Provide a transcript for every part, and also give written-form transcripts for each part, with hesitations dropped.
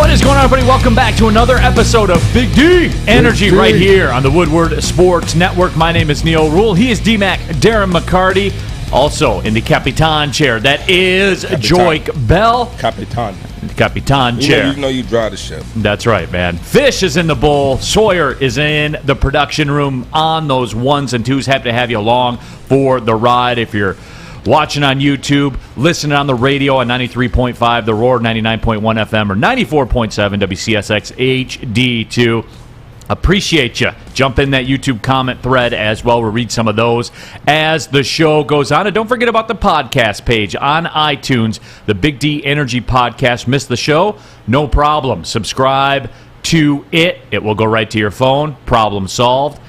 What is going on, everybody? Welcome back to another episode of Big D Energy right here on the Woodward Sports Network. My name is Neil Rule. He is D-Mac Darren McCarty. Also in the Capitan chair, that is Joik Bell. Capitan chair. You know you drive the ship. That's right, man. Fish is in the bowl. Sawyer is in the production room on those ones and twos. Happy to have you along for the ride. If you're watching on YouTube, listening on the radio on 93.5, The Roar, 99.1 FM, or 94.7 WCSX HD2. Appreciate you. Jump in that YouTube comment thread as well. We'll read some of those as the show goes on. And don't forget about the podcast page on iTunes, the Big D Energy Podcast. Missed the show? No problem. Subscribe to it. It will go right to your phone. Problem solved.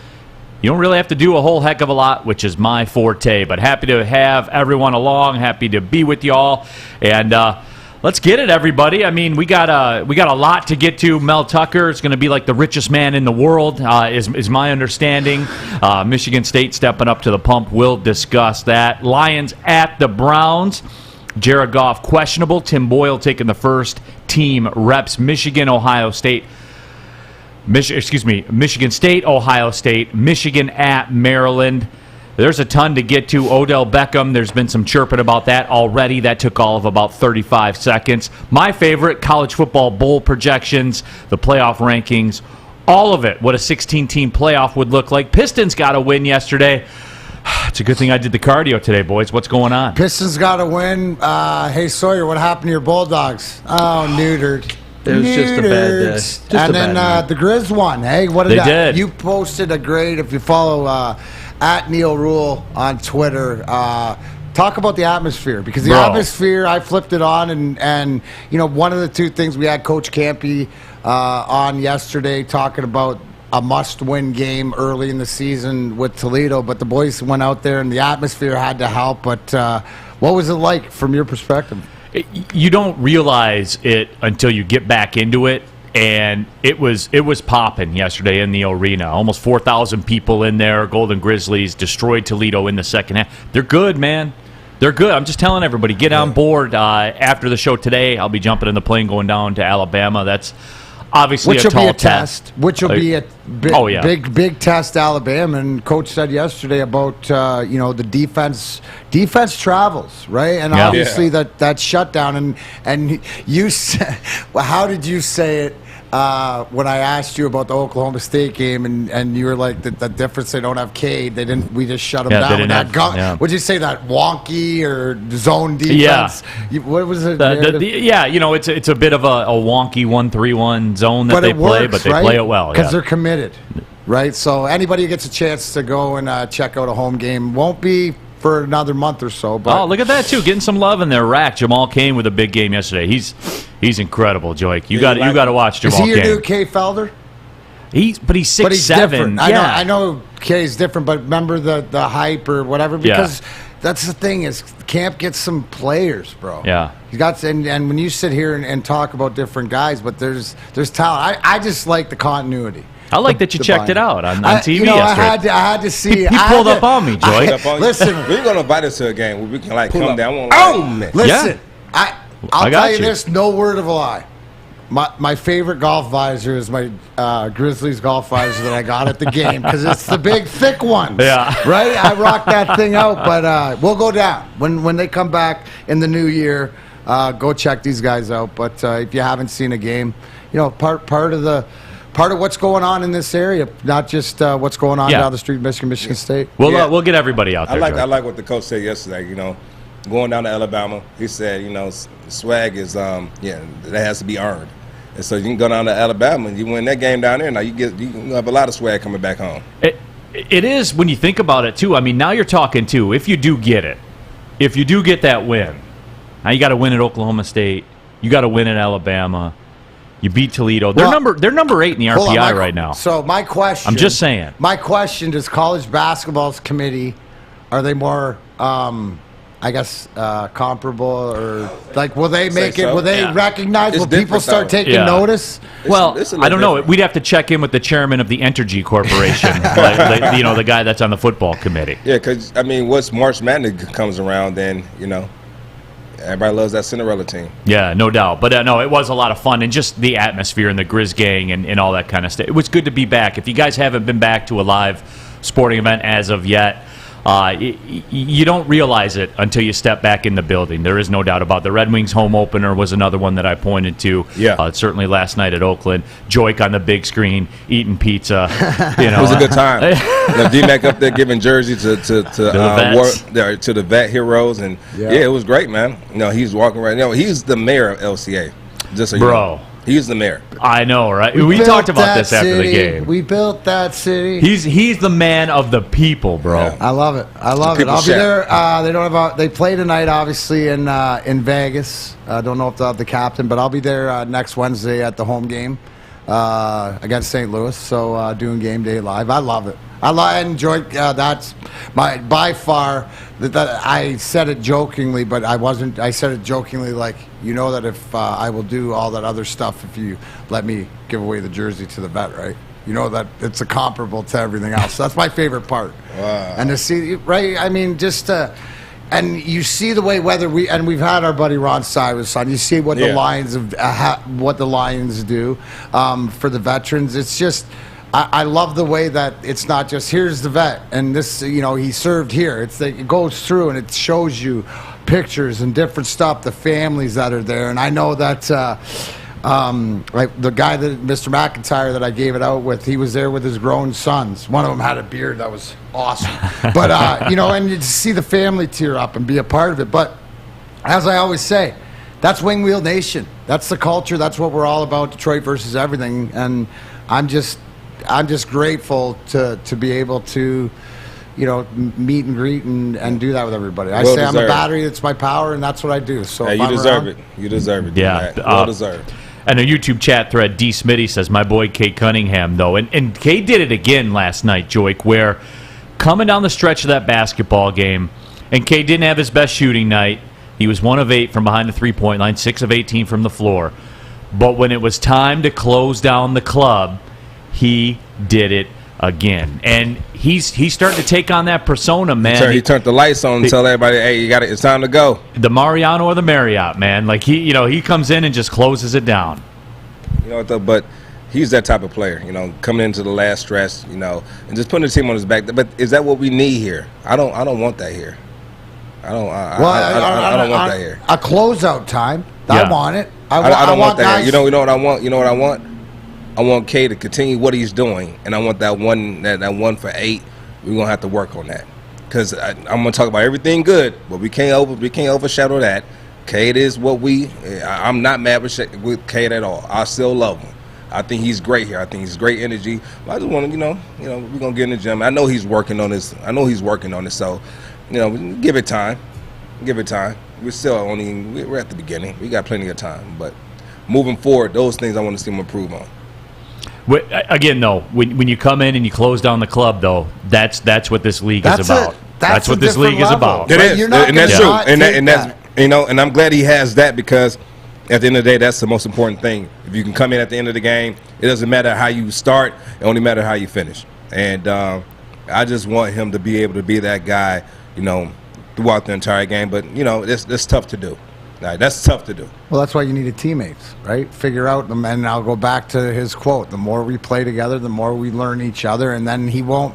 You don't really have to do a whole heck of a lot, which is my forte. But happy to have everyone along. Happy to be with y'all. And let's get it, everybody. I mean, we got a lot to get to. Mel Tucker is going to be like the richest man in the world, is my understanding. Michigan State stepping up to the pump. We'll discuss that. Lions at the Browns. Jared Goff questionable. Tim Boyle taking the first team reps. Michigan State, Ohio State, Michigan at Maryland. There's a ton to get to. Odell Beckham, there's been some chirping about that already. That took all of about 35 seconds. My favorite, college football bowl projections, the playoff rankings, all of it. What a 16-team playoff would look like. Pistons got a win yesterday. It's a good thing I did the cardio today, boys. What's going on? Pistons got a win. Hey, Sawyer, what happened to your Bulldogs? Oh, neutered. It was just a bad day. And then the Grizz won. Hey, what did they that? Did. You posted a great, if you follow at Neil Rule on Twitter, talk about the atmosphere. Because the atmosphere, I flipped it on, and you know, one of the two things we had Coach Campy on yesterday talking about a must-win game early in the season with Toledo, but the boys went out there and the atmosphere had to help. But what was it like from your perspective? You don't realize it until you get back into it, and it was popping yesterday in the arena. Almost 4,000 people in there. Golden Grizzlies destroyed Toledo in the second half. They're good, man. They're good. I'm just telling everybody, get on board. After the show today, I'll be jumping in the plane going down to Alabama. That's obviously a tall test. Which will be a big test, Alabama. And Coach said yesterday about the defense travels, right? And obviously that shutdown. And you said, well, how did you say it when I asked you about the Oklahoma State game? And you were like, the difference, they don't have Cade. We just shut them down with that gun. Would you say that wonky or zone defense? Yeah. What was it? It's a bit of a wonky 1-3-1 zone that they play, but they play it well. Because they're committed, right? So anybody who gets a chance to go and check out a home game won't be for another month or so. But look at that too, getting some love in there. Rack Jamal Cain with a big game yesterday. He's incredible, Joik. You got to watch Jamal Cain. Is he your new Kay Felder? He's 6'7". I know Kay's different, but remember the hype or whatever, because that's the thing is Camp gets some players, bro. Yeah. He got and when you sit here and talk about different guys, but there's talent. I just like the continuity. I like that you checked it out on TV yesterday. I had to see. He pulled up on me, Joy. Listen, we're going to invite us to a game where we can come down. Listen, I'll tell you this, no word of a lie. My favorite golf visor is my Grizzlies golf visor that I got at the game because it's the big, thick one. Yeah. Right? I rock that thing out, but we'll go down. When they come back in the new year, go check these guys out. But if you haven't seen a game, part of what's going on in this area, not just what's going on down the street in Michigan State. We'll get everybody out there. I like what the coach said yesterday. Going down to Alabama, he said, swag is that has to be earned. And so you can go down to Alabama and you win that game down there. Now you have a lot of swag coming back home. It is when you think about it too. I mean, now you're talking too. If you do get that win, now you got to win at Oklahoma State. You got to win at Alabama. You beat Toledo. They're number 8 in the RPI right now. So my question. I'm just saying. My question: does college basketball's committee, are they more, comparable, or like will they make it? Will they recognize? Will people start taking notice? Well, I don't know. We'd have to check in with the chairman of the Entergy Corporation, the guy that's on the football committee. Yeah, because once March Madness comes around, then Everybody loves that Cinderella team. Yeah, no doubt. But no, it was a lot of fun, and just the atmosphere and the Grizz gang and all that kind of stuff. It was good to be back. If you guys haven't been back to a live sporting event as of yet, you don't realize it until you step back in the building. There is no doubt about it. The Red Wings home opener was another one that I pointed to. Yeah. Certainly last night at Oakland. Joik on the big screen, eating pizza. It was a good time. D-Mac up there giving jersey to the vet heroes. And, it was great, man. He's walking right now. He's the mayor of LCA. Just so you know. He's the mayor. I know, right? We talked about this after the game. We built that city. He's the man of the people, bro. Yeah. I love it. I'll be there. They play tonight, obviously, in Vegas. I don't know if they'll have the captain, but I'll be there next Wednesday at the home game against St. Louis. So doing game day live. I love it. I enjoy. That's by far. I said it jokingly, but I wasn't. I said it jokingly, like that if I will do all that other stuff if you let me give away the jersey to the vet, right? That it's a comparable to everything else. That's my favorite part. Wow. And to see, right? I mean, just and you see the way we've had our buddy Ron Cyrus on. You see what the Lions what the Lions do for the veterans. It's just. I love the way that it's not just here's the vet and this, he served here. It goes through and it shows you pictures and different stuff, the families that are there. And I know that like the guy that Mr. McIntyre that I gave it out with, he was there with his grown sons. One of them had a beard that was awesome. But and you see the family tear up and be a part of it. But as I always say, that's Wing Wheel Nation. That's the culture. That's what we're all about. Detroit versus everything. And I'm just grateful to be able to, meet and greet and do that with everybody. I say I'm a battery. It's my power, and that's what I do. So you deserve it. You deserve it. Yeah, well deserved. And a YouTube chat thread, D. Smitty says, my boy Cade Cunningham, though. And Cade did it again last night, Joik, where coming down the stretch of that basketball game, and Cade didn't have his best shooting night. He was 1 of 8 from behind the three-point line, 6 of 18 from the floor. But when it was time to close down the club, he did it again, and he's starting to take on that persona, man. He turned the lights on and tell everybody, "Hey, it's time to go." The Mariano or the Marriott, man. Like he comes in and just closes it down. But he's that type of player. Coming into the last stretch, and just putting the team on his back. But is that what we need here? I don't want that here. I don't want that here. A closeout time. Yeah. I want it. I don't want that. Here. You know what I want. You know what I want. I want Cade to continue what he's doing, and I want that 1 for 8. We're gonna have to work on that because I'm gonna talk about everything good, but we can't overshadow that. Cade is what I'm not mad with Cade at all. I still love him. I think he's great here. I think he's great energy. But I just want to, we're gonna get in the gym. I know he's working on this. So, give it time. Give it time. We're at the beginning. We got plenty of time, but moving forward, those things I want to see him improve on. Again, though, when you come in and you close down the club, though, that's what this league is about. That's what this league is about. It is, and that's true. And that's and I'm glad he has that because at the end of the day, that's the most important thing. If you can come in at the end of the game, it doesn't matter how you start; it only matters how you finish. And I just want him to be able to be that guy, throughout the entire game. But that's tough to do. That's tough to do. Well, that's why you needed teammates, right? Figure out them, and I'll go back to his quote: "The more we play together, the more we learn each other." And then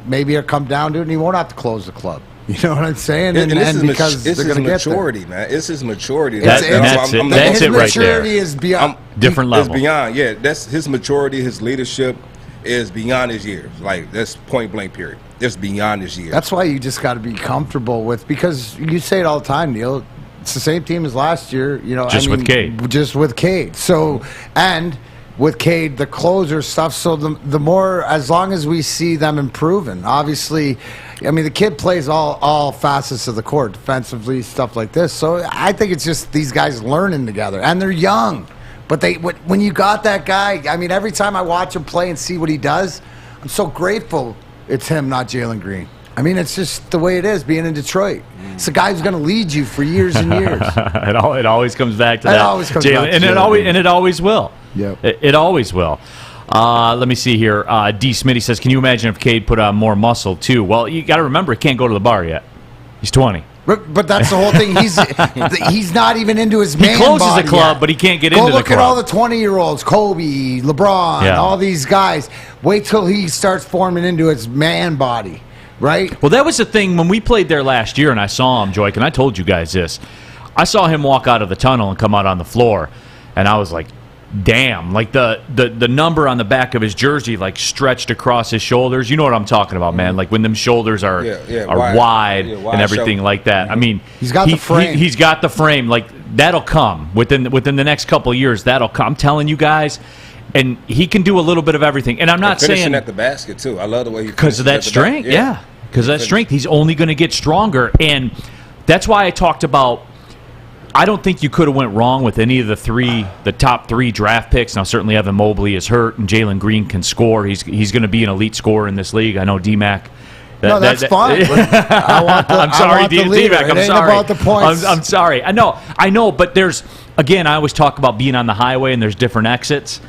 maybe it'll come down to it, and he won't have to close the club. You know what I'm saying? And because it's his maturity, man. It's his maturity. That's it right there. His maturity is beyond different level. It's beyond. Yeah, that's his maturity. His leadership is beyond his years. Like that's point blank. Period. It's beyond his years. That's why you just got to be comfortable with, because you say it all the time, Neil. It's the same team as last year, with Cade. Just with Cade. So, and with Cade, the closer stuff. So the more, as long as we see them improving, obviously, the kid plays all facets of the court, defensively, stuff like this. So I think it's just these guys learning together, and they're young. But when you got that guy, every time I watch him play and see what he does, I'm so grateful it's him, not Jalen Green. It's just the way it is being in Detroit. It's the guy who's going to lead you for years and years. It always comes back to that. It always comes back to Jalen. And it always will. Yep. It always will. Let me see here. D. Smitty says, can you imagine if Cade put on more muscle, too? Well, you got to remember, he can't go to the bar yet. He's 20. But that's the whole thing. He's not even into his man body. He closes a club, yet. but he can't get into the club. Go look at all the 20-year-olds, Kobe, LeBron, all these guys. Wait till he starts forming into his man body, right? Well, that was the thing when we played there last year, and I saw him, Joyke, and I told you guys this. I saw him walk out of the tunnel and come out on the floor, and I was like, damn, like the number on the back of his jersey like stretched across his shoulders. You know what I'm talking about, man? Like when them shoulders are wide and everything shoulder. Like that. I mean, he's got the frame. He's got the frame. Like that'll come within the next couple of years. That'll come. I'm telling you guys. And he can do a little bit of everything. And I'm not saying at the basket too. I love the way he because of that strength. Yeah, because of that strength, he's only going to get stronger. And that's why I talked about. I don't think you could have went wrong with any of the top three draft picks. Now, certainly Evan Mobley is hurt, and Jalen Green can score. He's going to be an elite scorer in this league. I know D-Mac. That's fine. I'm sorry, D-Mac. I'm sorry. About the points. I'm sorry. I know, but there's, again, I always talk about being on the highway, and there's different exits.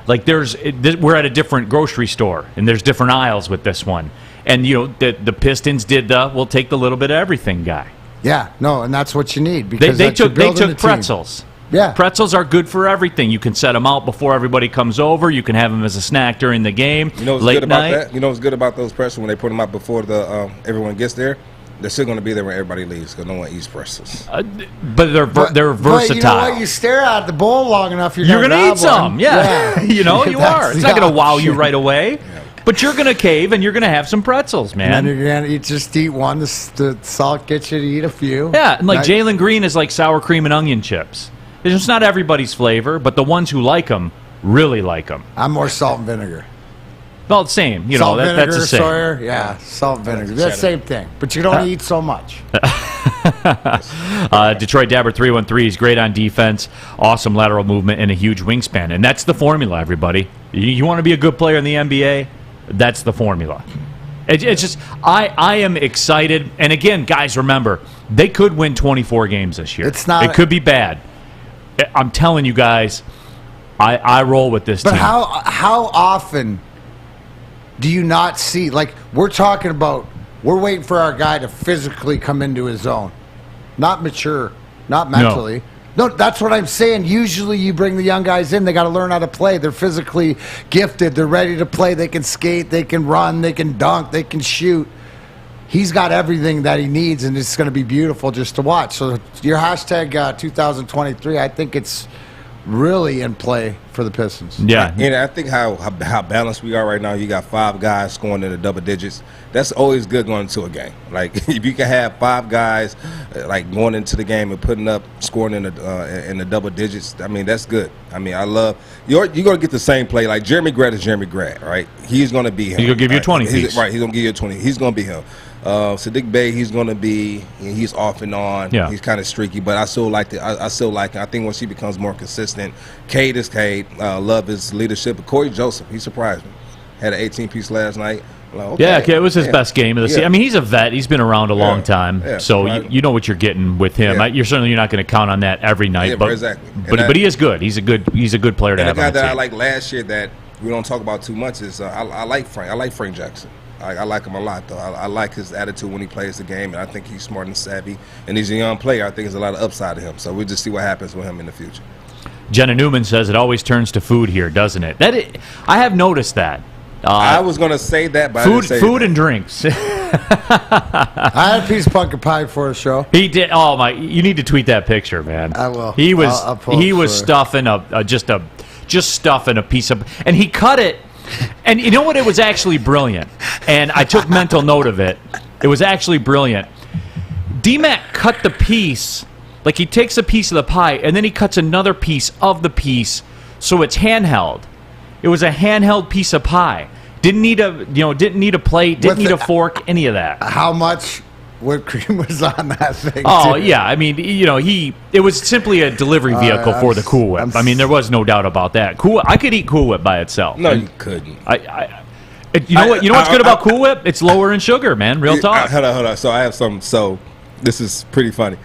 Like we're at a different grocery store, and there's different aisles with this one. And, the Pistons did we'll take the little bit of everything guy. Yeah, no, and that's what you need because they took pretzels. Yeah, pretzels are good for everything. You can set them out before everybody comes over. You can have them as a snack during the game. You know what's late good about night. that? You know what's good about those pretzels when they put them out before everyone gets there? They're still going to be there when everybody leaves because no one eats pretzels. But they're versatile. But you know what? You stare at the bowl long enough, you're going to eat some. Yeah. you are. It's not going to wow you right away. Yeah. But you're going to cave, and you're going to have some pretzels, man. And you're going to just eat one. The salt gets you to eat a few. Yeah, and Jalen Green is like sour cream and onion chips. It's just not everybody's flavor, but the ones who like them really like them. I'm more salt and vinegar. Well, same. Salt, vinegar, that's the same. Sawyer, yeah, salt and vinegar. That's the same thing. But you don't eat so much. Detroit Dabber 313 is great on defense, awesome lateral movement, and a huge wingspan. And that's the formula, everybody. You want to be a good player in the NBA? That's the formula. It's just I am excited. And again, guys, remember, they could win 24 games this year. It could be bad. I'm telling you guys, I roll with this team. But how often do you not see, like, we're talking about, we're waiting for our guy to physically come into his zone. Not mature, not mentally. No, that's what I'm saying. Usually you bring the young guys in, they got to learn how to play. They're physically gifted. They're ready to play. They can skate. They can run. They can dunk. They can shoot. He's got everything that he needs, and it's going to be beautiful just to watch. So your hashtag 2023, I think it's really in play for the Pistons. Yeah. And I think how balanced we are right now, you got 5 guys scoring in the double digits. That's always good going into a game. Like, if you can have 5 guys like going into the game and scoring in the double digits, I mean, that's good. I mean, I love you're going to get the same play. Like Jeremy Grant is Jeremy Grant, right? He's going to be him. He's going to give you a 20 piece. Right, he's going to give you a 20. He's going to be him. Sadiq Bey, he's off and on. Yeah. He's kind of streaky, but I still like him. I think once he becomes more consistent, Cade is Cade. Love his leadership. But Corey Joseph, he surprised me. Had an 18-piece last night. Like, okay, it was his best game of the season. I mean, he's a vet. He's been around a long time, so you know what you're getting with him. Yeah. You're certainly not going to count on that every night, but exactly. But he is good. He's a good player to have. And the guy on the that team. I like last year that we don't talk about too much is I like Frank. I like Frank Jackson. I like him a lot, though. I like his attitude when he plays the game, and I think he's smart and savvy. And he's a young player. I think there's a lot of upside to him. So we'll just see what happens with him in the future. Jenna Newman says it always turns to food here, doesn't it? I have noticed that. I was going to say that, but food and drinks. I had a piece of pumpkin pie for a show. He did. Oh my! You need to tweet that picture, man. I will. He was stuffing just stuffing a piece of, and he cut it. And you know what? It was actually brilliant. And I took mental note of it. It was actually brilliant. D-Mac cut the piece, like he takes a piece of the pie, and then he cuts another piece of the piece, so it's handheld. It was a handheld piece of pie. Didn't need a plate, didn't need a fork, any of that. How much whipped cream was on that thing? Oh, too? yeah. I mean, it was simply a delivery vehicle for the Cool Whip. I mean, there was no doubt about that. I could eat Cool Whip by itself. No, you couldn't. You know what's good about Cool Whip? It's lower in sugar, man. Real talk. Hold on. So I have some. So this is pretty funny.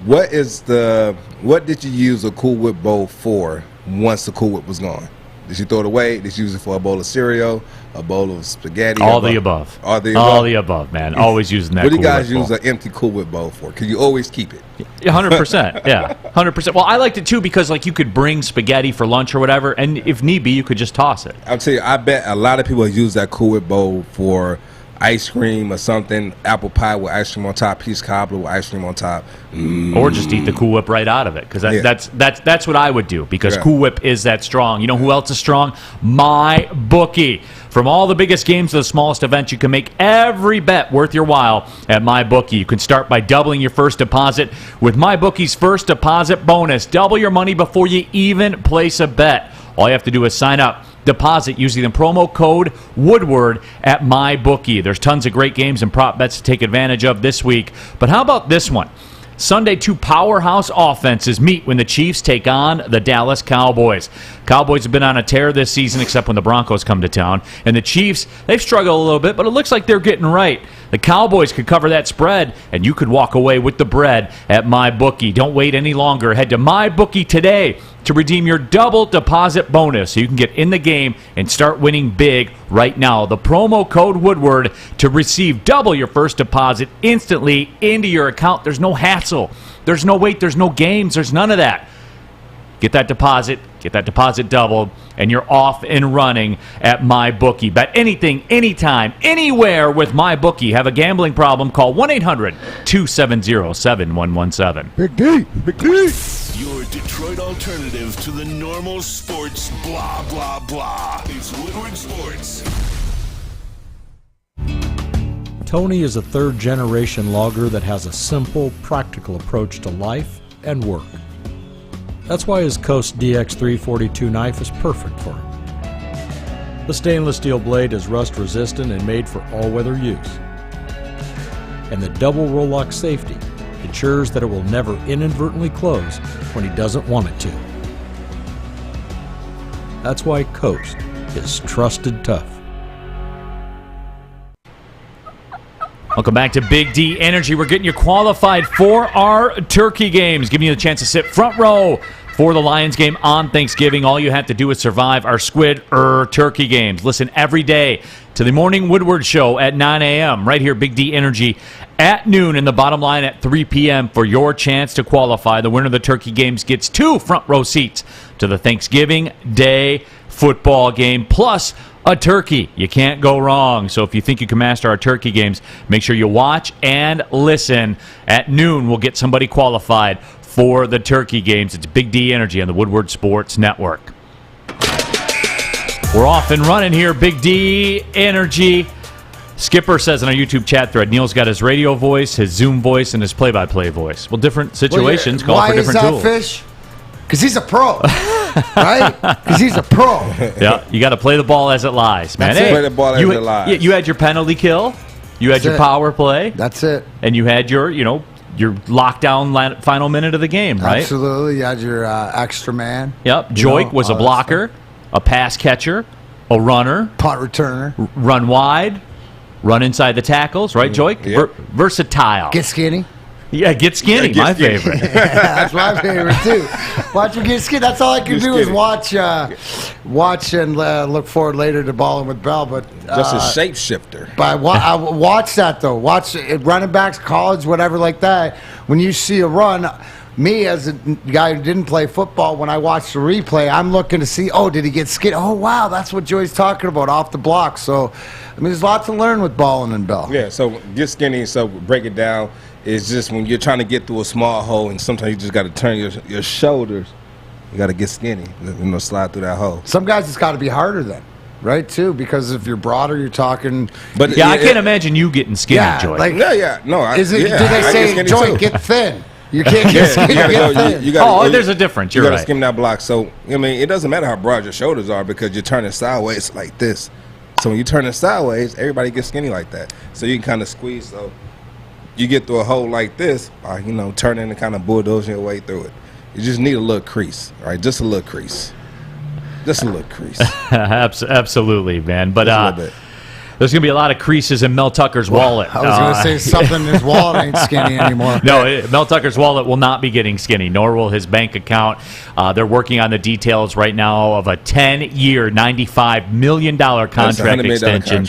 What did you use a Cool Whip bowl for once the Cool Whip was gone? Did you throw it away? Did you use it for a bowl of cereal, a bowl of spaghetti? All the above. All the above. All the above, man. Always using that. What do you guys Cool Whip use an empty Cool Whip bowl for? Because you always keep it. 100%. Yeah, 100%. Well, I liked it too because like you could bring spaghetti for lunch or whatever, and if need be, you could just toss it. I'll tell you, I bet a lot of people use that Cool Whip bowl for ice cream or something, apple pie with ice cream on top, peach cobbler with ice cream on top. Or just eat the Cool Whip right out of it, because that's what I would do, because Cool Whip is that strong. You know who else is strong? My Bookie. From all the biggest games to the smallest events, you can make every bet worth your while at MyBookie. You can start by doubling your first deposit with MyBookie's first deposit bonus. Double your money before you even place a bet. All you have to do is sign up, deposit using the promo code Woodward at MyBookie. There's tons of great games and prop bets to take advantage of this week. But how about this one? Sunday, two powerhouse offenses meet when the Chiefs take on the Dallas Cowboys. Cowboys have been on a tear this season, except when the Broncos come to town. And the Chiefs, they've struggled a little bit, but it looks like they're getting right. The Cowboys could cover that spread, and you could walk away with the bread at MyBookie. Don't wait any longer. Head to MyBookie today to redeem your double deposit bonus so you can get in the game and start winning big right now. The promo code Woodward to receive double your first deposit instantly into your account. There's no hassle. There's no wait. There's no games. There's none of that. Get that deposit doubled, and you're off and running at MyBookie. Bet anything, anytime, anywhere with MyBookie. Have a gambling problem? Call 1-800-270-7117. Big D. Big D. Your Detroit alternative to the normal sports blah, blah, blah. It's Woodward Sports. Tony is a third-generation logger that has a simple, practical approach to life and work. That's why his Coast DX342 knife is perfect for him. The stainless steel blade is rust-resistant and made for all-weather use. And the double roll-lock safety ensures that it will never inadvertently close when he doesn't want it to. That's why Coast is trusted tough. Welcome back to Big D Energy. We're getting you qualified for our turkey games, giving you the chance to sit front row for the Lions game on Thanksgiving. All you have to do is survive our Squid Turkey games. Listen every day to the Morning Woodward Show at 9 a.m. right here, Big D Energy, at noon, and the bottom line at 3 p.m. for your chance to qualify. The winner of the turkey games gets 2 front row seats to the Thanksgiving Day football game, plus a turkey. You can't go wrong. So if you think you can master our turkey games, make sure you watch and listen. At noon, we'll get somebody qualified for the turkey games. It's Big D Energy on the Woodward Sports Network. We're off and running here, Big D Energy. Skipper says in our YouTube chat thread, Neil's got his radio voice, his Zoom voice, and his play-by-play voice. Well, different situations call for different tools. Why is that, Fish? Because he's a pro, right? Because he's a pro. Yeah, you got to play the ball as it lies, man. Play the ball as it lies. You had your penalty kill, you had your power play. That's it. And you had your lockdown final minute of the game, right? Absolutely. You had your extra man. Yep. Joik was a blocker, a pass catcher, a runner, punt returner, run wide, run inside the tackles, right, Joik? Yep. Versatile. Get skinny. Yeah, get skinny, my favorite. That's my favorite, too. Watch him get skinny. That's all I can do is watch and look forward later to Ballin with Bell. But just a shapeshifter. But I watch that, though. Watch running backs, college, whatever like that. When you see a run, me as a guy who didn't play football, when I watch the replay, I'm looking to see, did he get skinny? Oh, wow, that's what Joey's talking about, off the block. So, I mean, there's lots to learn with Ballin and Bell. Yeah, so get skinny, so break it down. It's just when you're trying to get through a small hole, and sometimes you just got to turn your shoulders. You got to get skinny, slide through that hole. Some guys, it's got to be harder then, right? Too, because if you're broader, you're talking. But I can't imagine you getting skinny, Joy. No. Do they say, Joy, get thin? You can't get skinny. Get thin. There's a difference. You're right. You got to skim that block. So it doesn't matter how broad your shoulders are because you're turning sideways like this. So when you turn it sideways, everybody gets skinny like that. So you can kind of squeeze. So you get through a hole like this by, turning and kind of bulldozing your way through it. You just need a little crease, right? Just a little crease. Just a little crease. Absolutely, man. But There's going to be a lot of creases in Mel Tucker's wallet. I was going to say something in his wallet ain't skinny anymore. No, Mel Tucker's wallet will not be getting skinny, nor will his bank account. They're working on the details right now of a 10-year, $95 million contract extension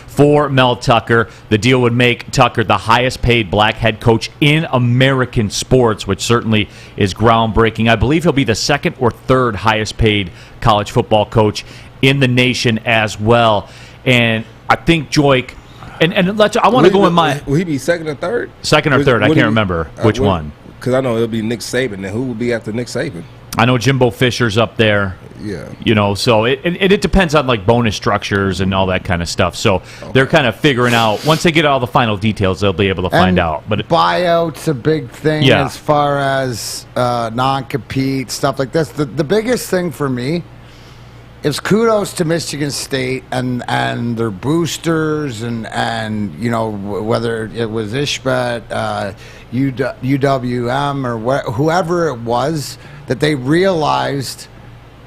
for Mel Tucker. The deal would make Tucker the highest-paid black head coach in American sports, which certainly is groundbreaking. I believe he'll be the second or third highest-paid college football coach in the nation as well. And I think Joik, I want to go in my. Will he be second or third? Second or third? I can't remember which one. Because I know it'll be Nick Saban. Then who will be after Nick Saban? I know Jimbo Fisher's up there. Yeah. So it depends on like bonus structures and all that kind of stuff. So they're kind of figuring out, once they get all the final details, they'll be able to find out. But buyout's a big thing as far as non-compete, stuff like this. The biggest thing for me is kudos to Michigan State and their boosters and whether it was Ishbet, UWM or whoever it was, that they realized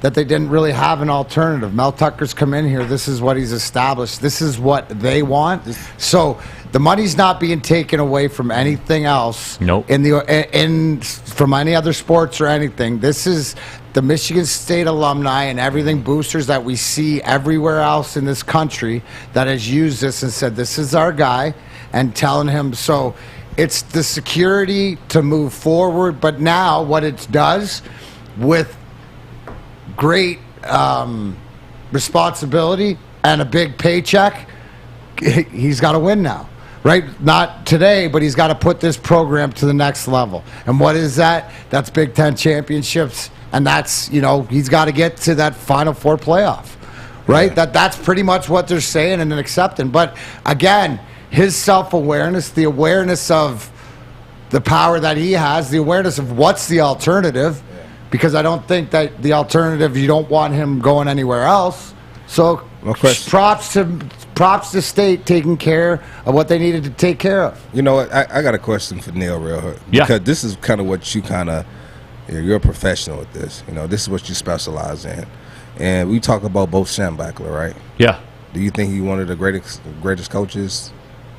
that they didn't really have an alternative. Mel Tucker's come in here. This is what he's established. This is what they want. So the money's not being taken away from anything else. Nope. From any other sports or anything. This is the Michigan State alumni and everything boosters that we see everywhere else in this country that has used this and said, this is our guy, and telling him. So it's the security to move forward. But now what it does with great responsibility and a big paycheck, he's got to win now, right? Not today, but he's got to put this program to the next level. And what is that? That's Big Ten championships, and that's, he's got to get to that Final Four playoff, right? Yeah. That's pretty much what they're saying and accepting. But again, his self-awareness, the awareness of the power that he has, the awareness of what's the alternative, because I don't think that the alternative, you don't want him going anywhere else. So props to State taking care of what they needed to take care of. You know what? I got a question for Neil real quick. Yeah. Because this is kind of what you're a professional with this. This is what you specialize in. And we talk about Bo Schembechler, right? Yeah. Do you think he's one of the greatest coaches?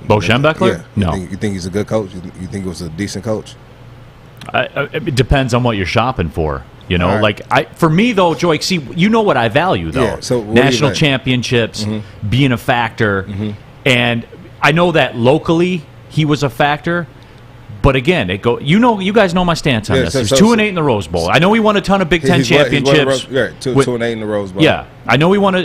Bo Schembechler? Yeah. No. You think he's a good coach? You think he was a decent coach? It depends on what you're shopping for. Right. For me though, Joik, see, what I value though. Yeah, so national championships, being a factor, and I know that locally he was a factor. But again, you guys know my stance on this. He's 2-8 in the Rose Bowl. I know he won a ton of Big Ten championships. 2-8 in the Rose Bowl. Yeah, I know he won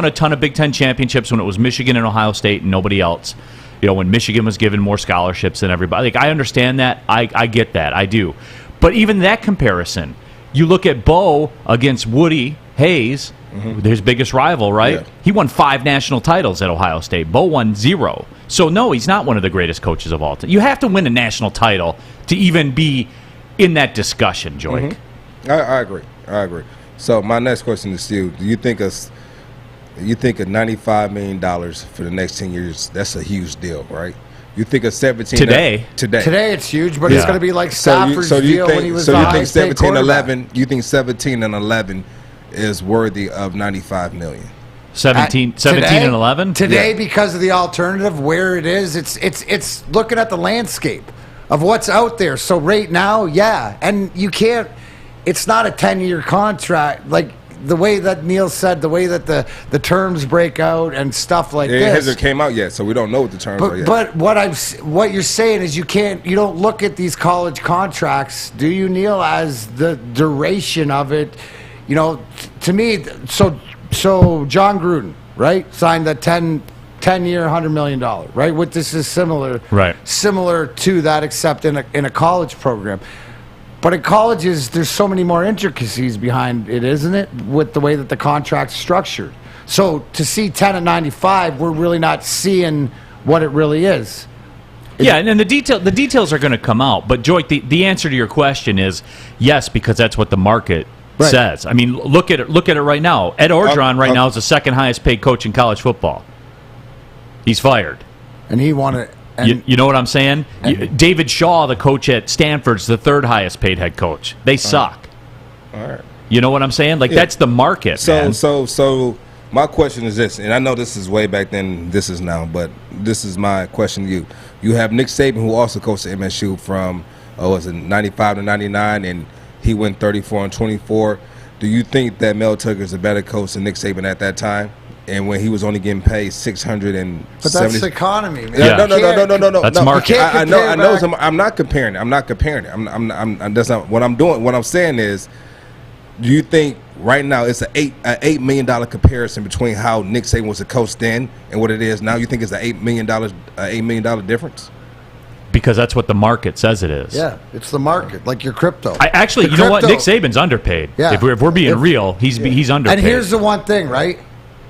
a ton of Big Ten championships when it was Michigan and Ohio State and nobody else. When Michigan was given more scholarships than everybody. I understand that. I get that. I do. But even that comparison, you look at Bo against Woody Hayes, his biggest rival, right? Yeah. He won 5 national titles at Ohio State. Bo won 0. So, no, he's not one of the greatest coaches of all time. You have to win a national title to even be in that discussion, Joik. I agree. So, my next question is to you. Do you think a $95 million for the next 10 years, that's a huge deal, right? You think a 17 today it's huge, but it's going to be like Stafford's deal when he was so you think 17-11? You think 17-11 is worthy of $95 million? 17 and 11 today, because of the alternative where it is. It's looking at the landscape of what's out there. So right now, and you can't. It's not a 10-year contract like the way that Neil said, the way that the terms break out and stuff like this. It hasn't came out yet, so we don't know what the terms are yet. But what you're saying is you don't look at these college contracts, do you, Neil, as the duration of it? To me, so John Gruden, right, signed that 10-year, $100 million, right? What this is similar to that, except in a college program. But in colleges, there's so many more intricacies behind it, isn't it, with the way that the contract's structured? So to see 10 and 95, we're really not seeing what it really is. And the details are going to come out. But Joik, the answer to your question is yes, because that's what the market says. I mean, look at it right now. Ed Orgeron now is the second highest paid coach in college football. He's fired, and he won it. You know what I'm saying? David Shaw, the coach at Stanford's the third highest paid head coach. They suck. All right. You know what I'm saying? That's the market. So my question is this, and I know this is way back then, this is now, but this is my question to you. You have Nick Saban, who also coached at MSU from, was it 95 to 99, and he went 34 and 24. Do you think that Mel Tucker is a better coach than Nick Saban at that time? And when he was only getting paid $670. But that's the economy, man. Yeah. No. That's market. I know. I'm not comparing it. I'm that's not what I'm doing. What I'm saying is, do you think right now it's an $8 million comparison between how Nick Saban was a coach then and what it is now? You think it's an $8 million difference? Because that's what the market says it is. Yeah, it's the market, like your crypto. You know what? Nick Saban's underpaid. Yeah. If we're being real, he's underpaid. And here's the one thing, right?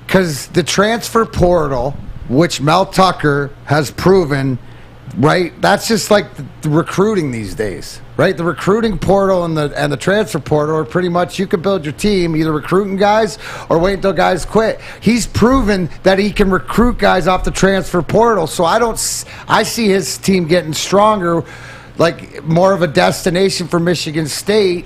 Because the transfer portal, which Mel Tucker has proven, right? That's just like the recruiting these days, right? The recruiting portal and the transfer portal are pretty much, you can build your team either recruiting guys or wait until guys quit. He's proven that he can recruit guys off the transfer portal. So I see his team getting stronger, like more of a destination for Michigan State,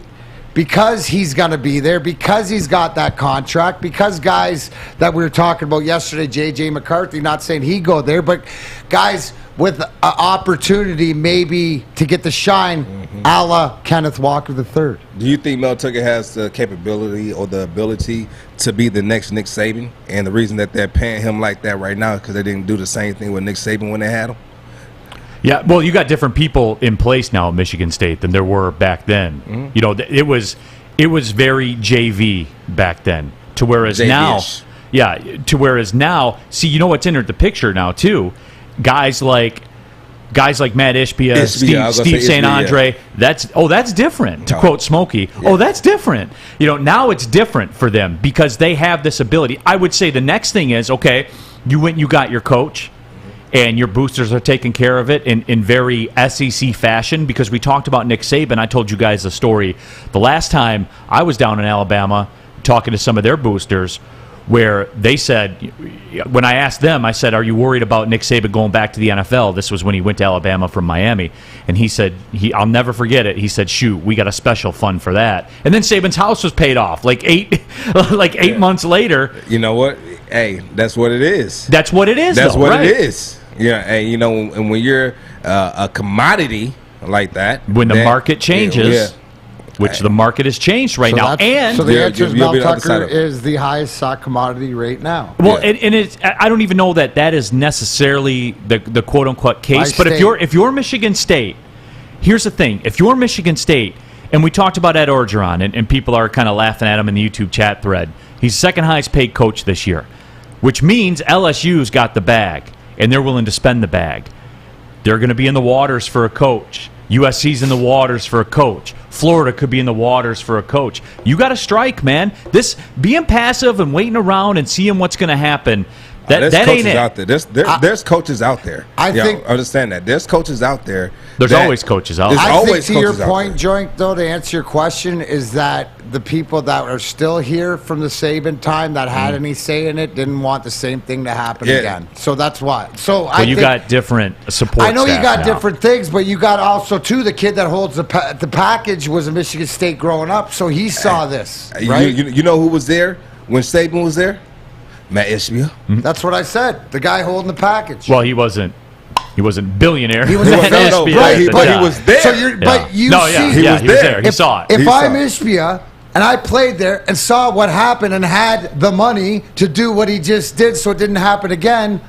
because he's going to be there, because he's got that contract, because guys that we were talking about yesterday, J.J. McCarthy, not saying he'd go there, but guys with an opportunity maybe to get the shine, a la Kenneth Walker III. Do you think Mel Tucker has the capability or the ability to be the next Nick Saban? And the reason that they're paying him like that right now is because they didn't do the same thing with Nick Saban when they had him? Yeah, well, you got different people in place now at Michigan State than there were back then. Mm-hmm. You know, it was very JV back then. To whereas JV-ish. now, see, you know what's entered the picture now too? Guys like Matt Ishbia, Steve St. Andre. Yeah. That's different. To quote Smokey, that's different. You know, now it's different for them because they have this ability. I would say the next thing is, okay, you got your coach, and your boosters are taking care of it in very SEC fashion, because we talked about Nick Saban. I told you guys the story the last time I was down in Alabama talking to some of their boosters, where they said, when I asked them, I said, are you worried about Nick Saban going back to the NFL? This was when he went to Alabama from Miami. And he said, I'll never forget it. He said, shoot, we got a special fund for that. And then Saban's house was paid off like eight months later. You know what? Hey, that's what it is. That's what it is, That's though, what right? it is. Yeah, and you know, and when you're a commodity like that, when the market changes, which the market has changed right now, and so the answer is Mel Tucker is the highest stock commodity right now. Well, and it's, I don't even know that is necessarily the quote unquote case. But if you're Michigan State, here's the thing: if you're Michigan State, and we talked about Ed Orgeron, and people are kind of laughing at him in the YouTube chat thread. He's the second highest paid coach this year, which means LSU's got the bag. And they're willing to spend the bag. They're going to be in the waters for a coach. USC's in the waters for a coach. Florida could be in the waters for a coach. You got to strike, man. This being passive and waiting around and seeing what's going to happen, that ain't it. Out there. There's coaches out there. I think understand that. There's coaches out there. There's always coaches out there. I think to your point, Joint, though, to answer your question, is that the people that are still here from the Saban time that had any say in it didn't want the same thing to happen again. So that's why. So you got different support. I know you got now. different things, but you got also too the kid that holds the package was a Michigan State growing up, so he saw this. Right? You know who was there when Saban was there? Matt Ishbia. Mm-hmm. That's what I said. The guy holding the package. Well, he wasn't billionaire. He was right, but he was there. So he was there. He saw it. If I'm Ishbia and I played there and saw what happened and had the money to do what he just did so it didn't happen again,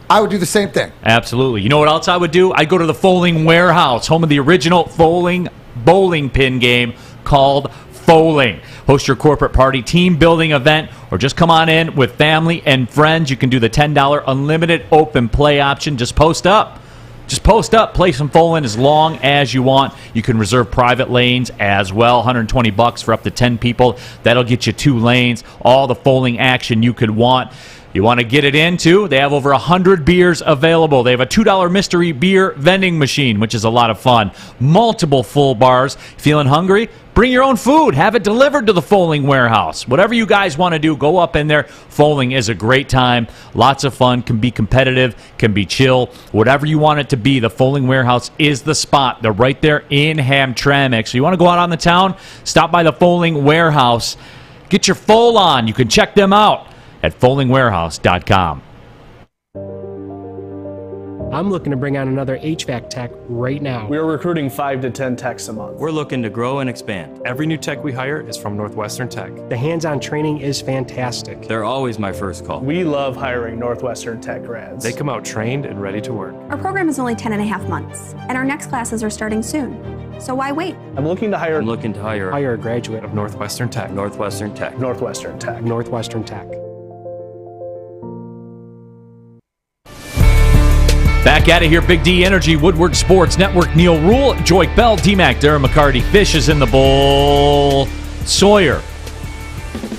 I would do the same thing. Absolutely. You know what else I would do? I'd go to the Foaling Warehouse, home of the original Foaling bowling pin game called Foaling. Host your corporate party, team building event, or just come on in with family and friends. You can do the $10 unlimited open play option. Just post up. Play some Foaling as long as you want. You can reserve private lanes as well. $120 for up to 10 people. That'll get you 2 lanes. All the Foaling action you could want. You want to get it into? They have over 100 beers available. They have a $2 mystery beer vending machine, which is a lot of fun. Multiple full bars. Feeling hungry? Bring your own food. Have it delivered to the Foaling Warehouse. Whatever you guys want to do, go up in there. Foaling is a great time. Lots of fun. Can be competitive. Can be chill. Whatever you want it to be, the Foaling Warehouse is the spot. They're right there in Hamtramck. So you want to go out on the town? Stop by the Foaling Warehouse. Get your Foal on. You can check them out at FoldingWarehouse.com. I'm looking to bring on another HVAC tech right now. We're recruiting 5 to 10 techs a month. We're looking to grow and expand. Every new tech we hire is from Northwestern Tech. The hands-on training is fantastic. They're always my first call. We love hiring Northwestern Tech grads. They come out trained and ready to work. Our program is only 10 and a half months, and our next classes are starting soon. So why wait? I'm looking to hire a graduate of Northwestern Tech. Northwestern Tech. Northwestern Tech. Northwestern Tech. Back at it here, Big D Energy, Woodward Sports Network, Neil Rule, Joik Bell, D-Mac, Darren McCarty, Fish is in the bowl. Sawyer,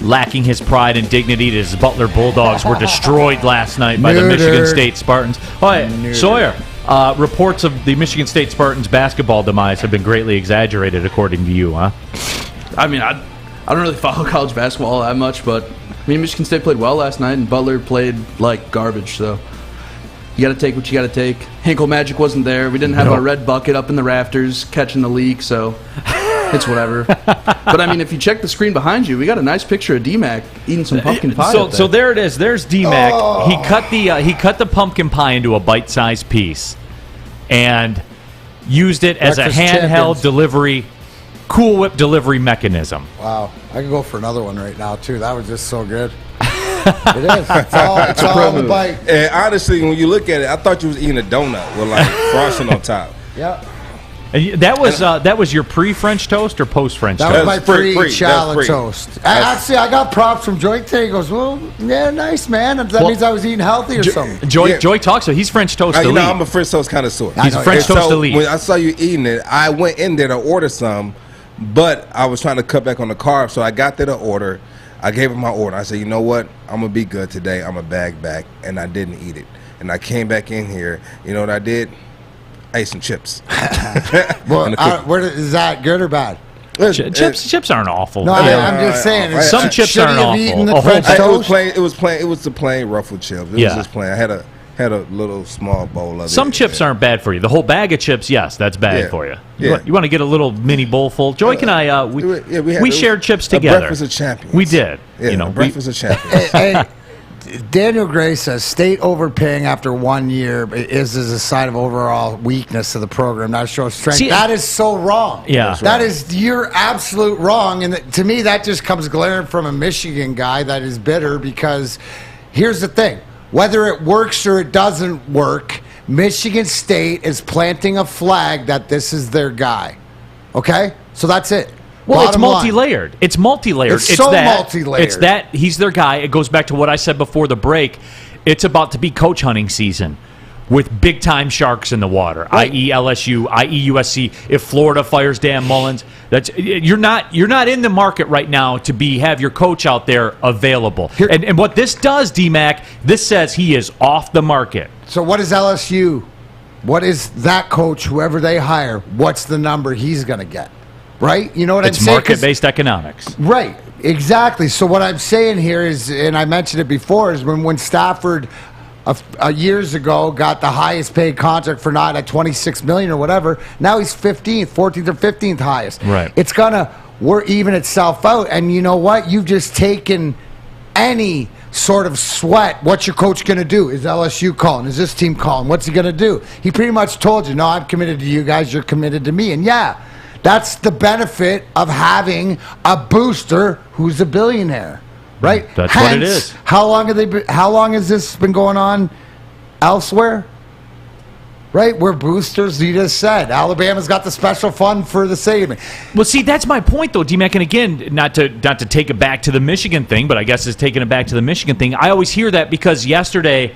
lacking his pride and dignity, his Butler Bulldogs were destroyed last night by the Michigan State Spartans. Oh, yeah. Sawyer, reports of the Michigan State Spartans basketball demise have been greatly exaggerated, according to you, huh? I mean, I don't really follow college basketball that much, but I mean, Michigan State played well last night, and Butler played like garbage, so you got to take what you got to take. Hinkle Magic wasn't there. We didn't have a red bucket up in the rafters catching the leak, so it's whatever. But, I mean, if you check the screen behind you, we got a nice picture of D-Mac eating some pumpkin pie. So there it is. There's D-Mac. Oh. He cut the pumpkin pie into a bite-sized piece and used it as a handheld delivery, Cool Whip delivery mechanism. Wow. I could go for another one right now, too. That was just so good. It is. It's all on the bite. And honestly, when you look at it, I thought you was eating a donut with like frosting on top. Yep. And that was your pre-French toast or post-French toast? That was my pre-challah toast. Actually, I got props from Joik today. He goes, well, yeah, nice, man. That means I was eating healthy or something. Joik talks, so he's French toast elite. I'm a French toast connoisseur. He's a French toast elite. When I saw you eating it, I went in there to order some, but I was trying to cut back on the carbs, so I got there to order. I gave him my order. I said, you know what? I'm going to be good today. I'm going to bag back. And I didn't eat it. And I came back in here. You know what I did? I ate some chips. Well, is that good or bad? Chips aren't awful. No, I'm just saying. Some chips aren't awful. It was the plain ruffled chips. It was just plain. I had a little small bowl of it. Some chips aren't bad for you. The whole bag of chips, yes, that's bad for you. You want to get a little mini bowl full. Joik and I, we shared chips together. Breakfast of Champions. We did. Yeah, Breakfast of Champions. Hey, Daniel Gray says State overpaying after 1 year is a sign of overall weakness of the program, not show strength. That is so wrong. Yeah, you're absolute wrong, and to me that just comes glaring from a Michigan guy that is bitter because here's the thing. Whether it works or it doesn't work, Michigan State is planting a flag that this is their guy. Okay? So that's it. Well, it's multi-layered. It's multi-layered. It's so multi-layered. It's that he's their guy. It goes back to what I said before the break. It's about to be coach hunting season with big-time sharks in the water, right. i.e. LSU, i.e. USC. If Florida fires Dan Mullins, you're not in the market right now to have your coach out there available. And what this does, D-Mac, this says he is off the market. So what is LSU? What is that coach, whoever they hire, what's the number he's going to get? Right? You know what I'm saying? It's market-based economics. Right. Exactly. So what I'm saying here is, and I mentioned it before, is when Stafford years ago got the highest paid contract for not at $26 million or whatever. Now he's 14th or 15th highest. Right. It's gonna even itself out. And you know what? You've just taken any sort of sweat. What's your coach gonna do? Is LSU calling? Is this team calling? What's he gonna do? He pretty much told you, no, I'm committed to you guys. You're committed to me. And yeah, that's the benefit of having a booster who's a billionaire. Right? That's what it is. How long has this been going on elsewhere? Right? We're boosters. You just said Alabama's got the special fund for the saving. Well, see, that's my point, though, D-Mac. And again, not to take it back to the Michigan thing, but I guess it's taking it back to the Michigan thing. I always hear that because yesterday,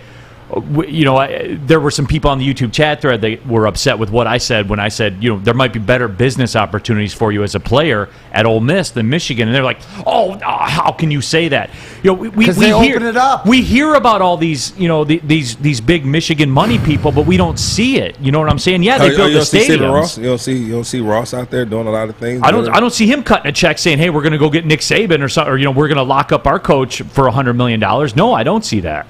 there were some people on the YouTube chat thread that were upset with what I said when I said, there might be better business opportunities for you as a player at Ole Miss than Michigan. And they're like, how can you say that? Because they open it up. We hear about all these, these big Michigan money people, but we don't see it. You know what I'm saying? Yeah, they built the stadiums. You don't see Ross out there doing a lot of things. I don't see him cutting a check saying, hey, we're going to go get Nick Saban or something, or we're going to lock up our coach for $100 million. No, I don't see that.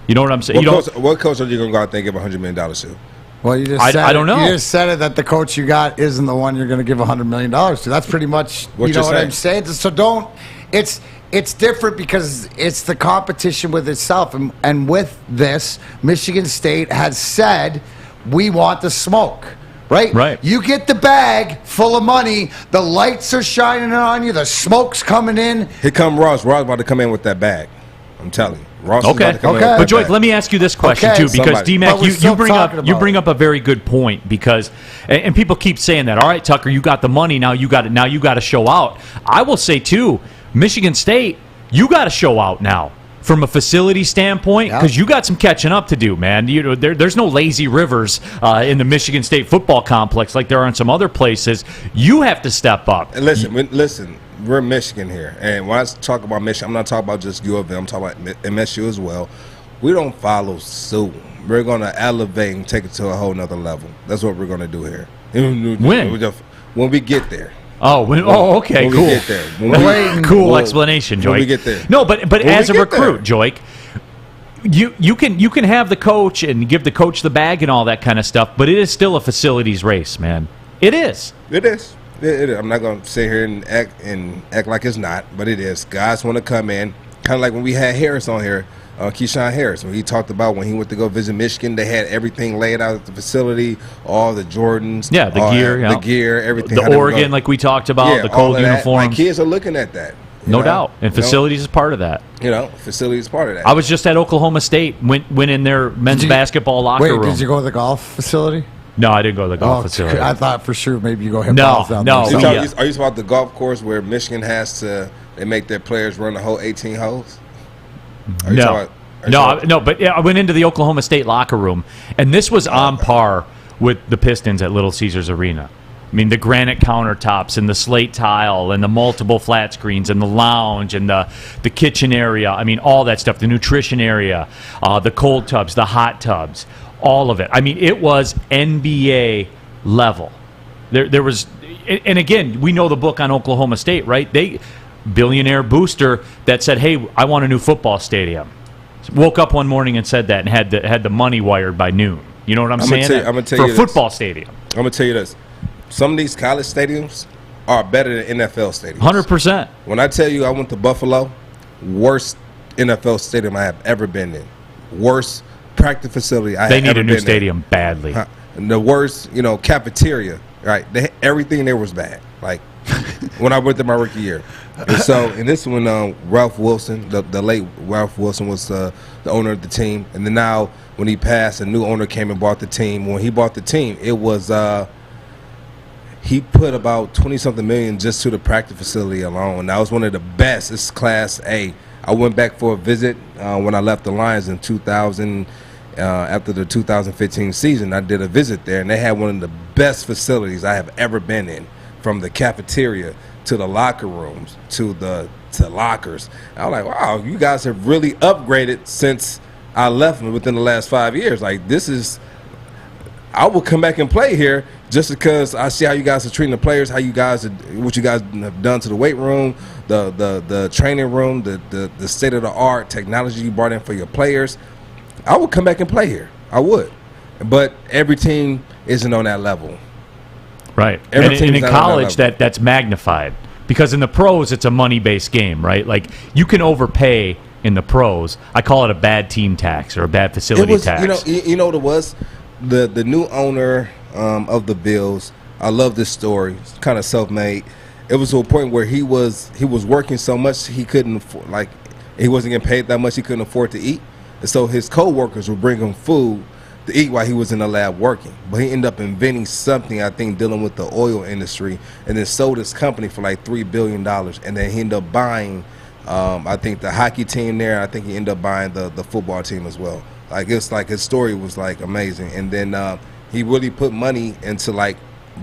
You know what I'm saying? What coach are you going to go out there and give $100 million to? Well, you just I don't know. You just said it that the coach you got isn't the one you're going to give $100 million to. That's pretty much what I'm saying. So don't. It's different because it's the competition with itself, and with this, Michigan State has said we want the smoke. Right. You get the bag full of money. The lights are shining on you. The smoke's coming in. Here come Ross. Ross about to come in with that bag. I'm telling you. Ross is about to come in with that But Joy, bag. let me ask you this question too, because D-Mac, you bring up a very good point because, and people keep saying that. All right, Tucker, you got the money. Now you got it. Now you got to show out. I will say too, Michigan State, you got to show out now. From a facility standpoint, because you got some catching up to do, man. There's no lazy rivers in the Michigan State football complex like there are in some other places. You have to step up. And listen, we're Michigan here, and when I talk about Michigan, I'm not talking about just U of M. I'm talking about MSU as well. We don't follow suit. We're going to elevate and take it to a whole nother level. That's what we're going to do here. When we get there. Okay, cool. We get there. Cool explanation, Joy. When we get there. No, but as a recruit, Joy, you can have the coach and give the coach the bag and all that kind of stuff, but it is still a facilities race, man. It is. It is. I'm not going to sit here and act like it's not, but it is. Guys want to come in, kind of like when we had Harris on here. Keyshawn Harris, when he talked about when he went to go visit Michigan, they had everything laid out at the facility, all the Jordans, the gear, everything. The Oregon, like we talked about, the cold uniforms. My kids are looking at that. No doubt. And facilities is part of that. Facilities is part of that. I was just at Oklahoma State, went in their men's basketball locker room. Did you go to the golf facility? No, I didn't go to the golf facility. I thought for sure maybe you go hit balls down there. Are you talking about the golf course where Michigan they make their players run the whole 18 holes? But I went into the Oklahoma State locker room, and this was on par with the Pistons at Little Caesars Arena. I mean, the granite countertops and the slate tile and the multiple flat screens and the lounge and the kitchen area. I mean, all that stuff, the nutrition area, the cold tubs, the hot tubs, all of it. I mean, it was NBA level. There was, and again, we know the book on Oklahoma State, right? Billionaire booster that said, hey, I want a new football stadium. Woke up one morning and said that and had the money wired by noon. You know what I'm saying? I'm gonna tell you for a football stadium. I'm going to tell you this. Some of these college stadiums are better than NFL stadiums. 100%. When I tell you I went to Buffalo, worst NFL stadium I have ever been in. Worst practice facility I have ever been in. They need a new stadium badly. And the worst, cafeteria, right? Everything there was bad. Like, when I went to my rookie year. And this one, Ralph Wilson, the late Ralph Wilson was the owner of the team. And then now, when he passed, a new owner came and bought the team. When he bought the team, it was he put about 20-something million just to the practice facility alone. That was one of the best. It's Class A. I went back for a visit when I left the Lions in 2000. After the 2015 season, I did a visit there, and they had one of the best facilities I have ever been in, from the cafeteria to the locker rooms to lockers. I was like, wow, you guys have really upgraded since I left within the last 5 years. Like, I will come back and play here just because I see how you guys are treating the players, what you guys have done to the weight room, the training room, the state of the art technology you brought in for your players. I would come back and play here. I would. But every team isn't on that level. Right. And in college, that's magnified. Because in the pros, it's a money-based game, right? Like, you can overpay in the pros. I call it a bad team tax or a bad facility tax. You know what it was? The new owner of the Bills, I love this story. It's kind of self-made. It was to a point where he was working so much he couldn't afford, he wasn't getting paid that much he couldn't afford to eat. And so his co-workers would bring him food to eat while he was in the lab working. But he ended up inventing something, I think, dealing with the oil industry, and then sold his company for like $3 billion. And then he ended up buying, I think, the hockey team there. I think he ended up buying the football team as well. Like, it's like his story was like amazing. And then he really put money into like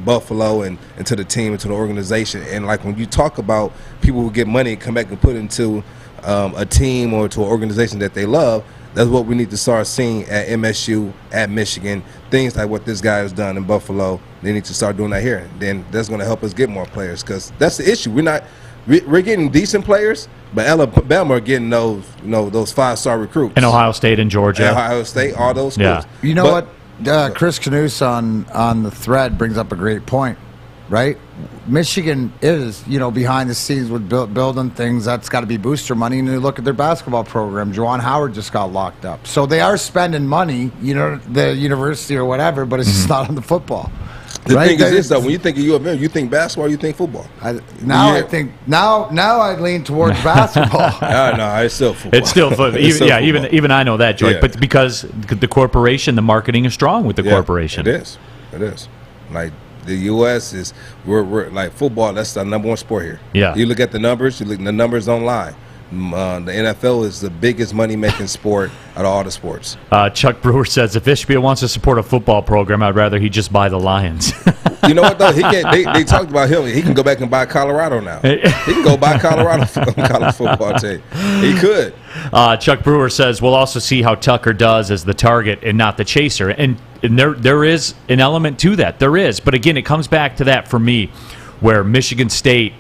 Buffalo and into the team, into the organization. And like when you talk about people who get money and come back and put into a team or to an organization that they love, that's what we need to start seeing at MSU, at Michigan. Things like what this guy has done in Buffalo, they need to start doing that here. Then that's going to help us get more players, because that's the issue. We're getting decent players, but Alabama are getting those 5-star recruits. And Ohio State and Georgia. And Ohio State, all those schools. Yeah. You know what? Chris Knus on the thread brings up a great point, right? Michigan is, behind the scenes with building things. That's got to be booster money. And you look at their basketball program. Juwan Howard just got locked up. So they are spending money, the university or whatever, but it's just not on the football. The thing is this, though, when you think of U of M, you think basketball, you think football. Now I lean towards basketball. No, it's still football. It's still football. Even I know that, Joy. Yeah. But because the corporation, the marketing is strong with the corporation. It is. Like the U.S. is, we're like football. That's the number one sport here. Yeah. You look at the numbers. You look at the numbers online. The NFL is the biggest money-making sport out of all the sports. Chuck Brewer says, if Ishbia wants to support a football program, I'd rather he just buy the Lions. You know what, though? He can't. They talked about him. He can go back and buy Colorado now. He can go buy Colorado college football team. He could. Chuck Brewer says, we'll also see how Tucker does as the target and not the chaser. And there is an element to that. There is. But, again, it comes back to that for me where Michigan State,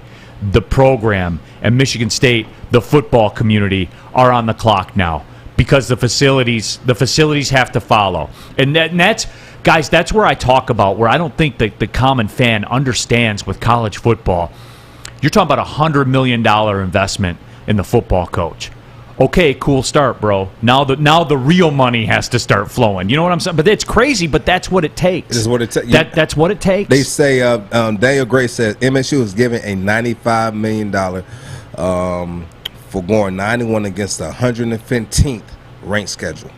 the program, and Michigan State, the football community, are on the clock now because the facilities have to follow. And that's, guys, that's where I talk about where I don't think that the common fan understands with college football. You're talking about $100 million investment in the football coach. Okay, cool start, bro. Now the real money has to start flowing. You know what I'm saying? But it's crazy, but that's what it takes. It is what it takes. That's what it takes. They say, Daniel Gray says, MSU is given a $95 million for going 91 against the 115th ranked schedule.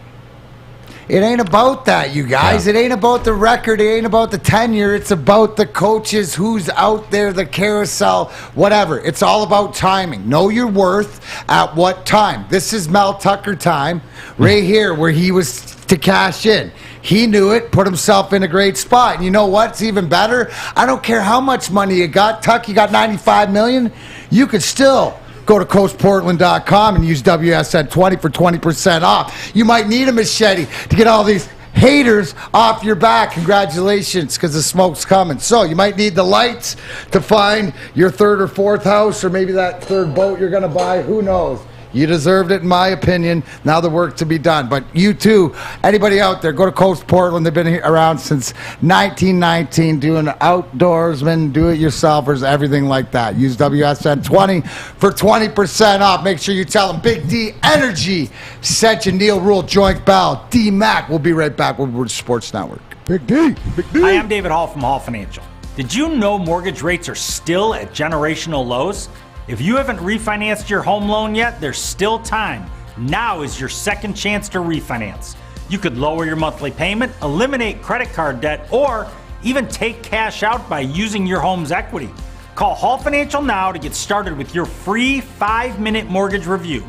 It ain't about that, you guys. Yeah. It ain't about the record. It ain't about the tenure. It's about the coaches, who's out there, the carousel, whatever. It's all about timing. Know your worth at what time. This is Mel Tucker time right here where he was to cash in. He knew it, put himself in a great spot. And you know what's even better? I don't care how much money you got. Tuck, you got $95 million. You could still go to coastportland.com and use WSN20 for 20% off. You might need a machete to get all these haters off your back. Congratulations, because the smoke's coming. So you might need the lights to find your third or fourth house, or maybe that third boat you're going to buy. Who knows? You deserved it, in my opinion. Now the work to be done. But you too, anybody out there, go to Coast Portland. They've been around since 1919, doing outdoorsmen, do-it-yourselfers, everything like that. Use WSN20 for 20% off. Make sure you tell them Big D Energy sent you. Neil Rule, Joint Bell, D Mac. We'll be right back with Woodward Sports Network. Big D. Hi, I'm David Hall from Hall Financial. Did you know mortgage rates are still at generational lows? If you haven't refinanced your home loan yet, there's still time. Now is your second chance to refinance. You could lower your monthly payment, eliminate credit card debt, or even take cash out by using your home's equity. Call Hall Financial now to get started with your free 5-minute mortgage review.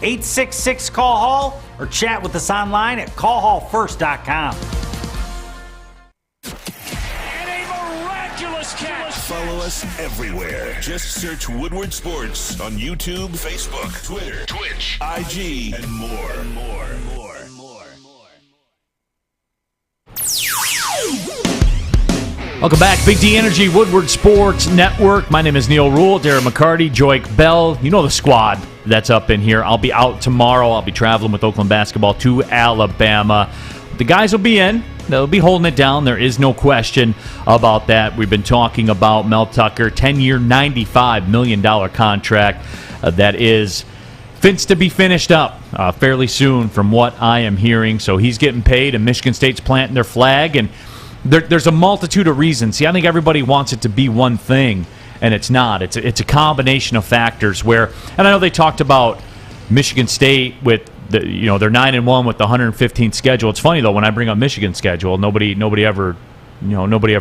866-CALL-HALL or chat with us online at callhallfirst.com. Follow us everywhere. Just search Woodward Sports on YouTube, Facebook, Twitter, Twitch, IG, and more. Welcome back. Big D Energy, Woodward Sports Network. My name is Neil Rule, Darren McCarty, Joik Bell. You know the squad that's up in here. I'll be out tomorrow. I'll be traveling with Oakland basketball to Alabama. The guys will be in. They'll be holding it down. There is no question about that. We've been talking about Mel Tucker, 10-year, $95 million contract that is to be finished up fairly soon from what I am hearing. So he's getting paid, and Michigan State's planting their flag. And there's a multitude of reasons. See, I think everybody wants it to be one thing, and it's not. It's a combination of factors where, and I know they talked about Michigan State with they're 9-1 with the 115th schedule. It's funny though when I bring up Michigan's schedule, nobody ever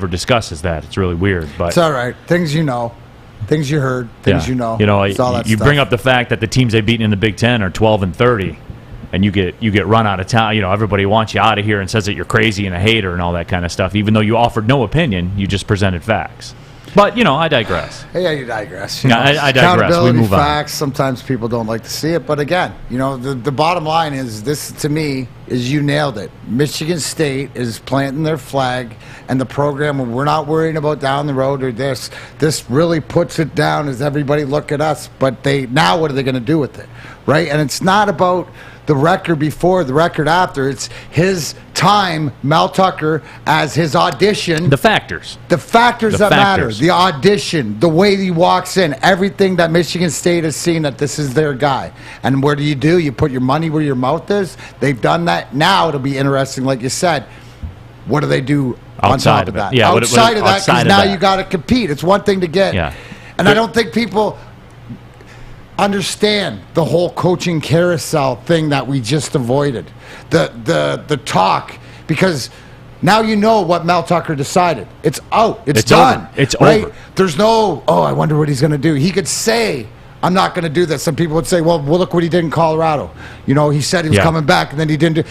discusses that. It's really weird, but it's all right. Things you know, things you heard, things you know. You bring up the fact that the teams they've beaten in the Big Ten are 12-30, and you get run out of town. Everybody wants you out of here and says that you're crazy and a hater and all that kind of stuff. Even though you offered no opinion, you just presented facts. But, I digress. Yeah, you digress. I digress. We move on. Facts, sometimes people don't like to see it. But, again, the bottom line is this, to me, is you nailed it. Michigan State is planting their flag, and the program, we're not worrying about down the road or this. This really puts it down as everybody look at us. But now what are they going to do with it, right? And it's not about the record before, the record after. It's his time, Mel Tucker, as his audition. The factors. The factors that matter. The audition, the way he walks in, everything that Michigan State has seen that this is their guy. And what do? You put your money where your mouth is. They've done that. Now it'll be interesting, like you said. What do they do on top of that? Yeah, outside of that, because now you got to compete. It's one thing to get. Yeah. And I don't think people understand the whole coaching carousel thing that we just avoided. The talk, because now you know what Mel Tucker decided. It's out. It's done. Over. It's right? over. There's no, I wonder what he's going to do. He could say, I'm not going to do this. Some people would say, well, look what he did in Colorado. He said he was coming back, and then he didn't do.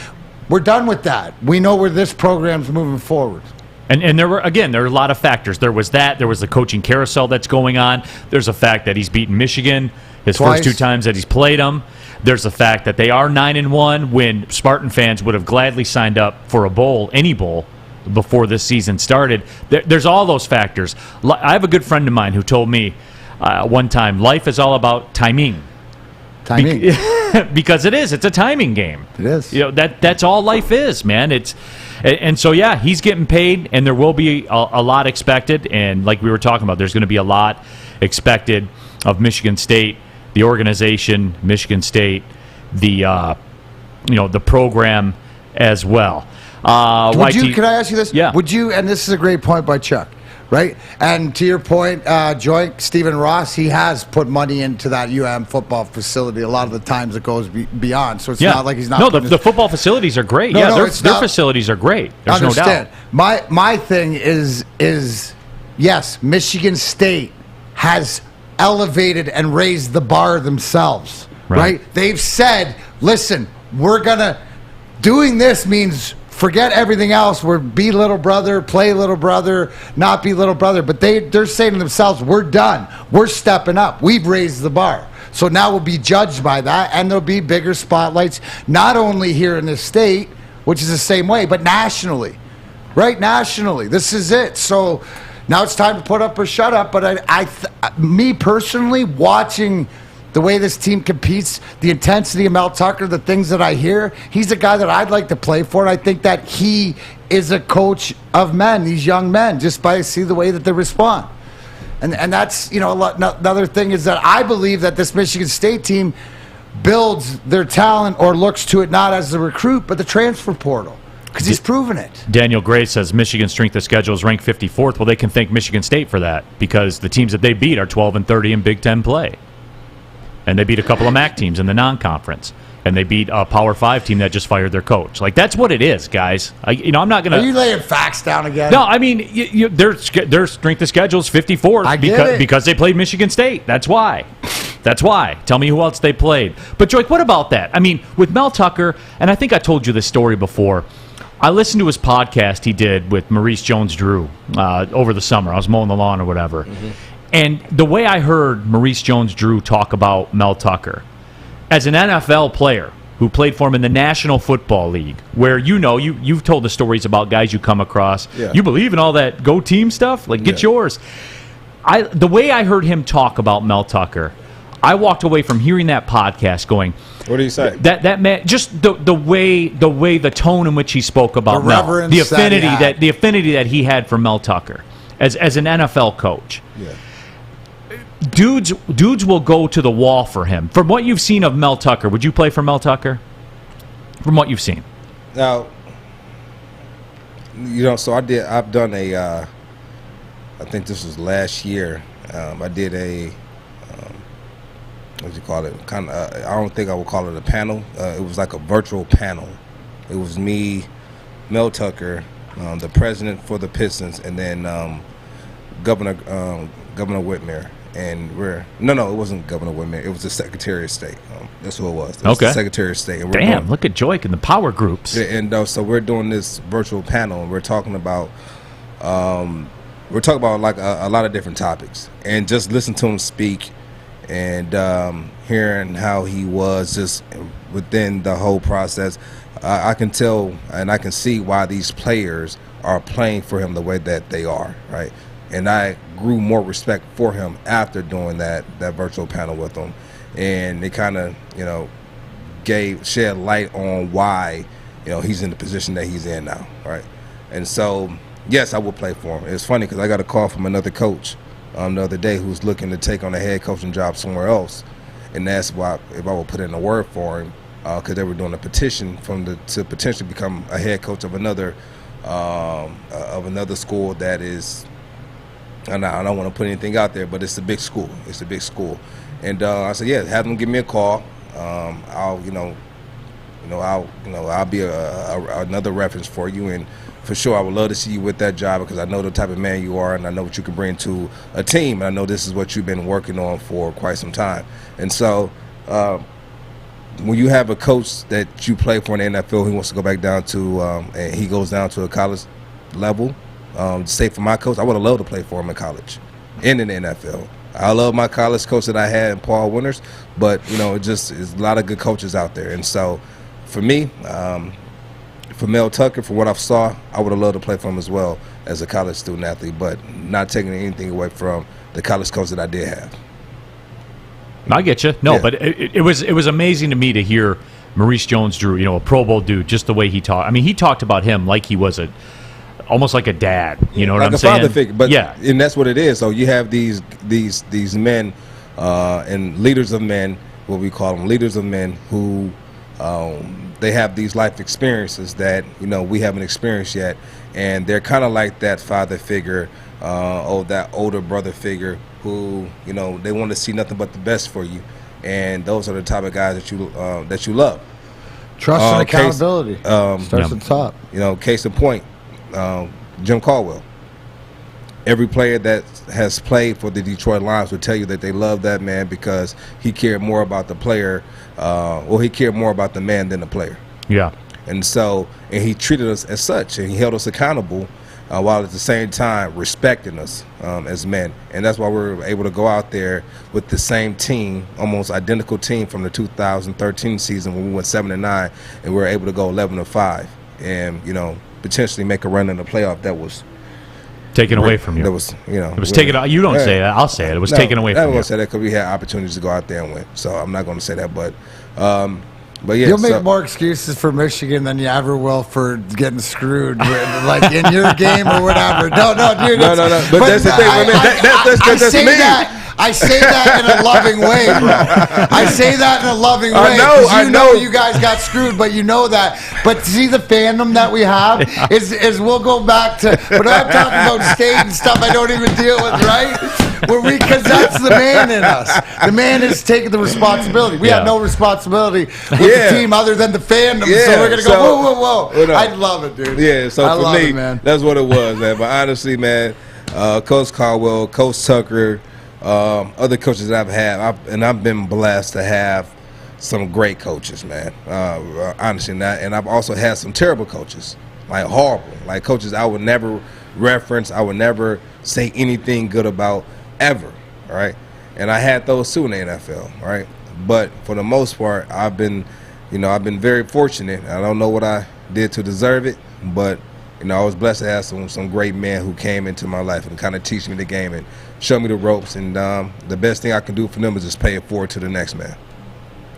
We're done with that. We know where this program's moving forward. And there are a lot of factors. There was that. There was the coaching carousel that's going on. There's a fact that he's beaten Michigan his Twice. first 2 times that he's played them. There's the fact that they are 9-1 when Spartan fans would have gladly signed up for a bowl, any bowl, before this season started. There's all those factors. I have a good friend of mine who told me one time, life is all about timing. Timing. Because it is. It's a timing game. It is. That's all life is, man. And so, yeah, he's getting paid, and there will be a lot expected. And like we were talking about, there's going to be a lot expected of Michigan State, the organization, Michigan State, the program as well. Can I ask you this? Yeah. Would you, and this is a great point by Chuck, right? And to your point, Joint, Stephen Ross, he has put money into that UM football facility. A lot of the times it goes beyond, so it's not like he's not. No, the football facilities are great. Their facilities are great. There's no doubt. My thing is yes, Michigan State has elevated and raised the bar themselves, right? They've said, listen, doing this means forget everything else. Be little brother, play little brother, not be little brother. But they're saying to themselves, we're done. We're stepping up. We've raised the bar. So now we'll be judged by that, and there'll be bigger spotlights, not only here in the state, which is the same way, but nationally, right? Nationally. This is it. So now it's time to put up or shut up. But me personally, watching the way this team competes, the intensity of Mel Tucker, the things that I hear, he's a guy that I'd like to play for. And I think that he is a coach of men, these young men, just by see the way that they respond. And that's, another thing is that I believe that this Michigan State team builds their talent or looks to it not as the recruit, but the transfer portal. Because he's proven it. Daniel Gray says Michigan's strength of schedule is ranked 54th. Well, they can thank Michigan State for that because the teams that they beat are 12-30 in Big Ten play. And they beat a couple of MAC teams in the non-conference. And they beat a Power 5 team that just fired their coach. Like, that's what it is, guys. I'm not going to... Are you laying facts down again? No, I mean, their strength of schedule is 54th because they played Michigan State. That's why. Tell me who else they played. But, Joy, what about that? I mean, with Mel Tucker, and I think I told you this story before, I listened to his podcast he did with Maurice Jones-Drew over the summer. I was mowing the lawn or whatever. Mm-hmm. And the way I heard Maurice Jones-Drew talk about Mel Tucker, as an NFL player who played for him in the National Football League, where you've told the stories about guys you come across. Yeah. You believe in all that go team stuff? Like, get yours. The way I heard him talk about Mel Tucker, I walked away from hearing that podcast going, what do you say? That man, just the way the tone in which he spoke about Mel, the affinity that he had for Mel Tucker as an NFL coach. Yeah. Dudes will go to the wall for him. From what you've seen of Mel Tucker, would you play for Mel Tucker? From what you've seen. Now, so I've done I think this was last year. I did a, what do you call it? I don't think I would call it a panel. It was like a virtual panel. It was me, Mel Tucker, the president for the Pistons, and then Governor Whitmer. And it wasn't Governor Whitmer. It was the Secretary of State. That's who it was. It was the Secretary of State. And look at Joik and the power groups. Yeah, and so we're doing this virtual panel, and we're talking about like a lot of different topics, and just listen to him speak, and hearing how he was just within the whole process. I can tell and I can see why these players are playing for him the way that they are, right? And I grew more respect for him after doing that virtual panel with him. And it kind of, shed light on why, he's in the position that he's in now, right? And so, yes, I will play for him. It's funny because I got a call from another coach the other day who's looking to take on a head coaching job somewhere else, and that's why if I would put in a word for him, because they were doing a petition to potentially become a head coach of another school that is. I don't want to put anything out there, but it's a big school. It's a big school, and I said, yeah, have them give me a call. I'll be another reference for you, and for sure, I would love to see you with that job because I know the type of man you are, and I know what you can bring to a team. And I know this is what you've been working on for quite some time, and so. When you have a coach that you play for in the NFL, he wants to go back down to, and he goes down to a college level. Say for my coach, I would have loved to play for him in college and in the NFL. I love my college coach that I had in Paul Winters, but it just is a lot of good coaches out there. And so, for me, for Mel Tucker, from what I saw, I would have loved to play for him as well as a college student athlete, but not taking anything away from the college coach that I did have. I get you. No, but it was amazing to me to hear Maurice Jones-Drew, a Pro Bowl dude, just the way he talked. I mean, he talked about him like he was almost like a dad. You know what I'm saying? Like a father figure. But and that's what it is. So you have these men and leaders of men, what we call them, leaders of men who they have these life experiences that we haven't experienced yet, and they're kind of like that father figure, that older brother figure. Who they want to see nothing but the best for you, and those are the type of guys that you love. Trust and accountability starts at the top. Case in point, Jim Caldwell. Every player that has played for the Detroit Lions would tell you that they love that man because he cared more about the player. He cared more about the man than the player. Yeah. And he treated us as such, and he held us accountable. While at the same time respecting us as men. And that's why we were able to go out there with the same team, almost identical team from the 2013 season when we went 7-9, and we were able to go 11-5 and, potentially make a run in the playoff that was taken away from you. That was, it was taken. You don't say that. I'll say it. It was taken away from you. I don't want to say that because we had opportunities to go out there and win. So I'm not going to say that, but yeah, you'll make more excuses for Michigan than you ever will for getting screwed, like in your game or whatever. No, dude. No. But that's the thing. I say that in a loving way, bro. I say that in a loving way. I know you guys got screwed, but you know that. But see, the fandom that we have is we'll go back to. But I'm talking about state and stuff I don't even deal with, right? Because that's the man in us. The man is taking the responsibility. We have no responsibility with the team other than the fandom. So we're gonna go whoa. I love it, dude. Yeah. So for me, that's what it was, man. But honestly, man, Coach Caldwell, Coach Tucker. Other coaches that I've had, I've been blessed to have some great coaches, man. Honestly, and I've also had some terrible coaches, like horrible, like coaches I would never reference, I would never say anything good about ever, all right? And I had those too in the NFL, all right? But for the most part, I've been very fortunate. I don't know what I did to deserve it, but I was blessed to have some great men who came into my life and kind of teach me the game and show me the ropes. And the best thing I can do for them is just pay it forward to the next man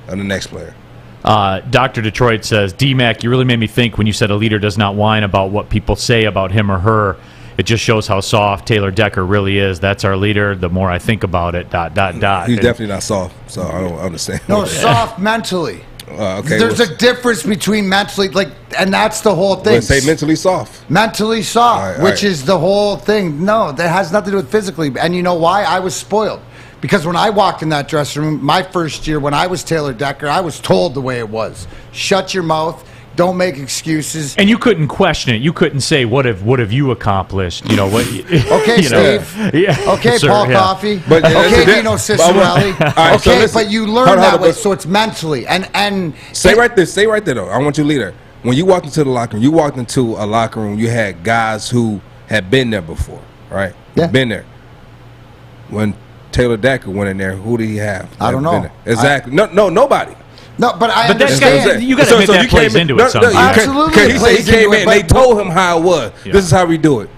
and the next player. Dr. Detroit says, D-Mac, you really made me think when you said a leader does not whine about what people say about him or her. It just shows how soft Taylor Decker really is. That's our leader. The more I think about it, ... He's definitely not soft, so I don't understand. No, soft mentally. Okay, there's a difference between mentally, and that's the whole thing. Let's say mentally soft. Mentally soft, which is the whole thing. No, that has nothing to do with physically. And you know why? I was spoiled. Because when I walked in that dressing room, my first year, when I was Taylor Decker, I was told the way it was. Shut your mouth. Don't make excuses. And you couldn't question it. You couldn't say, "What have you accomplished?" What? Okay, Steve. Yeah. Okay, sir, Paul Coffey. But, okay, Dino Cicerelli. Okay, but you learn that way, so it's mentally and. Stay right there, though. I want you to lead there. When you walked into the locker room, you had guys who had been there before, right? Yeah. Been there. When Taylor Decker went in there, who did he have? I don't know. Exactly. No, nobody. No, but I understand. You got to admit that plays into it somehow. Absolutely. He came in and they told him how it was. Yeah. This is how we do it.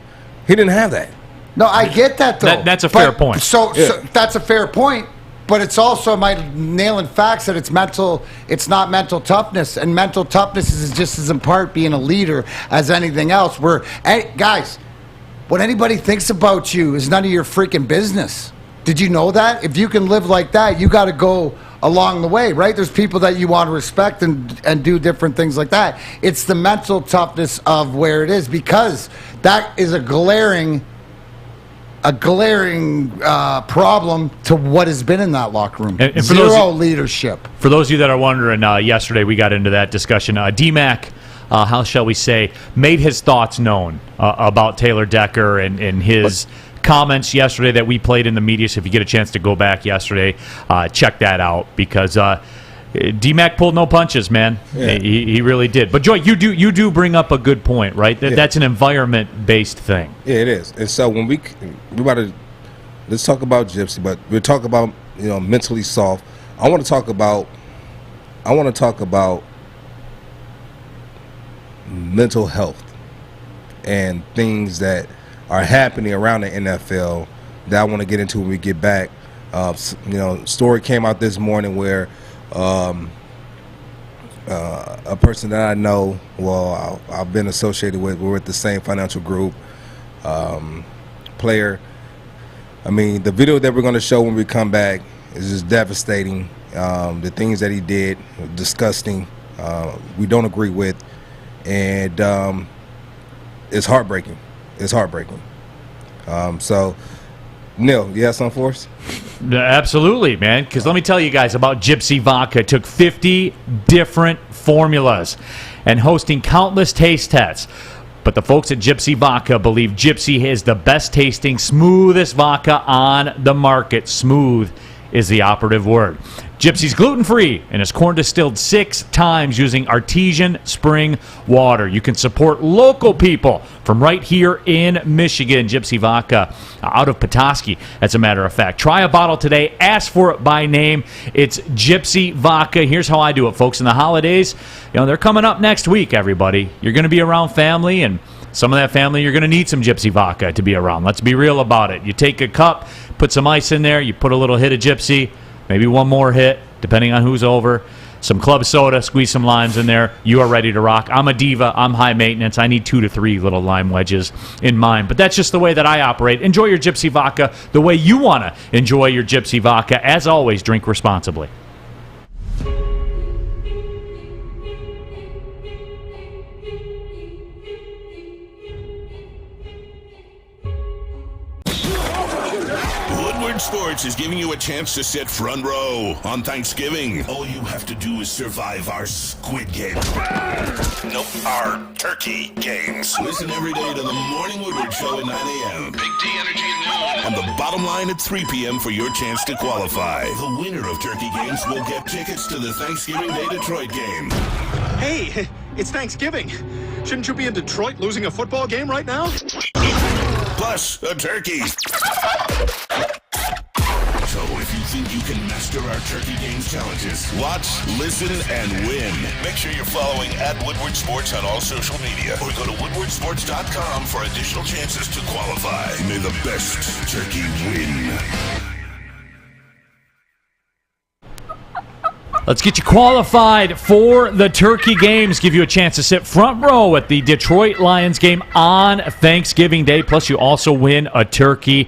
He didn't have that. No, I get that, though. That's a fair point. So that's a fair point. But it's also nailing facts that it's not mental toughness. And mental toughness is just as in part being a leader as anything else. Guys, what anybody thinks about you is none of your freaking business. Did you know that? If you can live like that, you got to go along the way, right? There's people that you want to respect and do different things like that. It's the mental toughness of where it is, because that is a glaring problem to what has been in that locker room. And Zero leadership. For those of you that are wondering, yesterday we got into that discussion. D-Mac, how shall we say, made his thoughts known about Taylor Decker and his comments yesterday that we played in the media. So if you get a chance to go back yesterday, check that out, because D-Mac pulled no punches, man. Yeah. He really did. But Joy, you do bring up a good point, right? That's an environment-based thing. Yeah, it is. And so when let's talk about Gypsy, but we're talking about mentally soft. I want to talk about mental health and things that are happening around the NFL that I want to get into when we get back. Story came out this morning where a person that I know, I've been associated with, we're with the same financial group, player. I mean, the video that we're going to show when we come back is just devastating. The things that he did, disgusting, we don't agree with, and it's heartbreaking. It's heartbreaking. So, Neil, you have something for us? Absolutely, man. Because let me tell you guys about Gypsy Vodka. It took 50 different formulas and hosting countless taste tests. But the folks at Gypsy Vodka believe Gypsy is the best tasting, smoothest vodka on the market. Smooth is the operative word. Gypsy's gluten-free and is corn distilled 6 times using artesian spring water. You can support local people from right here in Michigan. Gypsy Vodka out of Petoskey, as a matter of fact. Try a bottle today. Ask for it by name. It's Gypsy Vodka. Here's how I do it, folks. In the holidays, they're coming up next week, everybody. You're going to be around family, and some of that family, you're going to need some Gypsy Vodka to be around. Let's be real about it. You take a cup, put some ice in there, you put a little hit of Gypsy, maybe one more hit, depending on who's over. Some club soda, squeeze some limes in there. You are ready to rock. I'm a diva. I'm high maintenance. I need 2 to 3 little lime wedges in mine. But that's just the way that I operate. Enjoy your Gypsy Vodka the way you want to enjoy your Gypsy Vodka. As always, drink responsibly. Sports is giving you a chance to sit front row on Thanksgiving. All you have to do is survive our squid game. Nope, our turkey games. Listen every day to the Morning Woodward Show at 9 a.m. Big D Energy at noon. And the Bottom Line at 3 p.m. for your chance to qualify. The winner of turkey games will get tickets to the Thanksgiving Day Detroit game. Hey, it's Thanksgiving. Shouldn't you be in Detroit losing a football game right now? Plus, a turkey. So if you think you can master our Turkey Games challenges, watch, listen, and win. Make sure you're following @Woodward Sports on all social media, or go to woodwardsports.com for additional chances to qualify. May the best turkey win. Let's get you qualified for the Turkey Games. Give you a chance to sit front row at the Detroit Lions game on Thanksgiving Day. Plus, you also win a turkey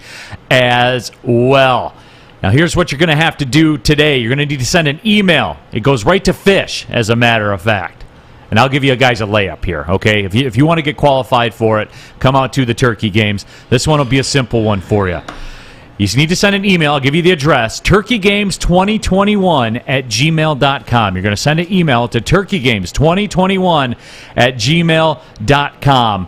as well. Now, here's what you're going to have to do today. You're going to need to send an email. It goes right to Fish, as a matter of fact. And I'll give you guys a layup here, okay? If you want to get qualified for it, come out to the Turkey Games. This one will be a simple one for you. You just need to send an email. I'll give you the address, turkeygames2021@gmail.com. You're going to send an email to turkeygames2021@gmail.com.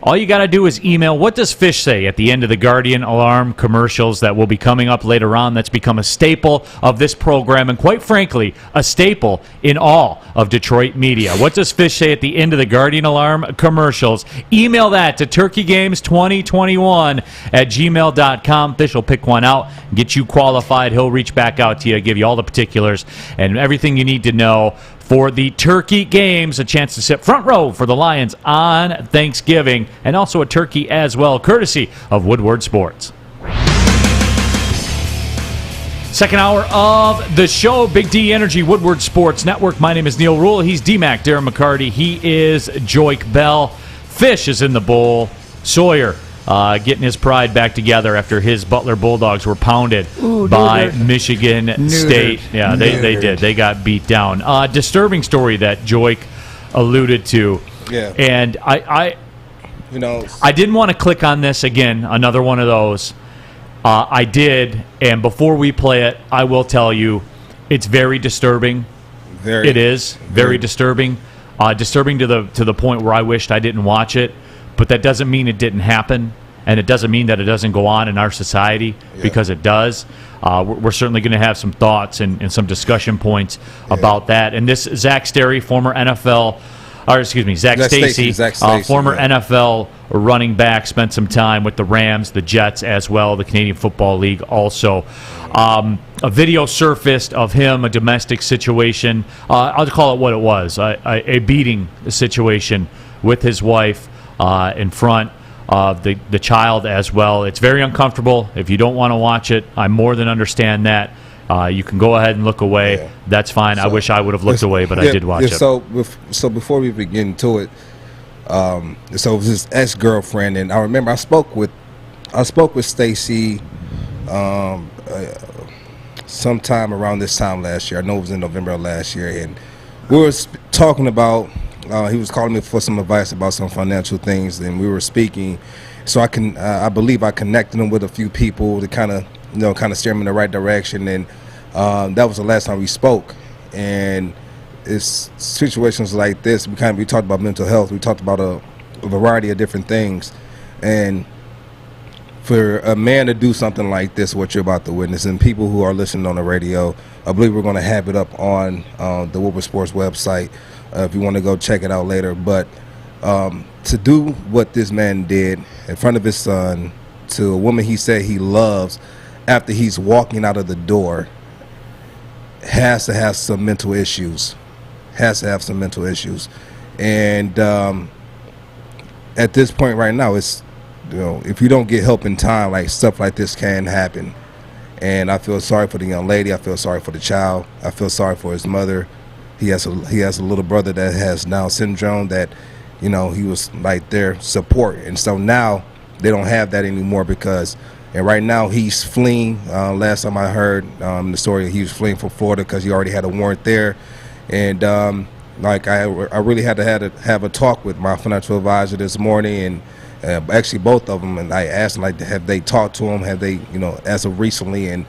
All you got to do is email, what does Fish say, at the end of the Guardian Alarm commercials that will be coming up later on. That's become a staple of this program, and quite frankly, a staple in all of Detroit media. What does Fish say at the end of the Guardian Alarm commercials? Email that to turkeygames2021@gmail.com. Fish will pick one out, get you qualified. He'll reach back out to you, give you all the particulars and everything you need to know for the Turkey Games, a chance to sit front row for the Lions on Thanksgiving, and also a turkey as well, courtesy of Woodward Sports. Second hour of the show, Big D Energy, Woodward Sports Network. My name is Neil Rule. He's D-Mac, Darren McCarty. He is Joik Bell. Fish is in the bowl. Sawyer getting his pride back together after his Butler Bulldogs were pounded by Michigan State. Yeah, they did. They got beat down. Disturbing story that Joik alluded to. Yeah. And I didn't want to click on this again, another one of those. I did, and before we play it, I will tell you, it's very disturbing. It is very disturbing. Disturbing to the point where I wished I didn't watch it, but that doesn't mean it didn't happen, and it doesn't mean that it doesn't go on in our society, because it does. We're certainly going to have some thoughts and some discussion points about that. And this Zach Stacey, former NFL. Zach Stacey, former NFL running back, spent some time with the Rams, the Jets as well, the Canadian Football League also. A video surfaced of him, a domestic situation. I'll call it what it was, a beating situation with his wife in front of the child as well. It's very uncomfortable. If you don't want to watch it, I more than understand that. You can go ahead and look away. Yeah. That's fine. I wish I would have looked away, but I did watch it. So before we begin to it, so it was his ex-girlfriend, and I remember I spoke with Stacey sometime around this time last year. I know it was in November of last year, and we were talking about. He was calling me for some advice about some financial things, and we were speaking. So I believe I connected him with a few people to kind of steer him in the right direction, and that was the last time we spoke. And it's situations like this. We talked about mental health. We talked about a variety of different things, and for a man to do something like this, what you're about to witness, and people who are listening on the radio, I believe we're going to have it up on the Woodward Sports website if you want to go check it out later. But to do what this man did in front of his son to a woman he said he loves after he's walking out of the door has to have some mental issues. And at this point right now, it's, if you don't get help in time, like stuff like this can happen. And I feel sorry for the young lady. I feel sorry for the child. I feel sorry for his mother. He has a little brother that has Down syndrome that, he was like their support. And so now they don't have that anymore and right now he's fleeing. Last time I heard the story, he was fleeing from Florida because he already had a warrant there. And I really had to have a talk with my financial advisor this morning, and actually both of them. And I asked them, have they talked to him? Have they, as of recently? And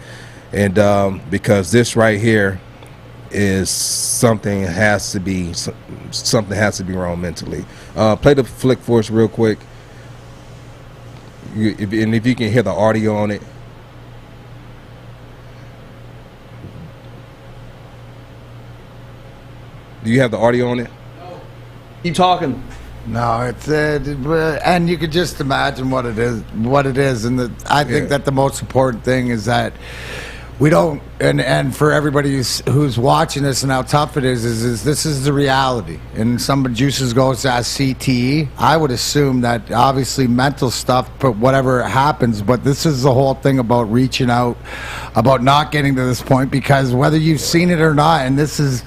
because this right here is something has to be wrong mentally. Play the flick for us real quick. If you can hear the audio on it. Do you have the audio on it? No. Keep talking. No, it's and you could just imagine what it is, and I think that the most important thing is that we don't, and for everybody who's watching this and how tough it is this is the reality. And some juices goes as CTE. I would assume that obviously mental stuff, but whatever happens, but this is the whole thing about reaching out, about not getting to this point, because whether you've seen it or not, and this is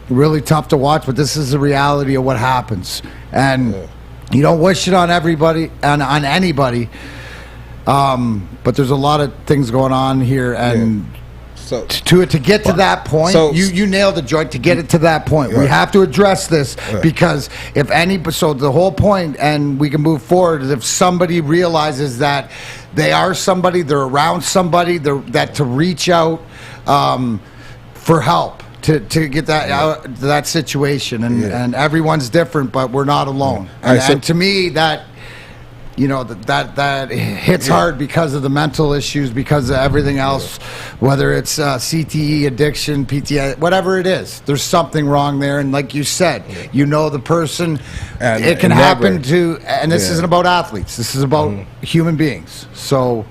really tough to watch, but this is the reality of what happens. And you don't wish it on everybody and on anybody, but there's a lot of things going on here, and so to get to that point, you nailed the joint. To get it to that point, we have to address this, because so the whole point, and we can move forward, is if somebody realizes that they are somebody, they're around somebody, that to reach out for help. To get that out that situation, and everyone's different, but we're not alone. And to me, that that hits hard because of the mental issues, because of everything else, whether it's CTE, addiction, PTSD, whatever it is. There's something wrong there, and like you said, the person. It can happen to, and this isn't about athletes. This is about human beings. So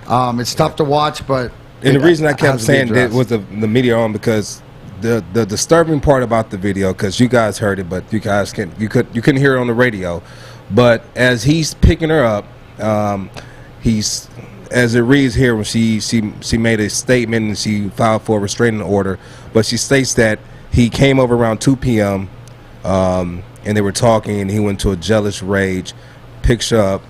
it's tough to watch, but. And the reason I kept saying that was the media on, because. The disturbing part about the video, because you guys heard it, but you couldn't hear it on the radio. But as he's picking her up, he's as it reads here, when she made a statement and she filed for a restraining order, but she states that he came over around 2 p.m. And they were talking, and he went to a jealous rage, picks her up,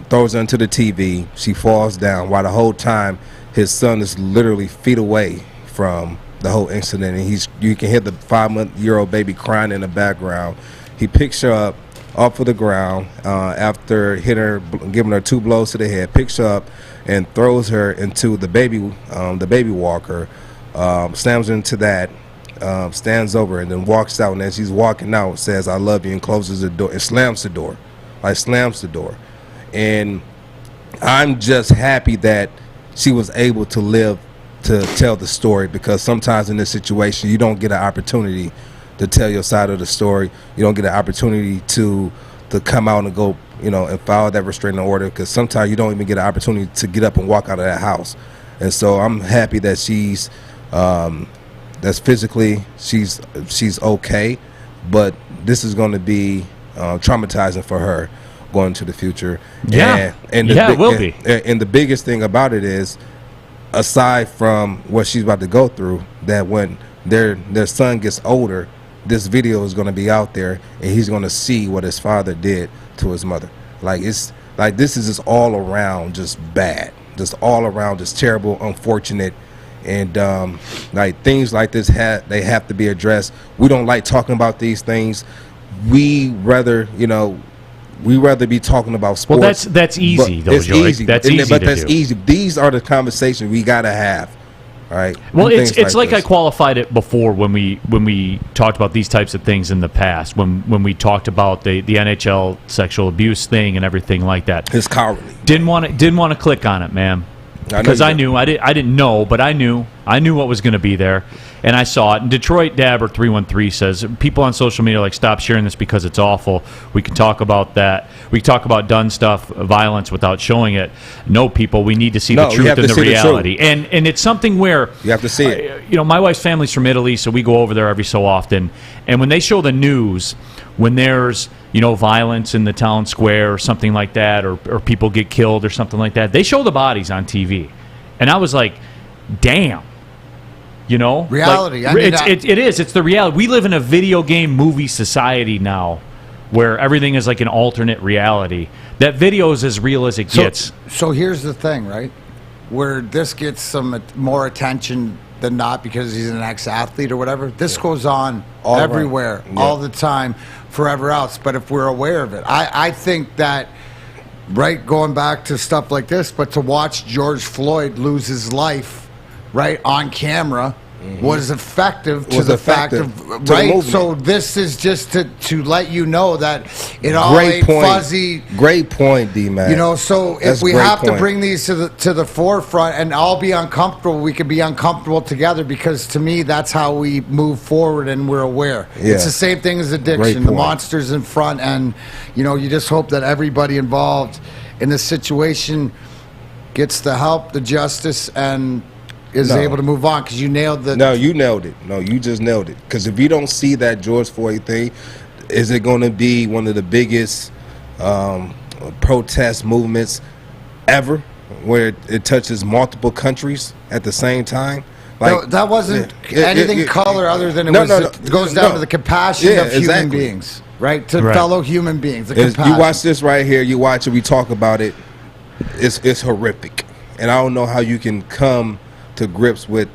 throws her into the TV. She falls down while the whole time his son is literally feet away from the whole incident, and you can hear the 5-month-old baby crying in the background. He picks her up off of the ground after hitting her, giving her 2 blows to the head, picks her up and throws her into the baby walker, slams her into that, stands over and then walks out, and as he's walking out says "I love you" and closes the door and slams the door. And I'm just happy that she was able to live to tell the story, because sometimes in this situation you don't get an opportunity to tell your side of the story. You don't get an opportunity to come out and go, and file that restraining order, because sometimes you don't even get an opportunity to get up and walk out of that house. And so I'm happy that she's that's physically she's okay, but this is going to be traumatizing for her going into the future. Yeah, it will be. And the biggest thing about it is, aside from what she's about to go through, that when their son gets older, this video is going to be out there, and he's going to see what his father did to his mother. This is just all around just bad, just all around just terrible, unfortunate, and things like this they have to be addressed. We don't like talking about these things. We rather be talking about sports. Well, that's easy, though, Joey. Easy. That's easy but to that's do. easy. These are the conversations we gotta have. All right. Well, it's like I qualified it before when we talked about these types of things in the past. When we talked about the NHL sexual abuse thing and everything like that. It's cowardly. Didn't want to click on it, man. Because I didn't know, but I knew what was going to be there, and I saw it. And Detroit Dabber 313 says people on social media are like, stop sharing this because it's awful. We can talk about that. We can talk about done stuff, violence, without showing it. No, people, we need to see the truth and the reality. And it's something where you have to see it. My wife's family's from Italy, so we go over there every so often. And when they show the news, when there's violence in the town square or something like that, or people get killed or something like that, they show the bodies on TV. And I was like, damn. Reality. It is. It's the reality. We live in a video game movie society now where everything is like an alternate reality. That video is as real as it gets. So here's the thing, right? Where this gets some more attention than not because he's an ex-athlete or whatever. This goes on everywhere, all the time, forever else. But if we're aware of it, I think that, right, going back to stuff like this, but to watch George Floyd lose his life, right, on camera, was effective to the fact of, right? So this is just to let you know that it all ain't fuzzy. Great point, D-Man. So if we have to bring these to the forefront and all be uncomfortable, we can be uncomfortable together, because to me, that's how we move forward and we're aware. Yeah. It's the same thing as addiction. The monster's in front, and, you just hope that everybody involved in this situation gets the help, the justice, and is able to move on, because you nailed the... No, you nailed it. No, you just nailed it. Because if you don't see that George Floyd thing, is it going to be one of the biggest protest movements ever, where it touches multiple countries at the same time? That wasn't anything color other than it goes down to the compassion of human beings, right? To fellow human beings. You watch this right here. You watch it. We talk about it. It's horrific. And I don't know how you can come to grips with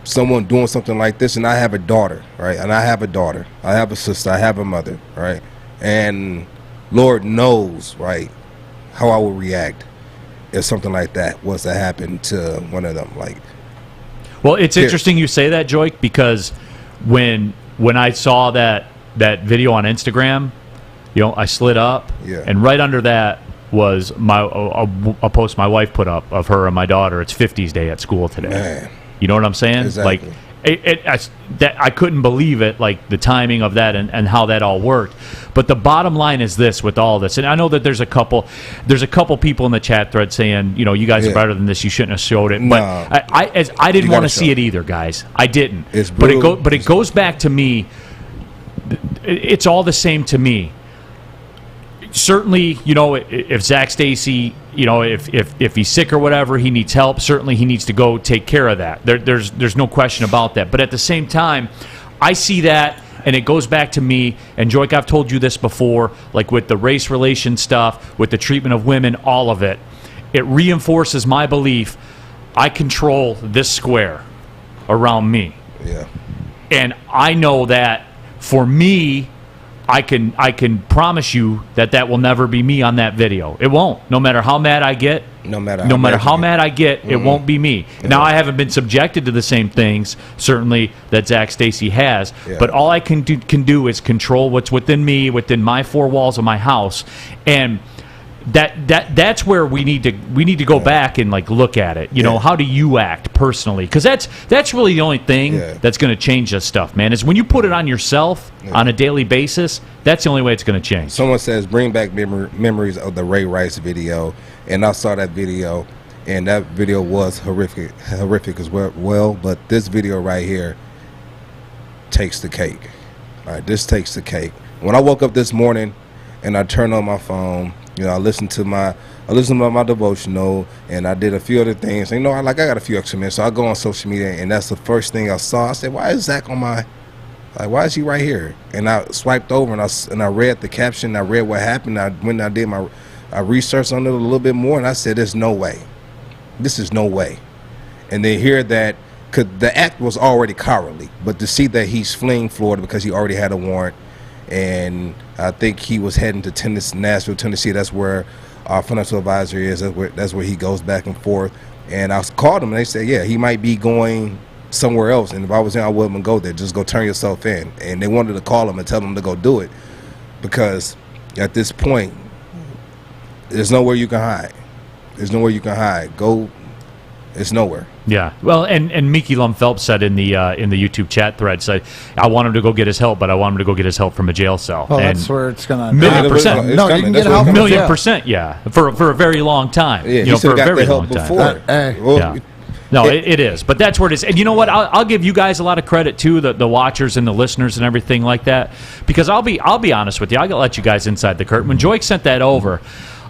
someone doing something like this. And I have a daughter, right? And I have a sister, I have a mother, right? And Lord knows, right, how I would react if something like that was to happen to one of them. Well, it's interesting you say that, Joik, because when I saw that video on Instagram, I slid up, and right under that was a post my wife put up of her and my daughter. It's 50s day at school today. Man. You know what I'm saying? Exactly. I couldn't believe it, like the timing of that and how that all worked. But the bottom line is this with all this, and I know that there's a couple people in the chat thread saying, you guys are better than this, you shouldn't have showed it. But I didn't want to see it either, guys. I didn't. But it goes back to me. It's all the same to me. certainly, if Zach Stacy, if he's sick or whatever, he needs help. Certainly, he needs to go take care of that. There's no question about that. But at the same time, I see that, and it goes back to me. And Joik, I've told you this before, like with the race relation stuff, with the treatment of women, all of it. It reinforces my belief I control this square around me. Yeah. And I know that for me, I can promise you that will never be me on that video. It won't. No matter how mad I get, no matter how mad I get, it won't be me. Yeah. Now, I haven't been subjected to the same things, certainly, that Zach Stacy has. Yeah. But all I can do is control what's within me, within my four walls of my house. And that's where we need to go back and like look at it. You know, how do you act personally? Because that's really the only thing that's going to change this stuff, man. Is when you put it on yourself on a daily basis. That's the only way it's going to change. Someone says bring back memories of the Ray Rice video, and I saw that video, and that video was horrific as well. But this video right here takes the cake. All right, this takes the cake. When I woke up this morning and I turned on my phone. I listened to my devotional, and I did a few other things. I got a few extra minutes, so I go on social media, and that's the first thing I saw. I said, "Why is Zach on my? Why is he right here?" And I swiped over, and I read the caption. I read what happened. I went and I did my research on it a little bit more, and I said, "There's no way. This is no way." And then hear that, cause the act was already cowardly, but to see that he's fleeing Florida because he already had a warrant. And I think he was heading to Nashville, Tennessee. That's where our financial advisor is. That's where he goes back and forth. And I called him, and they said, yeah, he might be going somewhere else. And if I was in, I wouldn't go there. Just go turn yourself in. And they wanted to call him and tell him to go do it, because at this point, there's nowhere you can hide. There's nowhere you can hide. Go. It's nowhere. Yeah. Well, and Mickey Lum Phelps said in the YouTube chat thread, said, I want him to go get his help, but I want him to go get his help from a jail cell. Well, that's where it's going to... $1,000,000%. No, you can get help. $1,000,000%, yeah. For a very long time. Yeah, for a very long time. Yeah. No, it is. But that's where it is. And you know what? I'll give you guys a lot of credit, too, the watchers and the listeners and everything like that. Because I'll be honest with you. I'll let you guys inside the curtain. When Joik sent that over...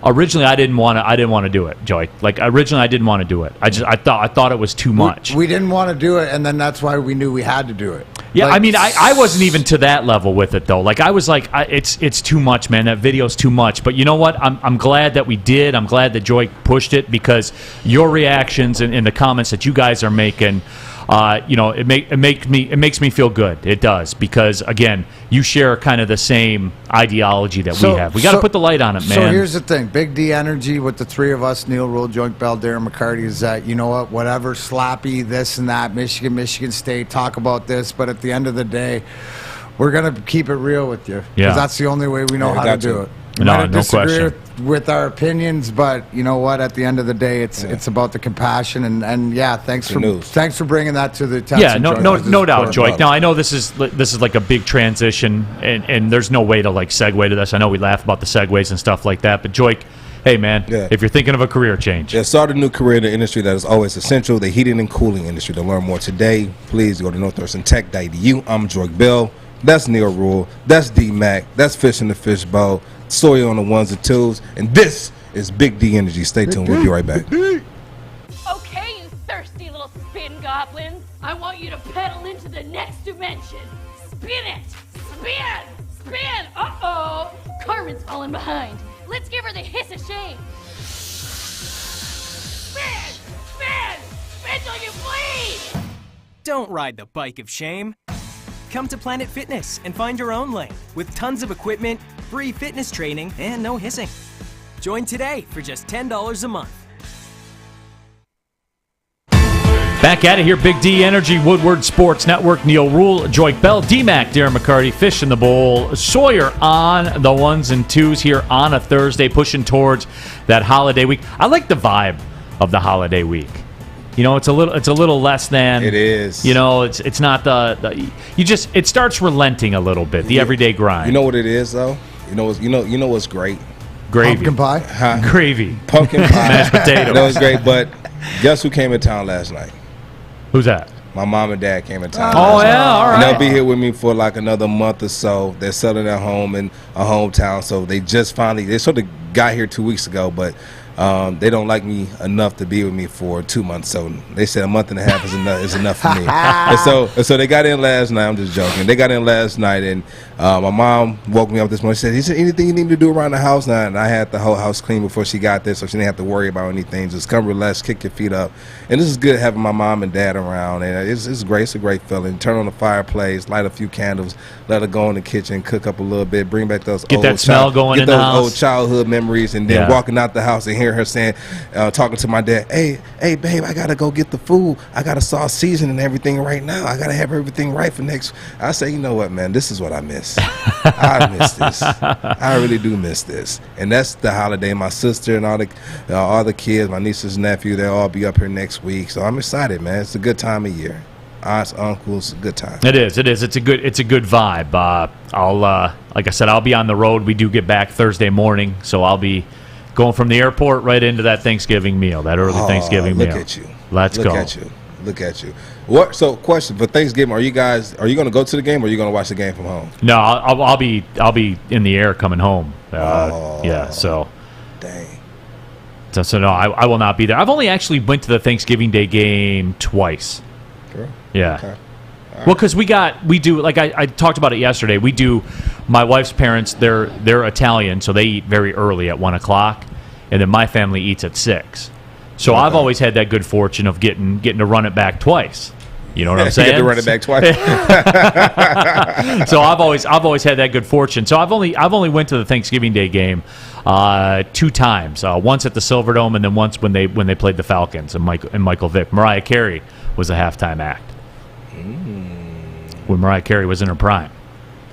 Originally, I didn't want to do it, Joy. Like originally, I didn't want to do it. I thought it was too much. We didn't want to do it, and then that's why we knew we had to do it. Yeah, I mean, I wasn't even to that level with it though. Like I was like, it's too much, man. That video's too much. But you know what? I'm glad that we did. I'm glad that Joy pushed it, because your reactions and the comments that you guys are making. It makes me feel good. It does, because again, you share kind of the same ideology that we have. We got to put the light on it, man. So here's the thing: Big D energy with the three of us, Neil Rule, Joik Bell, Darren McCarty, is that whatever slappy this and that, Michigan State, talk about this, but at the end of the day, we're gonna keep it real with you, because that's the only way we know how to do it. No question. With our opinions, but you know what? At the end of the day, it's about the compassion, and thanks for bringing that to the attention. Yeah, no doubt, Joik. Now I know this is like a big transition, and there's no way to like segue to this. I know we laugh about the segues and stuff like that, but Joik, hey man, if you're thinking of a career change, start a new career in the industry that is always essential, the heating and cooling industry. To learn more today, please go to northwesterntech.edu. I'm Joik Bell. That's Neil Rule. That's D Mac. That's Fish in the Fishbowl. Sawyer on the ones and twos, and this is Big D Energy. Stay tuned. We'll be right back. Okay, you thirsty little spin goblins. I want you to pedal into the next dimension. Spin it! Spin! Spin! Uh-oh! Carmen's falling behind. Let's give her the hiss of shame. Spin! Spin! Spin till you bleed! Don't ride the bike of shame. Come to Planet Fitness and find your own lane with tons of equipment, free fitness training, and no hissing. Join today for just $10 a month. Back at it here, Big D Energy, Woodward Sports Network, Neil Rule, Joik Bell, D-Mac, Darren McCarty, Fish in the Bowl, Sawyer on the ones and twos here on a Thursday, pushing towards that holiday week. I like the vibe of the holiday week. It's a little less than it is. It's not it starts relenting a little bit, the everyday grind. You know what it is though? You know what's great? Gravy. Pumpkin pie? Gravy. Pumpkin pie. Mashed potatoes. That was great, but guess who came in town last night? Who's that? My mom and dad came in town. Oh, yeah, all right. And they'll be here with me for like another month or so. They're selling their home in a hometown, so they sort of got here 2 weeks ago, but they don't like me enough to be with me for 2 months. So they said a month and a half is enough for me. and so they got in last night. I'm just joking. They got in last night, and my mom woke me up this morning. She said, "Is there anything you need to do around the house now?" And I had the whole house clean before she got there, so she didn't have to worry about anything. Just come relax, kick your feet up. And this is good having my mom and dad around. And it's great. It's a great feeling. Turn on the fireplace, light a few candles, let her go in the kitchen, cook up a little bit, bring back those get that smell going in the house. Old childhood memories, and then walking out the house and hear her saying, talking to my dad, hey, babe, I gotta go get the food. I gotta start seasoning everything right now. I gotta have everything right for next. I say, you know what, man, this is what I miss. I miss this. I really do miss this. And that's the holiday. My sister and all the kids, my nieces and nephew, they'll all be up here next week. So I'm excited, man. It's a good time of year. Aunts, uncles, a good time. It is. It's a good vibe. Like I said, I'll be on the road. We do get back Thursday morning, so I'll be going from the airport right into that Thanksgiving meal, that early Thanksgiving meal. Look at you. Look at you. What? So, question for Thanksgiving: Are you going to go to the game, or are you going to watch the game from home? No, I'll be in the air coming home. Yeah. So. Dang. So no, I will not be there. I've only actually went to the Thanksgiving Day game twice. Sure. Yeah. Okay. Well, because we do, like I talked about it yesterday. We do, my wife's parents, they're Italian, so they eat very early at 1 o'clock, and then my family eats at 6. So I've always had that good fortune of getting to run it back twice. You know what I'm saying? You get to run it back twice. So I've always had that good fortune. So I've only went to the Thanksgiving Day game 2 times. Once at the Silverdome, and then once when they played the Falcons and Michael Vick. Mariah Carey was a halftime act. When Mariah Carey was in her prime.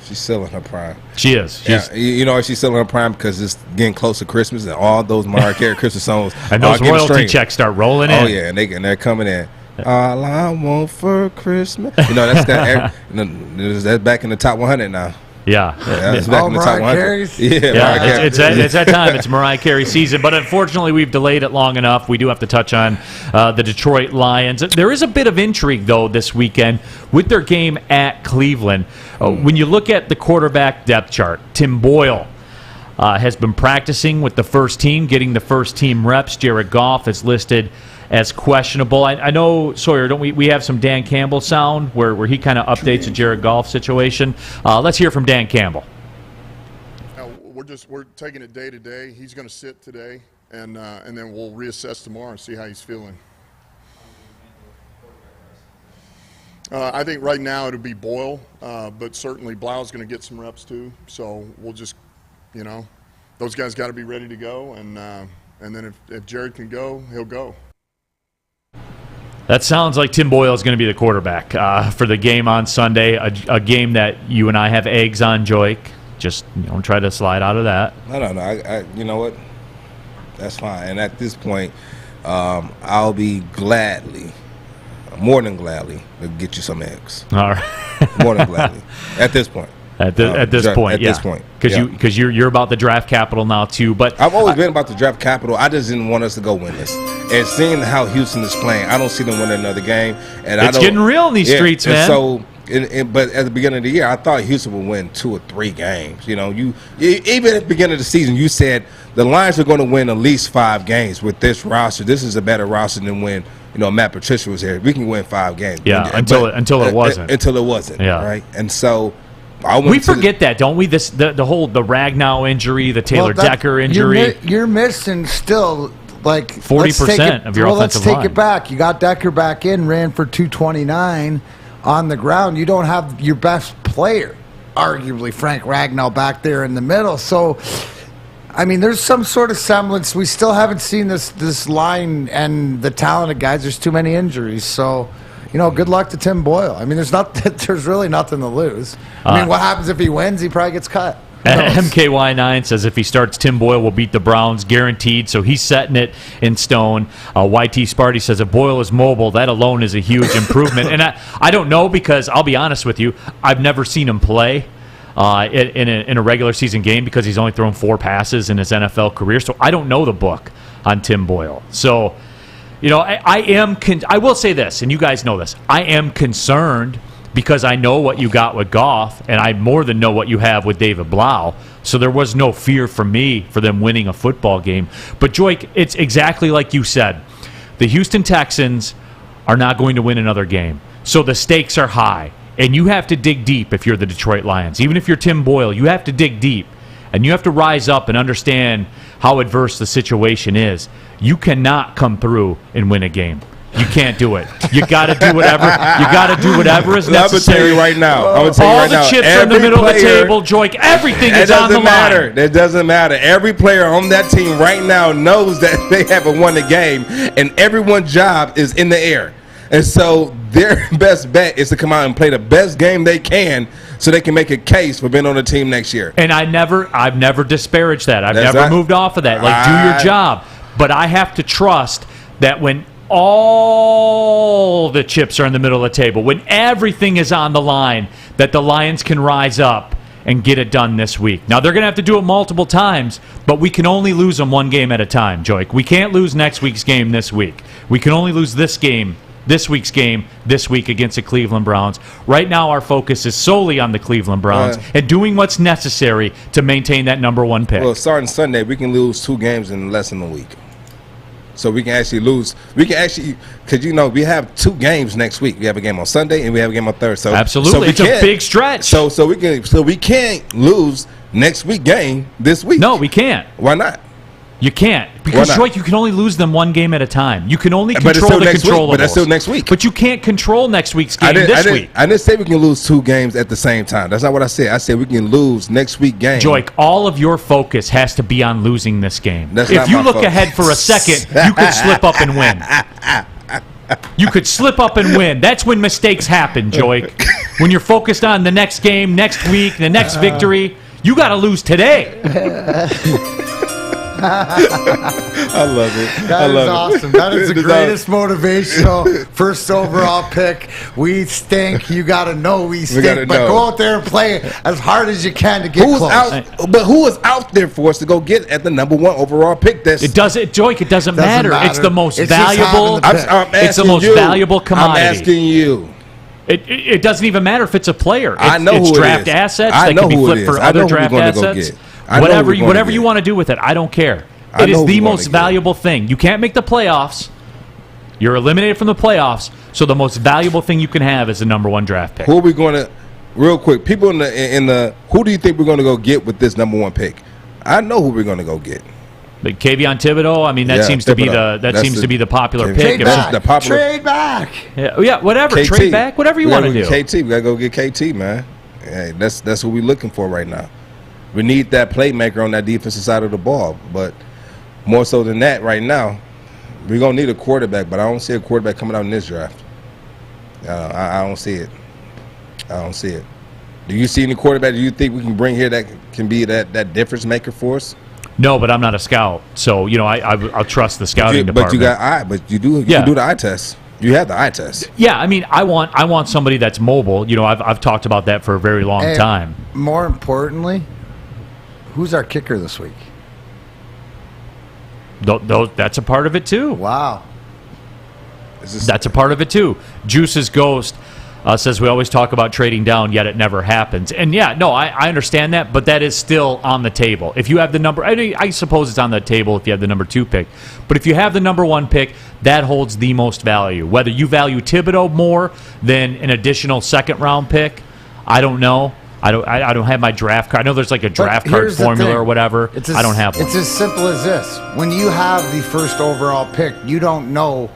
She's still in her prime. She is. You know she's still in her prime because it's getting close to Christmas, and all those Mariah Carey Christmas songs and those royalty checks start rolling in. Oh yeah, and they're coming in. All I want for Christmas. That's back in the top 100 now. Yeah, it's back in the top 100. It's that time. It's Mariah Carey season, but unfortunately, we've delayed it long enough. We do have to touch on the Detroit Lions. There is a bit of intrigue though this weekend with their game at Cleveland. When you look at the quarterback depth chart, Tim Boyle has been practicing with the first team, getting the first team reps. Jared Goff is listed as questionable. I know, Sawyer, don't we have some Dan Campbell sound where he kind of updates the Jared Goff situation. Let's hear from Dan Campbell. We're taking it day to day. He's going to sit today, and then we'll reassess tomorrow and see how he's feeling. I think right now it'll be Boyle, but certainly Blau's going to get some reps too. So we'll just, those guys got to be ready to go, and then if Jared can go, he'll go. That sounds like Tim Boyle is going to be the quarterback for the game on Sunday, a game that you and I have eggs on, Joik. Just try to slide out of that. No. I you know what? That's fine. And at this point, I'll be more than gladly, to get you some eggs. All right. More than gladly. At this point. At this point, because you're about the draft capital now too. But I've always been about the draft capital. I just didn't want us to go win this. And seeing how Houston is playing, I don't see them winning another game. And it's getting real in these streets, man. So, but at the beginning of the year, I thought Houston would win 2 or 3 games. Even at the beginning of the season, you said the Lions are going to win at least 5 games with this roster. This is a better roster than when Matt Patricia was here. We can win 5 games. Yeah, until it wasn't. Until it wasn't. Yeah. Right. And so. We forget that, don't we? The Ragnow injury, the Taylor Decker injury. You're missing still like 40% of your offensive line. Let's take it back. You got Decker back in, ran for 229 on the ground. You don't have your best player, arguably Frank Ragnow, back there in the middle. So, there's some sort of semblance. We still haven't seen this line and the talented guys. There's too many injuries. So. Good luck to Tim Boyle. There's really nothing to lose. What happens if he wins? He probably gets cut. MKY9 says if he starts, Tim Boyle will beat the Browns, guaranteed. So he's setting it in stone. YT Sparty says if Boyle is mobile, that alone is a huge improvement. And I don't know, because I'll be honest with you, I've never seen him play in a regular season game because he's only thrown 4 passes in his NFL career. So I don't know the book on Tim Boyle. So I will say this, and you guys know this. I am concerned because I know what you got with Goff, and I more than know what you have with David Blau. So there was no fear for me for them winning a football game. But, Joik, it's exactly like you said. The Houston Texans are not going to win another game. So the stakes are high. And you have to dig deep if you're the Detroit Lions. Even if you're Tim Boyle, you have to dig deep. And you have to rise up and understand how adverse the situation is. You cannot come through and win a game. You can't do it. You got to do whatever. You got to do whatever is necessary. I'm gonna tell you right now. All the chips are in the middle of the table, Joik. Everything is on the line. It doesn't matter. Every player on that team right now knows that they haven't won the game, and everyone's job is in the air. And so their best bet is to come out and play the best game they can, so they can make a case for being on the team next year. And I've never disparaged that. I've never moved off of that. Like, do your job. But I have to trust that when all the chips are in the middle of the table, when everything is on the line, that the Lions can rise up and get it done this week. Now, they're going to have to do it multiple times, but we can only lose them one game at a time, Joik. We can't lose next week's game this week. We can only lose this week's game this week against the Cleveland Browns. Right now, our focus is solely on the Cleveland Browns and doing what's necessary to maintain that number one pick. Well, starting Sunday, we can lose 2 games in less than a week. So we can actually lose. We can actually, because we have 2 games next week. We have a game on Sunday and we have a game on Thursday. So absolutely, it's a big stretch. So we can't lose next week game this week. No, we can't. Why not? You can't, because Joik, you can only lose them one game at a time. You can only control the controllables. But that's still next week. But you can't control next week's game this week. I didn't say we can lose 2 games at the same time. That's not what I said. I said we can lose next week game. Joik, all of your focus has to be on losing this game. If you look ahead for a second, you could slip up and win. You could slip up and win. That's when mistakes happen, Joik. When you're focused on the next game, next week, the next victory, you got to lose today. I love it. That is awesome. That is the greatest motivational first overall pick. We stink. You got to know we stink. But go out there and play as hard as you can to get close. But who is out there for us to go get at the number 1 overall pick? Joik, it doesn't matter. It's the most valuable. It's the most valuable commodity. I'm asking you. It doesn't even matter if it's a player. I know it's who draft it is. assets. I know they can be who flipped it is. for I know other draft assets. Whatever you want to do with it, I don't care. It is the most valuable thing. You can't make the playoffs. You're eliminated from the playoffs. So the most valuable thing you can have is the number 1 draft pick. Who are we going to, real quick? People in the who do you think we're going to go get with this number 1 pick? I know who we're going to go get. But Kayvon Thibodeau, I mean, that seems to be the popular pick. Trade back. Yeah, whatever. KT. Trade back. Whatever you want to do. KT, we gotta go get KT, man. Hey, that's what we're looking for right now. We need that playmaker on that defensive side of the ball, but more so than that, right now, we're gonna need a quarterback. But I don't see a quarterback coming out in this draft. I don't see it. I don't see it. Do you see any quarterback do you think we can bring here that can be that difference maker for us? No, but I'm not a scout, so I'll trust the scouting department. But you got eye. But you do. You can do the eye test. You have the eye test. Yeah, I mean, I want somebody that's mobile. I've talked about that for a very long time. More importantly, who's our kicker this week? That's a part of it too. Wow. That's a part of it too. Juice's Ghost says we always talk about trading down, yet it never happens. And I understand that, but that is still on the table. If you have the number, I suppose it's on the table if you have the number 2 pick. But if you have the number 1 pick, that holds the most value. Whether you value Thibodeau more than an additional 2nd-round pick, I don't know. I don't have my draft card. I know there's like a draft card formula or whatever. I don't have one. It's as simple as this. When you have the first overall pick, you don't know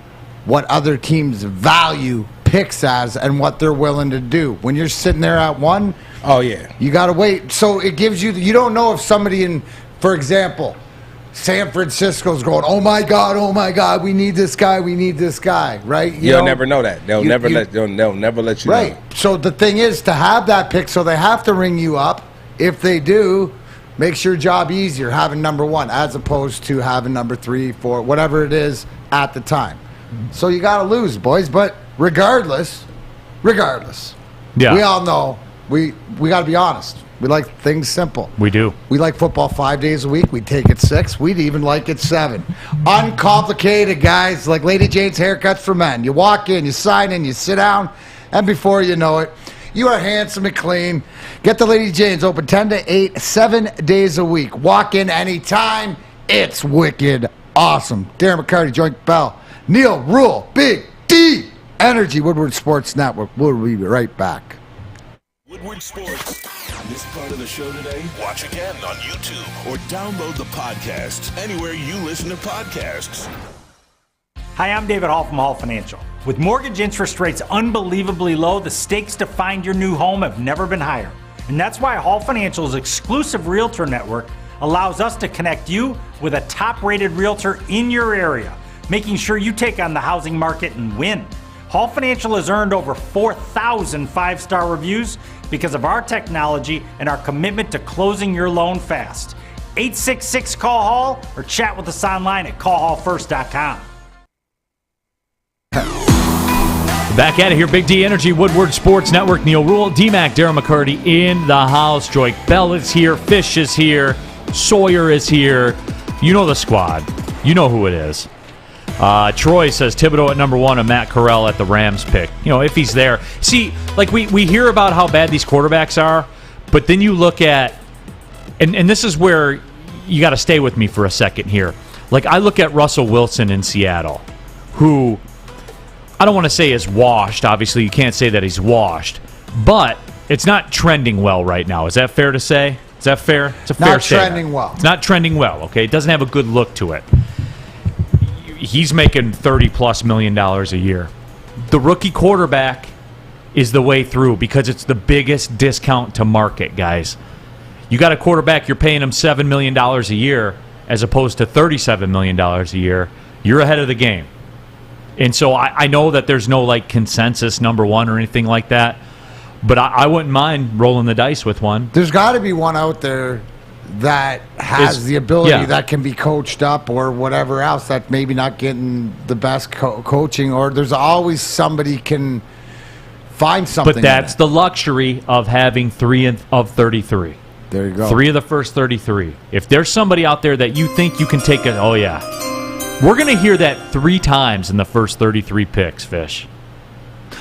what other teams value picks as and what they're willing to do. When you're sitting there at 1, you got to wait. So it gives you, you don't know if somebody in, for example, San Francisco's going, oh my God, we need this guy, right? You'll never know that. They'll never let you know. Right. So the thing is to have that pick, so they have to ring you up. If they do, makes your job easier having number 1 as opposed to having number 3, 4, whatever it is at the time. So you got to lose, boys. But regardless, we all know we got to be honest. We like things simple. We do. We like football 5 days a week. We take it 6. We'd even like it 7. Uncomplicated, guys. Like Lady Jane's haircuts for men. You walk in, you sign in, you sit down, and before you know it, you are handsome and clean. Get the Lady Jane's open 10 to 8, 7 days a week. Walk in anytime. It's wicked awesome. Darren McCarty, Joint Bell, Neil Rule, Big D, Energy, Woodward Sports Network. We'll be right back. Woodward Sports. This part of the show today? Watch again on YouTube or download the podcast anywhere you listen to podcasts. Hi, I'm David Hall from Hall Financial. With mortgage interest rates unbelievably low, the stakes to find your new home have never been higher. And that's why Hall Financial's exclusive realtor network allows us to connect you with a top-rated realtor in your area, making sure you take on the housing market and win. Hall Financial has earned over 4,000 five-star reviews because of our technology and our commitment to closing your loan fast. 866-CALL-HALL or chat with us online at callhallfirst.com. Back at it here, Big D Energy, Woodward Sports Network, Neil Rule, D-Mac, Darren McCarty in the house. Joy Bell is here, Fish is here, Sawyer is here. You know the squad. You know who it is. Troy says Thibodeau at number 1 and Matt Corral at the Rams pick. You know, if he's there. See, like we hear about how bad these quarterbacks are, but then you look at, and this is where you got to stay with me for a second here. Like I look at Russell Wilson in Seattle, who I don't want to say is washed. Obviously, you can't say that he's washed, but it's not trending well right now. Is that fair to say? Is that fair? It's a fair statement. Not trending well. It's not trending well, okay? It doesn't have a good look to it. He's making $30+ million a year. The rookie quarterback is the way through because it's the biggest discount to market, guys. You got a quarterback, you're paying him $7 million a year as opposed to $37 million a year. You're ahead of the game. And so I know that there's no like consensus number 1 or anything like that, but I wouldn't mind rolling the dice with one. There's got to be one out there that has the ability that can be coached up or whatever else that maybe not getting the best coaching, or there's always somebody can find something. But that's the luxury of having 3 of 33. There you go. 3 of the first 33. If there's somebody out there that you think you can take it, oh yeah. We're going to hear that 3 times in the first 33 picks, Fish.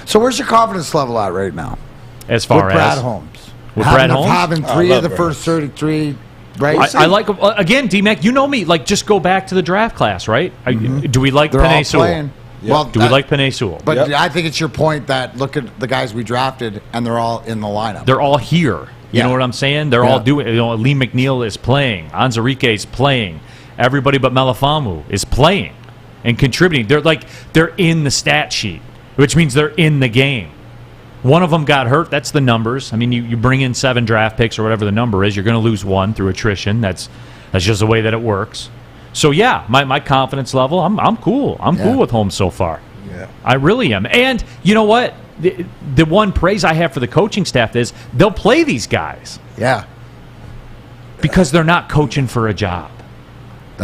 So where's your confidence level at right now? As far with as? Brad Holmes. With Brad Holmes? Having 3 of the first 33, right? I like, again, D-Mac, you know me. Like, just go back to the draft class, right? Mm-hmm. Do we like Penei Sewell? Yep. Well, do we like Penei Sewell? But I think it's your point that look at the guys we drafted, and they're all in the lineup. They're all here. You know what I'm saying? They're all doing. You know, Lee McNeil is playing. Anzarike is playing. Everybody but Melifonwu is playing and contributing. They're in the stat sheet, which means they're in the game. One of them got hurt. That's the numbers. I mean, you bring in 7 draft picks or whatever the number is, you're going to lose 1 through attrition. That's just the way that it works. So yeah, my confidence level, I'm cool. I'm cool with Holmes so far. Yeah, I really am. And you know what? The one praise I have for the coaching staff is they'll play these guys. Yeah, because they're not coaching for a job.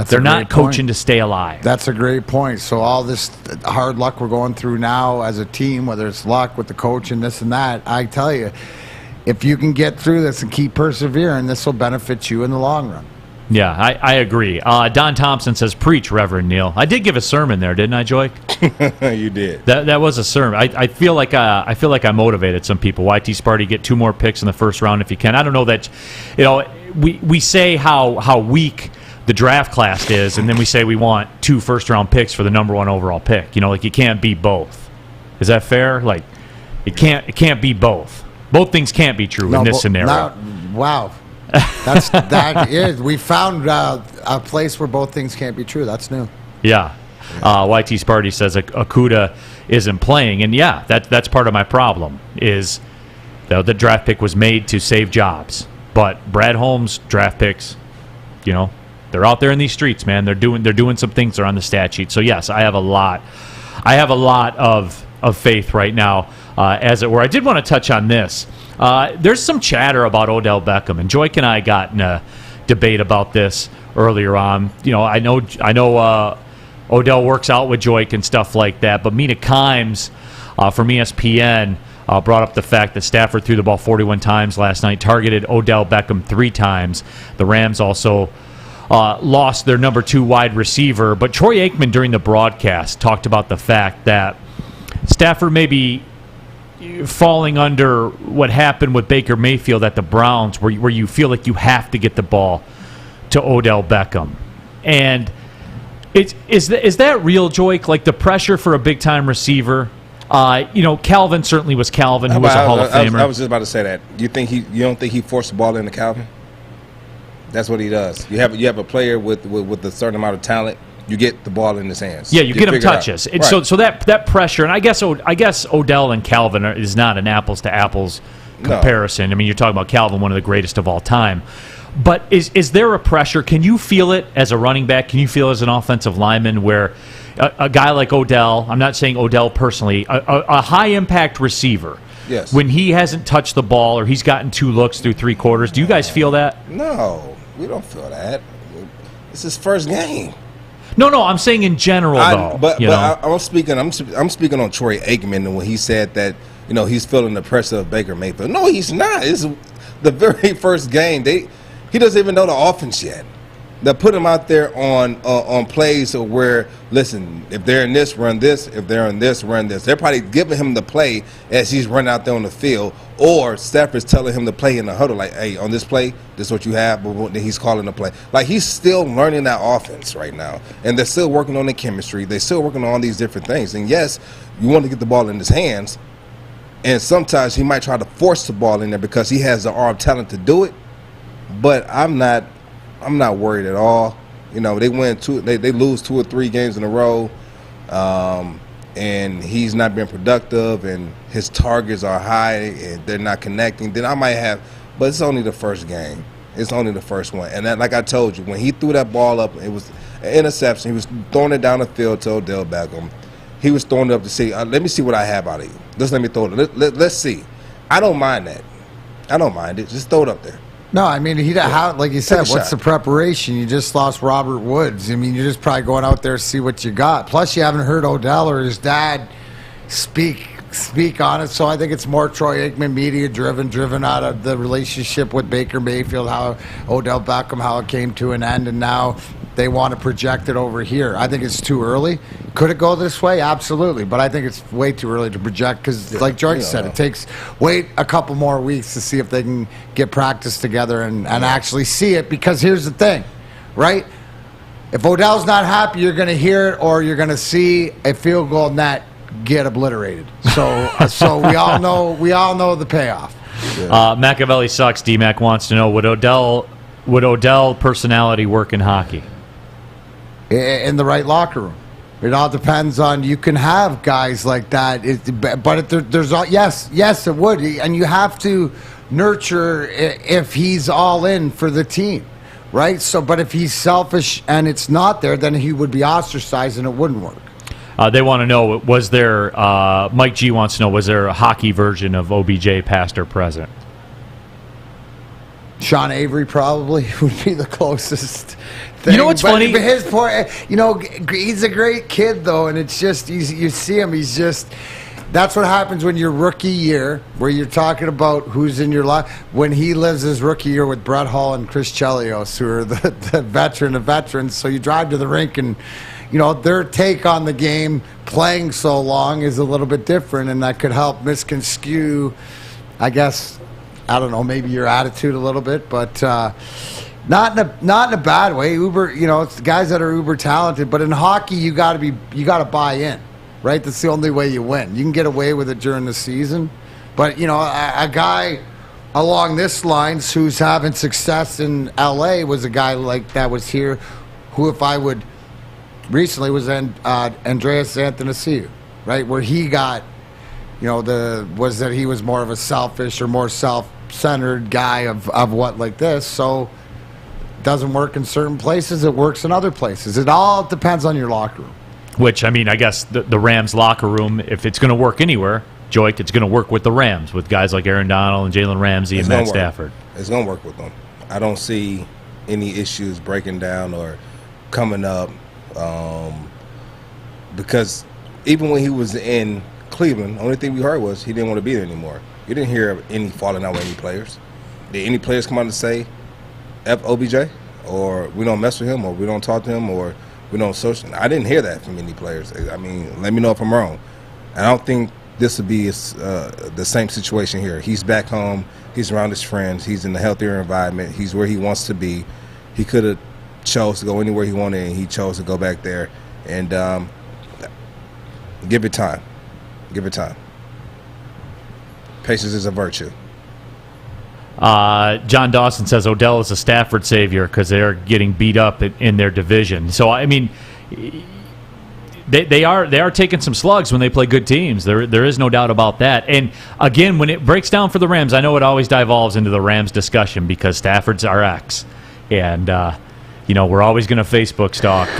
They're not coaching to stay alive. That's a great point. So all this hard luck we're going through now as a team, whether it's luck with the coach and this and that, I tell you, if you can get through this and keep persevering, this will benefit you in the long run. Yeah, I agree. Don Thompson says, "Preach, Reverend Neil." I did give a sermon there, didn't I, Joy? You did. That was a sermon. I feel like I motivated some people. YT Sparty, get 2 more picks in the first round if you can. I don't know that, we say how weak the draft class is, and then we say we want 2 first-round picks for the number 1 overall pick. You can't be both. Is that fair? Like, it can't be both. Both things can't be true in this scenario. Wow. That is. We found a place where both things can't be true. That's new. Yeah. YT Sparty says Okudah isn't playing, and that's part of my problem is the draft pick was made to save jobs. But Brad Holmes draft picks, they're out there in these streets, man. They're doing some things. They're on the stat sheet. So yes, I have a lot of faith right now, as it were. I did want to touch on this. There's some chatter about Odell Beckham, and Joyke and I got in a debate about this earlier on. I know Odell works out with Joyke and stuff like that, but Mina Kimes from ESPN brought up the fact that Stafford threw the ball 41 times last night, targeted Odell Beckham 3 times. The Rams also lost their number 2 wide receiver. But Troy Aikman during the broadcast talked about the fact that Stafford may be falling under what happened with Baker Mayfield at the Browns, where you feel like you have to get the ball to Odell Beckham. And is that real, Joik? Like the pressure for a big-time receiver? Calvin certainly was Calvin, who was a Hall of Famer. I was just about to say that. You don't think he forced the ball into Calvin? That's what he does. You have a player with a certain amount of talent. You get the ball in his hands. Yeah, you get him touches. Right. So that pressure, and I guess Odell and Calvin is not an apples to apples comparison. No. I mean, you're talking about Calvin, one of the greatest of all time. But is there a pressure? Can you feel it as a running back? Can you feel it as an offensive lineman where a guy like Odell, I'm not saying Odell personally, a high-impact receiver, yes, when he hasn't touched the ball or he's gotten 2 looks through 3 quarters, do you guys feel that? No, we don't feel that. It's his first game. No, I'm saying in general, though. But I'm speaking on Troy Aikman when he said that he's feeling the pressure of Baker Mayfield. No, he's not. It's the very first game. He doesn't even know the offense yet. They put him out there on plays where, listen, if they're in this, run this. If they're in this, run this. They're probably giving him the play as he's running out there on the field, or Stafford's telling him to play in the huddle, like, hey, on this play, this is what you have, but then he's calling the play. Like, he's still learning that offense right now, and they're still working on the chemistry. They're still working on all these different things. And, yes, you want to get the ball in his hands, and sometimes he might try to force the ball in there because he has the arm talent to do it, but I'm not worried at all. They lose 2 or 3 games in a row, and he's not being productive, and his targets are high, and they're not connecting. Then I might have, but it's only the first game. It's only the first one. And that, like I told you, when he threw that ball up, it was an interception. He was throwing it down the field to Odell Beckham. He was throwing it up to see, let me see what I have out of you. Just let me throw it. Let's see. I don't mind that. I don't mind it. Just throw it up there. No, I mean, like you said, what's the preparation? You just lost Robert Woods. I mean, you're just probably going out there to see what you got. Plus, you haven't heard Odell or his dad speak on it. So I think it's more Troy Aikman driven out of the relationship with Baker Mayfield, how Odell Beckham, how it came to an end, and now they want to project it over here. I think it's too early. Could it go this way? Absolutely. But I think it's way too early to project because, like George said, it takes wait a couple more weeks to see if they can get practice together and actually see it. Because here's the thing, right? If Odell's not happy, you're going to hear it or you're going to see a field goal net get obliterated. So we all know the payoff. Machiavelli sucks. D-Mac wants to know, would Odell personality work in hockey? In the right locker room. It all depends on, you can have guys like that, but there's yes, it would, and you have to nurture if he's all in for the team, right? So, but if he's selfish and it's not there, then he would be ostracized and it wouldn't work. They want to know, was there, Mike G wants to know, was there a hockey version of OBJ past or present? Sean Avery probably would be the closest thing. You know what's funny? But his point, he's a great kid, though, and it's just, you see him, he's just, that's what happens when your rookie year, where you're talking about who's in your life, when he lives his rookie year with Brett Hull and Chris Chelios, who are the veteran of veterans, so you drive to the rink and, their take on the game, playing so long, is a little bit different, and that could help misconstrue, I guess, I don't know, maybe your attitude a little bit, but not in a bad way. It's the guys that are uber talented, but in hockey you got to buy in, right? That's the only way you win. You can get away with it during the season, but a guy along this lines who's having success in LA was a guy like that was here, who if I would recently was Andreas Athanasiou, right, where he got. Was that he was more of a selfish or more self-centered guy of what like this. So it doesn't work in certain places. It works in other places. It all depends on your locker room. Which, I mean, I guess the Rams locker room, if it's going to work anywhere, Joik, it's going to work with the Rams, with guys like Aaron Donald and Jalen Ramsey and Matt Stafford. It's going to work with them. I don't see any issues breaking down or coming up because even when he was in Cleveland, the only thing we heard was he didn't want to be there anymore. You didn't hear of any falling out with any players. Did any players come out and say, F OBJ, or we don't mess with him, or we don't talk to him, or we don't social? I didn't hear that from any players. I mean, let me know if I'm wrong. I don't think this would be the same situation here. He's back home. He's around his friends. He's in a healthier environment. He's where he wants to be. He could have chose to go anywhere he wanted, and he chose to go back there. And give it time. Give it time. Patience is a virtue. John Dawson says Odell is a Stafford savior because they're getting beat up in their division. So, I mean, they are taking some slugs when they play good teams. There is no doubt about that. And, again, when it breaks down for the Rams, I know it always devolves into the Rams discussion because Stafford's our ex. And, we're always going to Facebook stalk.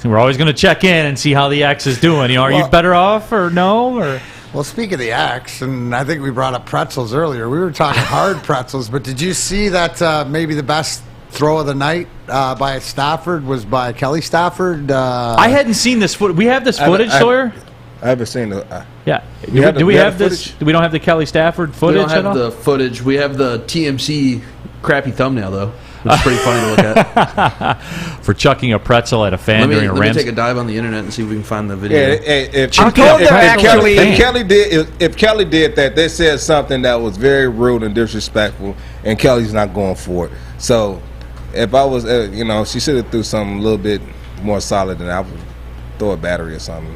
We're always going to check in and see how the ex is doing. Are you better off or no? Or well, speaking of the ex, and I think we brought up pretzels earlier. We were talking hard pretzels, but did you see that maybe the best throw of the night by Stafford was by Kelly Stafford? I hadn't seen this footage. We have this footage, Sawyer? I haven't seen it. Yeah. Do we have this? We don't have the Kelly Stafford footage We don't have the footage. We have the TMC crappy thumbnail, though. It's pretty funny to look at. For chucking a pretzel at a fan during a Rams. Let me take a dive on the internet and see if we can find the video. If Kelly did that, they said something that was very rude and disrespectful, and Kelly's not going for it. So if I was, she should have threw something a little bit more solid than I would throw a battery or something.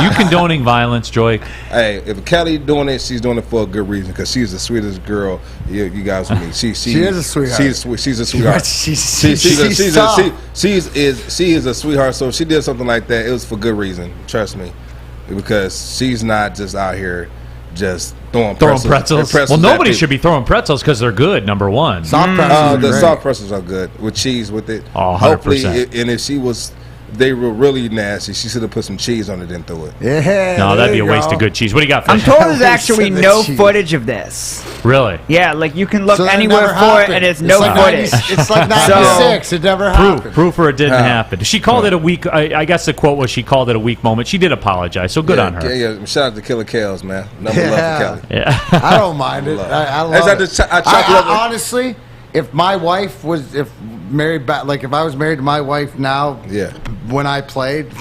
You condoning violence, Joy? Hey, if Kelly doing it, she's doing it for a good reason because she's the sweetest girl you guys will meet. She is a sweetheart. She's a sweetheart. She is a sweetheart. So if she did something like that, it was for good reason. Trust me, because she's not just out here just throwing pretzels. Well, nobody should be throwing pretzels because they're good. Number one, soft pretzels. The soft pretzels are good with cheese with it. Oh, 100%. Hopefully, and if they were really nasty, she should have put some cheese on it and threw it. Yeah. No, that'd be a waste of good cheese. What do you got, Fish? I'm told there's actually no footage of this. Really? Yeah, like you can look anywhere for it and it's no footage. It's like 96. It never happened. Proof or it didn't happen. She called it a weak. I guess the quote was she called it a weak moment. She did apologize, so good on her. Yeah, shout out to Killer Kales, man. Number love for Kelly. Yeah. I don't mind it. I love it. Honestly, if my wife was married back, like if I was married to my wife now, when I played,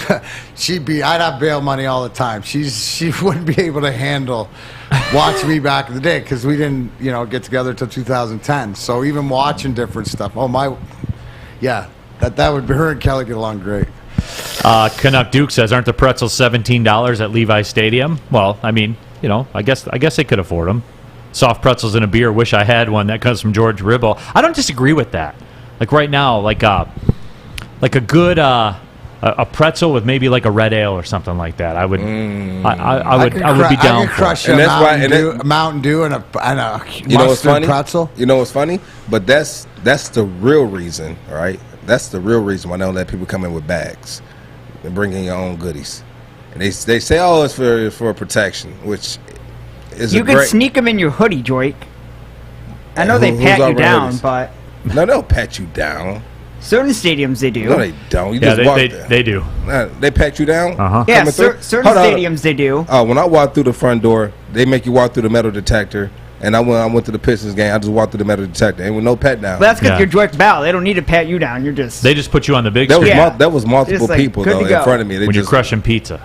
I'd have bail money all the time. She wouldn't be able to handle watching me back in the day because we didn't get together until 2010. So even watching different stuff, that would be her and Kelly get along great. Canuck Duke says, aren't the pretzels $17 at Levi Stadium? Well, I mean, I guess they could afford them. Soft pretzels and a beer. Wish I had one. That comes from George Ribble. I don't disagree with that. Like right now, like a good a pretzel with maybe like a red ale or something like that. I would be down. I could crush a Mountain Dew and a mustard pretzel. You know what's funny? But that's the real reason, right? That's the real reason why they don't let people come in with bags and bring in your own goodies. And they say, oh, it's for protection, which. You could sneak them in your hoodie, Joik. I know they pat you down, but... No, they don't pat you down. Certain stadiums, they do. No, they don't. You just walk there. They do. They pat you down? Uh-huh. Yeah, certain stadiums, they do. When I walk through the front door, they make you walk through the metal detector. And I went to the Pistons game. I just walked through the metal detector. And with no pat down. But that's because you're Joik Bell. They don't need to pat you down. They just put you on the big screen. That was multiple people, though, in front of me. When you're crushing pizza.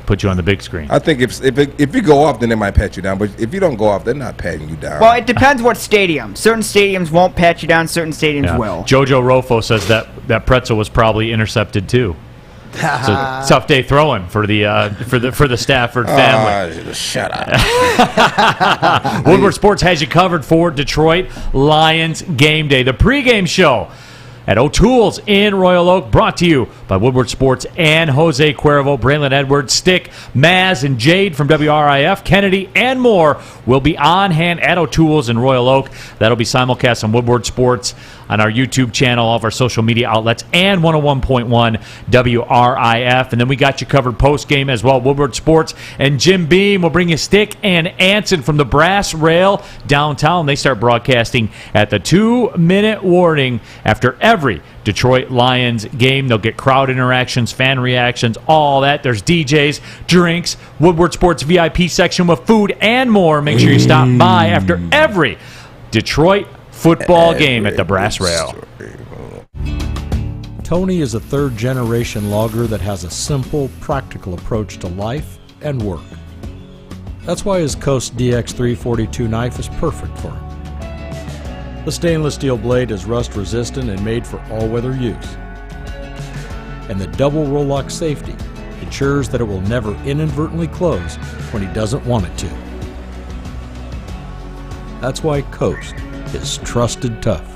Put you on the big screen. I think if you go off, then they might pat you down. But if you don't go off, they're not patting you down. Well, it depends what stadium. Certain stadiums won't pat you down. Certain stadiums will. Jojo Rofo says that pretzel was probably intercepted too. It's a tough day throwing for the Stafford family. Shut up. Woodward Sports has you covered for Detroit Lions game day. The pregame show at O'Toole's in Royal Oak, brought to you by Woodward Sports and Jose Cuervo, Braylon Edwards, Stick, Maz, and Jade from WRIF, Kennedy, and more will be on hand at O'Toole's in Royal Oak. That'll be simulcast on Woodward Sports on our YouTube channel, all of our social media outlets, and 101.1 WRIF. And then we got you covered post-game as well. Woodward Sports and Jim Beam will bring you Stick and Anson from the Brass Rail downtown. They start broadcasting at the 2-minute warning after every every Detroit Lions game. They'll get crowd interactions, fan reactions, all that. There's DJs, drinks, Woodward Sports VIP section with food and more. Make sure you stop by after every Detroit football game at the Brass Rail. Tony is a third-generation logger that has a simple, practical approach to life and work. That's why his Coast DX342 knife is perfect for him. The stainless steel blade is rust-resistant and made for all-weather use. And the double roll-lock safety ensures that it will never inadvertently close when he doesn't want it to. That's why Coast is trusted tough.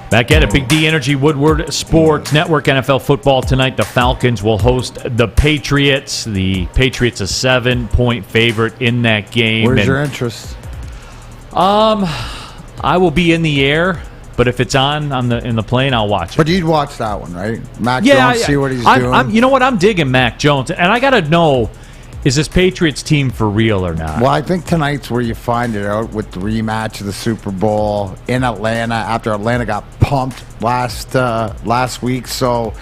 Back at it, Big D Energy, Woodward Sports Network, NFL football tonight. The Falcons will host the Patriots. The Patriots a 7-point favorite in that game. Where's your interest? I will be in the air, but if it's in the plane, I'll watch it. But you'd watch that one, right? Mac Jones, see what he's doing. You know what? I'm digging Mac Jones, and I got to know, is this Patriots team for real or not? Well, I think tonight's where you find it out with the rematch of the Super Bowl in Atlanta after Atlanta got pumped last week. So,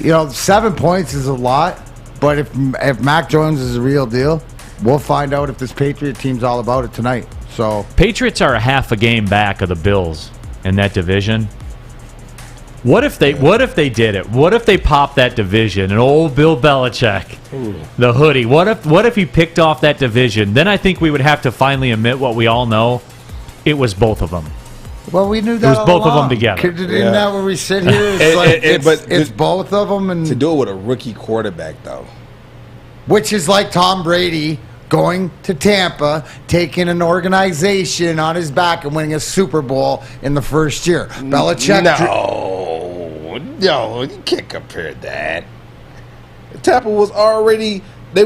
7 points is a lot, but if Mac Jones is a real deal, we'll find out if this Patriot team's all about it tonight. So Patriots are a half a game back of the Bills in that division. What if they did it? What if they popped that division and old Bill Belichick, the hoodie? What if he picked off that division? Then I think we would have to finally admit what we all know. It was both of them. Well, we knew that. It was both of them together. Isn't that where we sit here? It's both of them, and to do it with a rookie quarterback, though, which is like Tom Brady going to Tampa, taking an organization on his back and winning a Super Bowl in the first year. Belichick. No, you can't compare that. Tampa was already a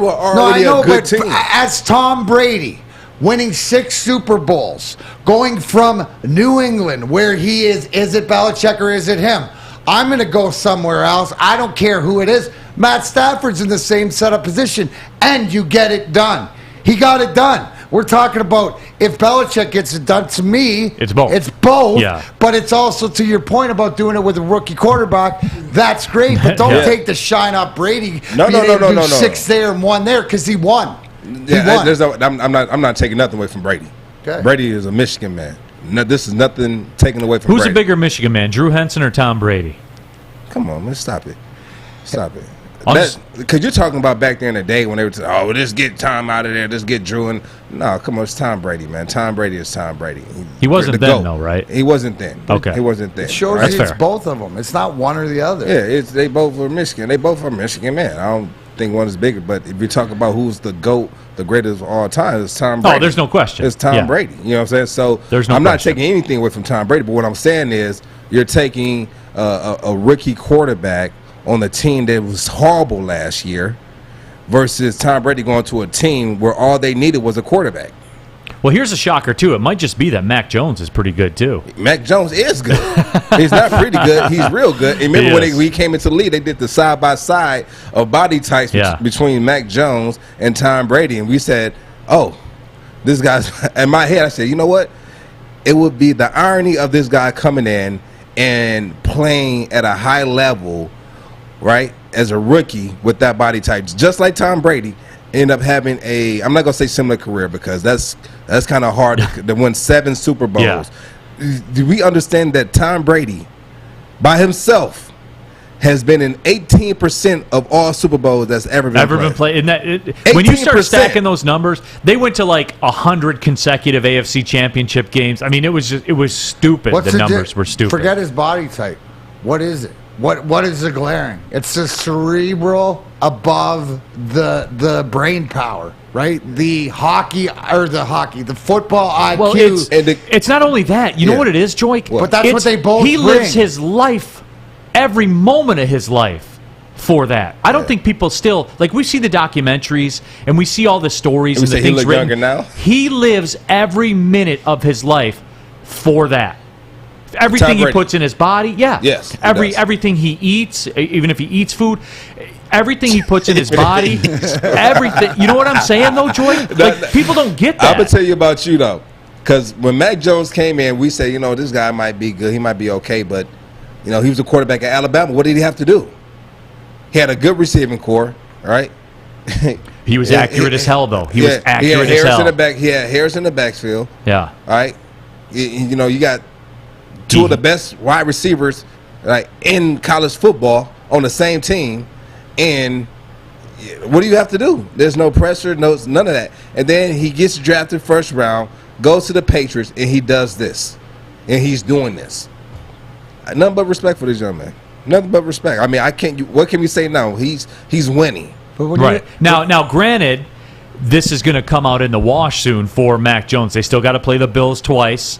good team. As Tom Brady, winning 6 Super Bowls, going from New England, where he is it Belichick or is it him? I'm going to go somewhere else. I don't care who it is. Matt Stafford's in the same setup position, and you get it done. He got it done. We're talking about if Belichick gets it done. To me, it's both. It's both. Yeah. But it's also to your point about doing it with a rookie quarterback. That's great, but don't take the shine off Brady. No. 6 there and 1 there because he won. Yeah, I'm not taking nothing away from Brady. Okay. Brady is a Michigan man. No, this is nothing taken away from Who's Brady. a bigger Michigan man, Drew Henson or Tom Brady? Come on, man, stop it. Because you're talking about back there in the day when they were let's get Tom out of there, let's get Drew. And no, come on, it's Tom Brady, man. Tom Brady is Tom Brady. He wasn't then, though, right? He wasn't then. Okay. He wasn't then. It shows it's both of them. It's not one or the other. Yeah, they both were Michigan. They both are Michigan, man. I don't think one is bigger, but if you talk about who's the GOAT, the greatest of all time, it's Tom Brady. Oh, there's no question. It's Tom Brady. You know what I'm saying? So I'm not taking anything away from Tom Brady, but what I'm saying is you're taking a rookie quarterback on a team that was horrible last year versus Tom Brady going to a team where all they needed was a quarterback. Well, here's a shocker, too. It might just be that Mac Jones is pretty good, too. Mac Jones is good. He's not pretty good. He's real good. And remember when he came into the league, they did the side-by-side of body types between Mac Jones and Tom Brady. And we said, this guy's – in my head, I said, you know what? It would be the irony of this guy coming in and playing at a high level, right, as a rookie with that body type, just like Tom Brady, end up having I'm not going to say similar career because that's kind of hard to win 7 Super Bowls. Yeah. Do we understand that Tom Brady, by himself, has been in 18% of all Super Bowls that's ever been played? When you start stacking those numbers, they went to like 100 consecutive AFC Championship games. I mean, it was stupid. The numbers were stupid. Forget his body type. What is it? What is the glaring? It's the cerebral above the brain power, right? The football IQ. Well, it's not only that. You know what it is, Joy? But that's what they both He lives his life, every moment of his life, for that. I don't think people still, like, we see the documentaries and we see all the stories and the things written. Younger now? He lives every minute of his life for that. Everything he puts in his body, yes, everything he eats, even if he eats food, everything he puts in his body, everything. You know what I'm saying, though, Joy? Like, people don't get that. I'm gonna tell you about you though. Because when Mac Jones came in, we say, this guy might be good. He might be okay. But, he was a quarterback at Alabama. What did he have to do? He had a good receiving core, right? He was accurate as hell, though. He was accurate as hell. He had Harris in the backfield. Yeah. All right. You got two of the best wide receivers in college football on the same team. And what do you have to do? There's no pressure, none of that. And then he gets drafted first round, goes to the Patriots, and he does this. And he's doing this. Nothing but respect for this young man. Nothing but respect. I mean, what can we say now? He's winning. Right. Now, granted, this is going to come out in the wash soon for Mac Jones. They still got to play the Bills twice.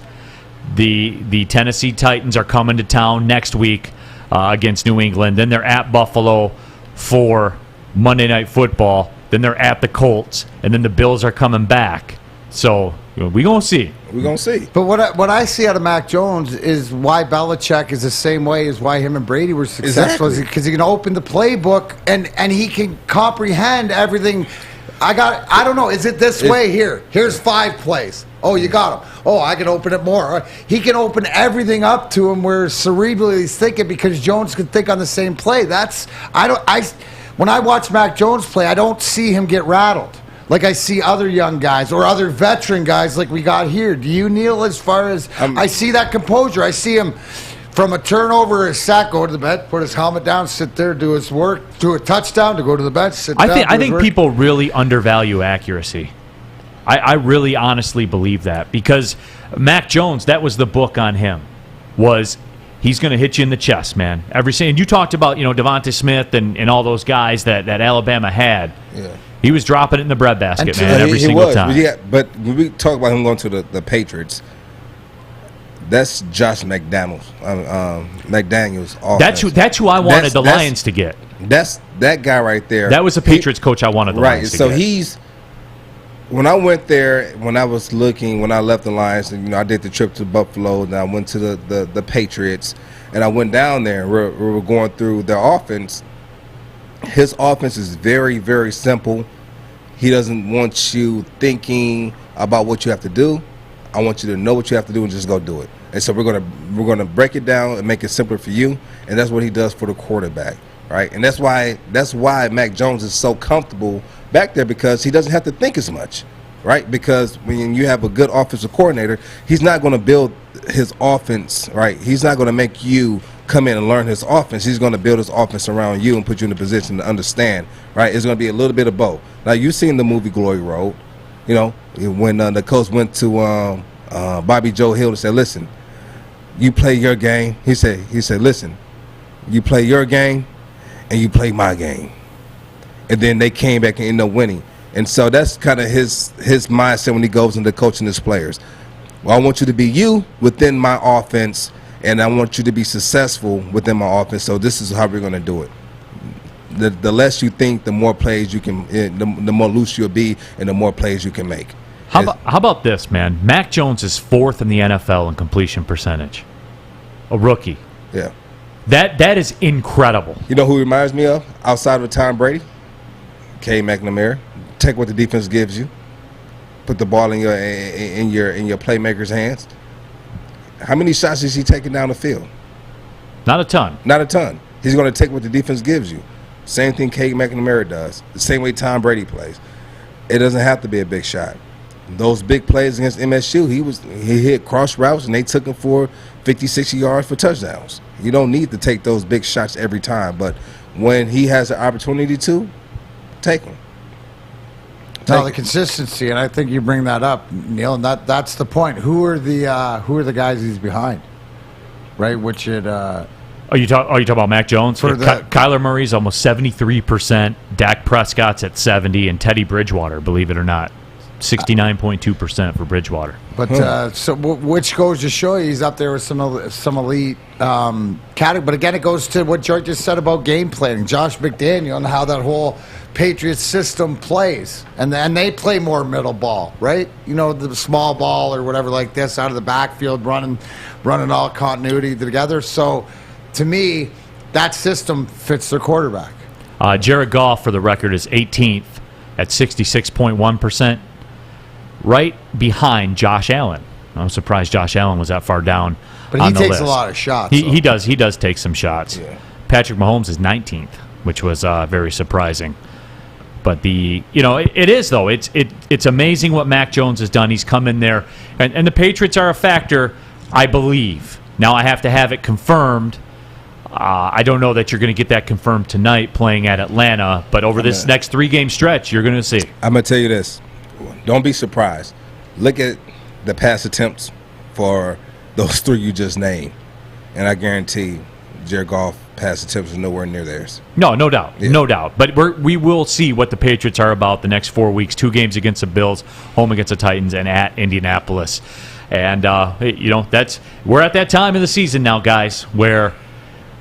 The Tennessee Titans are coming to town next week against New England. Then they're at Buffalo for Monday Night Football. Then they're at the Colts. And then the Bills are coming back. So we're going to see. We're going to see. But what I see out of Mac Jones is why Belichick is the same way as why him and Brady were successful. Because he can open the playbook and he can comprehend everything. I don't know. Is it this way here? Here's 5 plays. Oh, you got him. Oh, I can open it more. He can open everything up to him where cerebrally he's thinking because Jones can think on the same play. When I watch Mac Jones play, I don't see him get rattled like I see other young guys or other veteran guys like we got here. Do you, Neil, as far as I see that composure? I see him from a turnover or a sack, go to the bench, put his helmet down, sit there, do his work, do a touchdown, to go to the bench, sit down. I think people really undervalue accuracy. I really honestly believe that because Mac Jones, that was the book on him, was he's going to hit you in the chest, man. And you talked about Devonta Smith and all those guys that Alabama had. Yeah. He was dropping it in the breadbasket, man, every single time. But when we talk about him going to the Patriots, that's Josh McDaniels offense. That's who I wanted the Lions to get. That's that guy right there. That was the Patriots coach I wanted the Lions to get. Right, so when I went there, when I left the Lions, and I did the trip to Buffalo, and I went to the Patriots, and I went down there, and we were going through their offense. His offense is very, very simple. He doesn't want you thinking about what you have to do. I want you to know what you have to do and just go do it. And so we're gonna break it down and make it simpler for you, and that's what he does for the quarterback, right? And that's why Mac Jones is so comfortable back there because he doesn't have to think as much, right? Because when you have a good offensive coordinator, he's not going to build his offense, right? He's not going to make you come in and learn his offense. He's going to build his offense around you and put you in a position to understand, right? It's going to be a little bit of both. Now, you've seen the movie Glory Road, when the coach went to Bobby Joe Hill and said, listen, you play your game. He said, listen, you play your game and you play my game. And then they came back and ended up winning. And so that's kind of his mindset when he goes into coaching his players. Well, I want you to be you within my offense, and I want you to be successful within my offense. So this is how we're going to do it. The less you think, the more plays you can, the more loose you'll be, and the more plays you can make. How about this, man? Mac Jones is 4th in the NFL in completion percentage. A rookie. Yeah. That is incredible. You know who he reminds me of outside of Tom Brady? Cade McNamara. Take what the defense gives you. Put the ball in your playmaker's hands. How many shots is he taking down the field? Not a ton. Not a ton. He's going to take what the defense gives you. Same thing Cade McNamara does. The same way Tom Brady plays. It doesn't have to be a big shot. Those big plays against MSU, he hit cross routes and they took him for 50, 60 yards for touchdowns. You don't need to take those big shots every time, but when he has the opportunity to, take them. Now the consistency, and I think you bring that up, Neil, and that's the point. Who are the guys he's behind, right? Which it. Are you talking about Mac Jones? Kyler Murray's almost 73%. Dak Prescott's at 70%, and Teddy Bridgewater, believe it or not, 69.2% for Bridgewater. But so which goes to show you he's up there with some elite category. But again, it goes to what George just said about game planning. Josh McDaniel and how that whole Patriots system plays, and they play more middle ball, right? The small ball or whatever like this out of the backfield, running all continuity together. So, to me, that system fits their quarterback. Jared Goff, for the record, is 18th at 66.1%, right behind Josh Allen I'm surprised Josh Allen was that far down. But he takes a lot of shots. He does. He does take some shots. Yeah. Patrick Mahomes is 19th, which was very surprising. But it is though. It's amazing what Mac Jones has done. He's come in there, and the Patriots are a factor, I believe. Now I have to have it confirmed. I don't know that you're going to get that confirmed tonight playing at Atlanta, but over this next 3-game stretch, you're going to see. I'm going to tell you this. Don't be surprised. Look at the pass attempts for those 3 you just named, and I guarantee Jared Goff pass attempts are nowhere near theirs. No doubt. Yeah. No doubt. But we will see what the Patriots are about the next 4 weeks. 2 games against the Bills, home against the Titans, and at Indianapolis. And, we're at that time of the season now, guys, where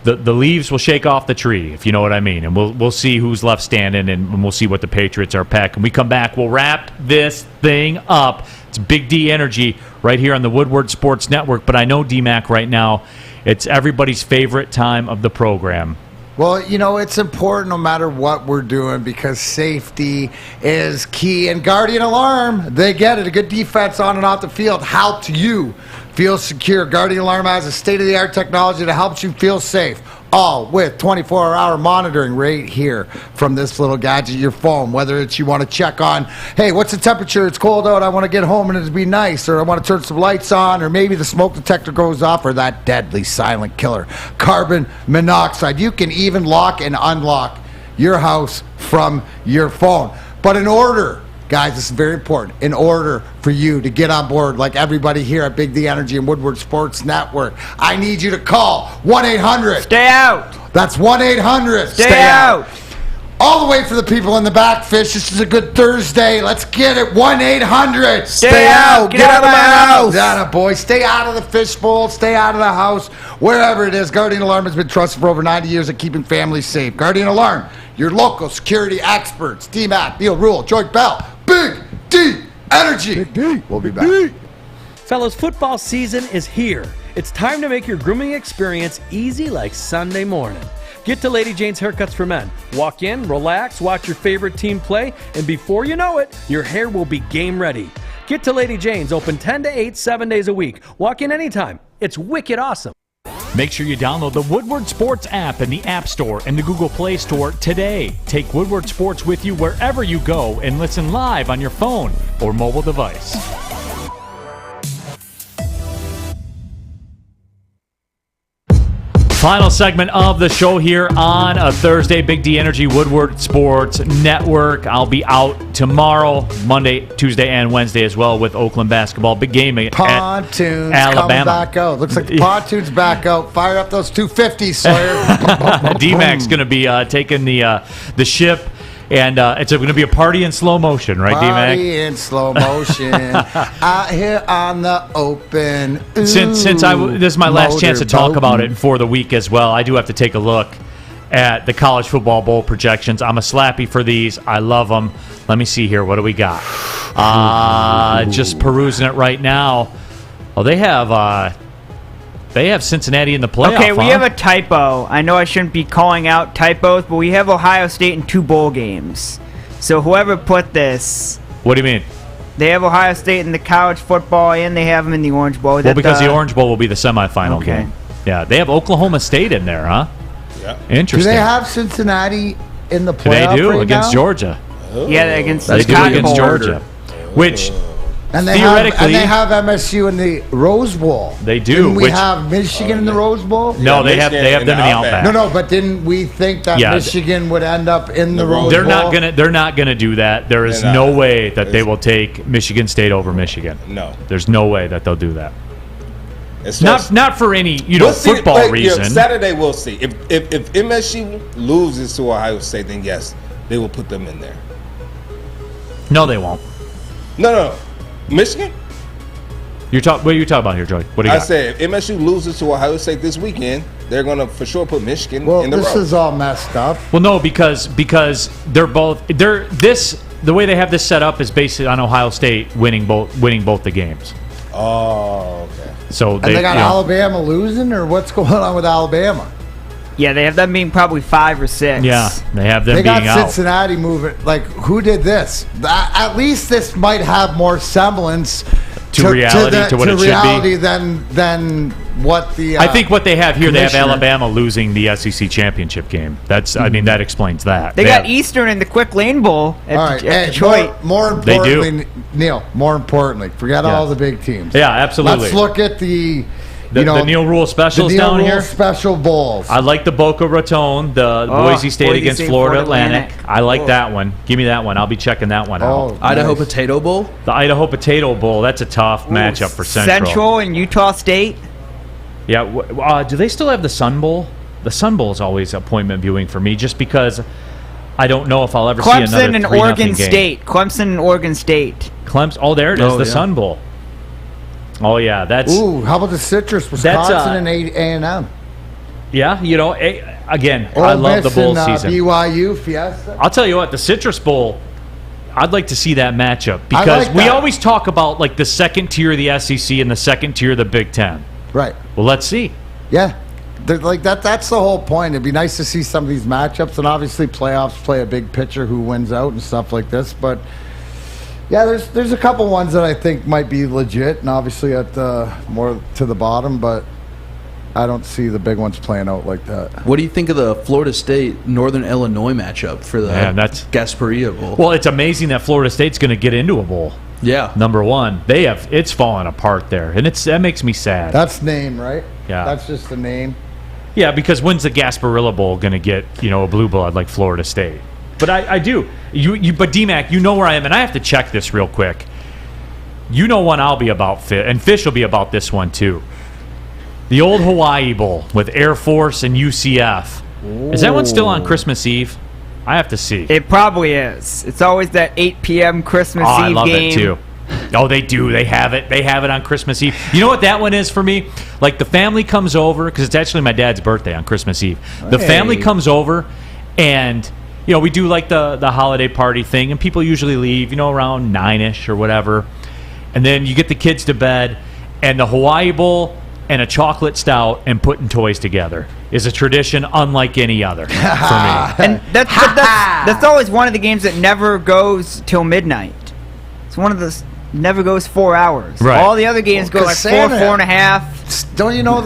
the leaves will shake off the tree, if you know what I mean. And we'll see who's left standing, and we'll see what the Patriots are packed. When we come back, we'll wrap this thing up. It's Big D Energy right here on the Woodward Sports Network. But I know, D-Mac, right now, it's everybody's favorite time of the program. Well, it's important no matter what we're doing because safety is key. And Guardian Alarm, they get it. A good defense on and off the field helps you feel secure. Guardian Alarm has a state-of-the-art technology that helps you feel safe, all with 24-hour monitoring right here from this little gadget, your phone. Whether it's you want to check on, hey, what's the temperature? It's cold out. I want to get home and it'll be nice. Or I want to turn some lights on. Or maybe the smoke detector goes off. Or that deadly silent killer, carbon monoxide. You can even lock and unlock your house from your phone. But in order, guys, this is very important. In order for you to get on board like everybody here at Big D Energy and Woodward Sports Network, I need you to call 1-800. Stay out. That's 1-800. Stay out. All the way for the people in the back, Fish. This is a good Thursday. Let's get it. 1-800. Stay out. Get out of my house. That boy. Stay out of the fishbowl. Stay out of the house. Wherever it is. Guardian Alarm has been trusted for over 90 years at keeping families safe. Guardian Alarm, your local security experts. D-Mac, Neil Rule, George Bell. Big D Energy. Big D. We'll be back. Fellas, football season is here. It's time to make your grooming experience easy like Sunday morning. Get to Lady Jane's Haircuts for Men. Walk in, relax, watch your favorite team play, and before you know it, your hair will be game ready. Get to Lady Jane's, open 10 to 8, 7 days a week. Walk in anytime. It's wicked awesome. Make sure you download the Woodward Sports app in the App Store and the Google Play Store today. Take Woodward Sports with you wherever you go and listen live on your phone or mobile device. Final segment of the show here on a Thursday. Big D Energy Woodward Sports Network. I'll be out tomorrow, Monday, Tuesday, and Wednesday as well with Oakland basketball. Big game at Pontoons Alabama. Coming back out. Looks like the pontoons back out. Fire up those 250s, Sawyer. D-Mac's going to be taking the ship. And it's going to be a party in slow motion, right, D-Mac? Party in slow motion out here on the open. Ooh, since this is my last chance to talk about it for the week as well, I do have to take a look at the college football bowl projections. I'm a slappy for these. I love them. Let me see here. What do we got? Just perusing it right now. Oh, they have Cincinnati in the playoff. Okay, we have a typo. I know I shouldn't be calling out typos, but we have Ohio State in 2 bowl games. So whoever put this... What do you mean? They have Ohio State in the college football, and they have them in the Orange Bowl. Well, because the Orange Bowl will be the semifinal game. Yeah, they have Oklahoma State in there, huh? Yeah. Interesting. Do they have Cincinnati in the playoff? They do, against Georgia. Oh. Yeah, against they do against Georgia. Which... And they have MSU in the Rose Bowl. They do. Didn't we have Michigan in the Rose Bowl? No, they have them in the Outback. No, but didn't we think that Michigan would end up in the Rose Bowl? They're not gonna do that. There is no way that they will take Michigan State over Michigan. No. There's no way that they'll do that. Not for any football reason. Saturday we'll see. If MSU loses to Ohio State, then yes, they will put them in there. No, they won't. No. Michigan? What are you talking about here, Joey? What do you got? I said if MSU loses to Ohio State this weekend, they're going to for sure put Michigan in the row. This is all messed up. Well, no, because they're the way they have this set up is based on Ohio State winning both the games. Oh, okay. So they got Alabama losing, or what's going on with Alabama? Yeah, they have them being probably 5 or 6. Yeah, they have them being out. They got Cincinnati moving. Like, who did this? At least this might have more semblance to reality, to what it should be. Than what the. I think what they have here, they have commissioner- Alabama losing the SEC championship game. That's, I mean, that explains that. They got Eastern in the Quick Lane Bowl at, All right, at Detroit. More They do. importantly, Neil. More importantly, forget all the big teams. Yeah, absolutely. Let's look at the Neil Rule specials down Neil Rule here. special bowls. I like the Boca Raton, the Boise State against Florida Atlantic. I like that one. Give me that one. I'll be checking that one out. Idaho Potato Bowl? The Idaho Potato Bowl. That's a tough matchup for Central. Central and Utah State. Yeah. Do they still have the Sun Bowl? The Sun Bowl is always appointment viewing for me, just because I don't know if I'll ever see another 3-0 Clemson and Oregon State. Clemson and Oregon State. Oh, there it is. The Sun Bowl. Oh, yeah. That's. Ooh, how about the Citrus, Wisconsin and A&M? Yeah, again, Ole I love the Miss bowl and, season. BYU Fiesta. I'll tell you what, the Citrus Bowl, I'd like to see that matchup because we always talk about like the second tier of the SEC and the second tier of the Big Ten. Right. Well, let's see. Yeah. Like that's the whole point. It'd be nice to see some of these matchups, and obviously playoffs play a big picture, who wins out and stuff like this. But yeah, there's a couple ones that I think might be legit, and obviously at the more to the bottom, but I don't see the big ones playing out like that. What do you think of the Florida State Northern Illinois matchup for the Gasparilla Bowl? Well, it's amazing that Florida State's going to get into a bowl. Yeah. Number one, it's falling apart there, and that makes me sad. That's name, right? Yeah. That's just the name. Yeah, because when's the Gasparilla Bowl going to get a blue blood like Florida State? But I do. But D-Mac, you know where I am, and I have to check this real quick. You know when I'll be about, and Fish will be about this one too. The old Hawaii Bowl with Air Force and UCF. Ooh. Is that one still on Christmas Eve? I have to see. It probably is. It's always that 8 p.m. Christmas Eve game. I love it too. Oh, they do. They have it. They have it on Christmas Eve. You know what that one is for me? Like the family comes over, because it's actually my dad's birthday on Christmas Eve. The family comes over, and we do like the holiday party thing, and people usually leave, around 9-ish or whatever. And then you get the kids to bed, and the Hawaii Bowl and a chocolate stout and putting toys together is a tradition unlike any other for me. And that's always one of the games that never goes till midnight. It's one of those never goes 4 hours. Right. All the other games go like Santa, 4.5. Don't you know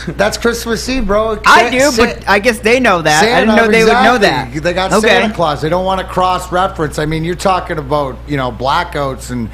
that's Christmas Eve, bro? I do, but I guess they know that. I didn't know they would know that. They got Santa Claus. They don't want to cross-reference. I mean, you're talking about blackouts and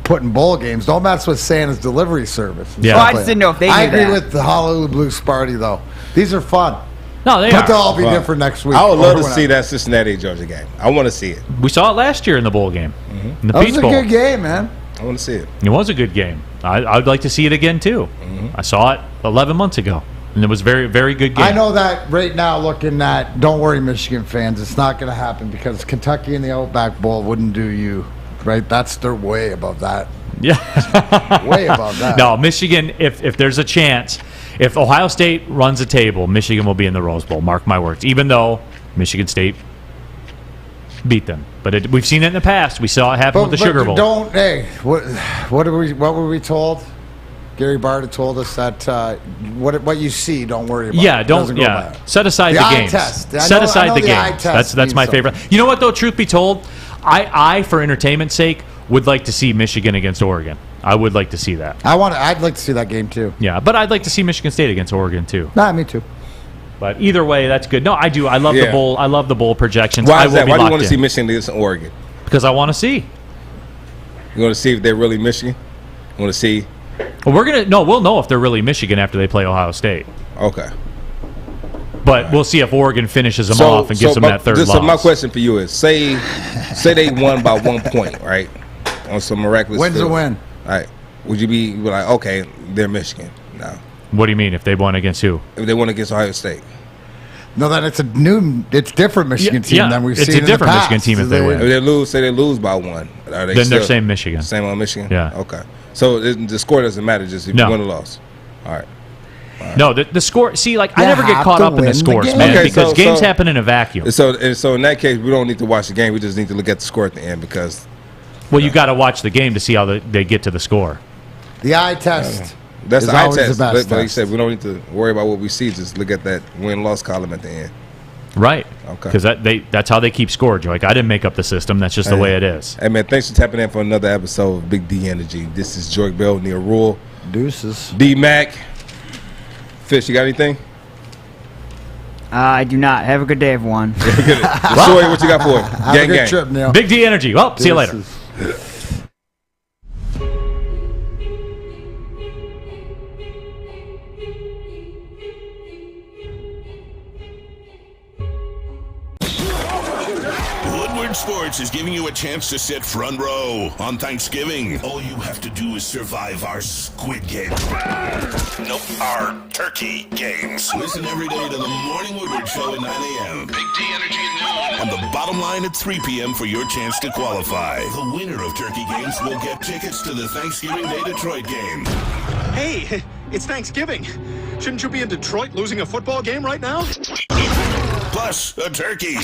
putting bowl games. Don't mess with Santa's delivery service. Yeah. Well, I just didn't know if they knew I agree that. with the Honolulu Blues party, though. These are fun. No, but they'll all be different next week. I would love to see that Cincinnati Georgia game. I want to see it. We saw it last year in the bowl game. In the That Peach was a Bowl. good game, man. I want to see it. It was a good game. I'd like to see it again too. I saw it 11 months ago, and it was very, very good game. I know that right now, looking at, don't worry, Michigan fans, it's not going to happen because Kentucky in the Outback Bowl wouldn't do you, right? They're way above that. Yeah. Way above that. No, Michigan, if there's a chance, if Ohio State runs a table, Michigan will be in the Rose Bowl. Mark my words. Even though Michigan State beat them. But we've seen it in the past. We saw it happen with the Sugar Bowl. What were we told? Gary Barta told us that what you see, don't worry about. Yeah, it. Set aside the games. Set aside the games. That's my favorite. You know what though? Truth be told, I for entertainment's sake would like to see Michigan against Oregon. I would like to see that. I'd like to see that game too. Yeah, but I'd like to see Michigan State against Oregon too. Nah, me too. But either way, that's good. No, I do. I love the bowl. I love the bowl projections. Why is that? Why do you want to see Michigan against Oregon? Because I want to see. You want to see if they're really Michigan? You want to see? Well, we'll know if they're really Michigan after they play Ohio State. Okay. But we'll see if Oregon finishes them off and gives them that third loss. So my question for you is: say they won by 1 point, right? On some miraculous. When's a win? All right. Would you be like, okay, they're Michigan now? What do you mean if they won against who? If they won against Ohio State. No, then it's different Michigan team than we've seen in the past. It's a different Michigan team if they win. If they lose by 1. Then they're same Michigan. Same on Michigan? Yeah. Okay. So the score doesn't matter just if you win or lost. All right. No, the score. See, I never get caught up in the scores, man, because games happen in a vacuum. So in that case, we don't need to watch the game. We just need to look at the score at the end because. Well, you got to watch the game to see how they get to the score. The eye test. That's is the eye always test. the best But like you test. said, we don't need to worry about what we see. Just look at that win-loss column at the end. Right. Okay. Because that's how they keep score, Joy. I didn't make up the system. That's just the way it is. Hey, man, thanks for tapping in for another episode of Big D Energy. This is Joy Bell, Neil Rule. Deuces. D-Mac. Fish, you got anything? I do not. Have a good day, everyone. Sawyer, what you got for it? Have a good trip, Neil. Big D Energy. Well, see you later. Woodward Sports is giving you a chance to sit front row on Thanksgiving. All you have to do is survive our squid game. Nope, our turkey games. Listen every day to the Morning Woodward Show at 9 a.m. Big D Energy at noon. And the bottom line at 3 p.m. for your chance to qualify. The winner of turkey games will get tickets to the Thanksgiving Day Detroit game. Hey, it's Thanksgiving. Shouldn't you be in Detroit losing a football game right now? Plus a turkey.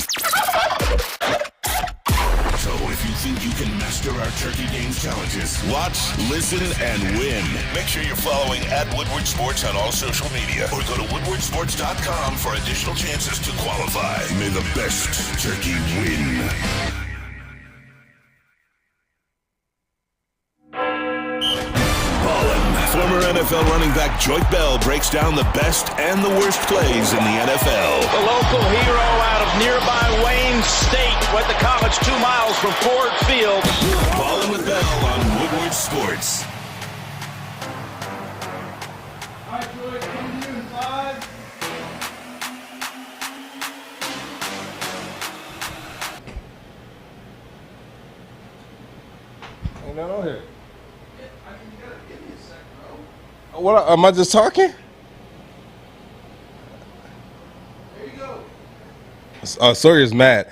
So if you think you can master our turkey games challenges, watch, listen, and win. Make sure you're following @Woodward Sports on all social media or go to woodwardsports.com for additional chances to qualify. May the best turkey win. Former NFL running back Joy Bell breaks down the best and the worst plays in the NFL. The local hero out of nearby Wayne State went to college 2 miles from Ford Field. Ballin with Bell on Woodward Sports. All right, Joy, come to you in 5. Ain't nothing on here. What am I just talking? There you go. Sawyer's mad.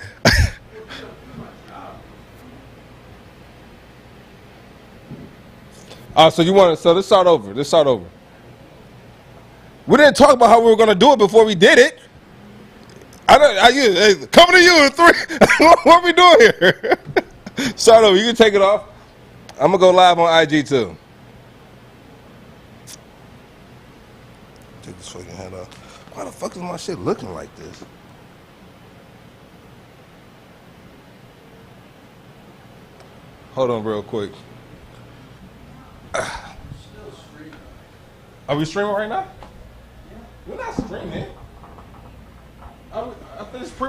So you want to? So let's start over. We didn't talk about how we were going to do it before we did it. Coming to you in 3. What are we doing here? Start over. You can take it off. I'm gonna go live on IG too. Take this fucking head off. Why the fuck is my shit looking like this? Hold on real quick. Are we streaming right now? Yeah. We're not streaming. I finished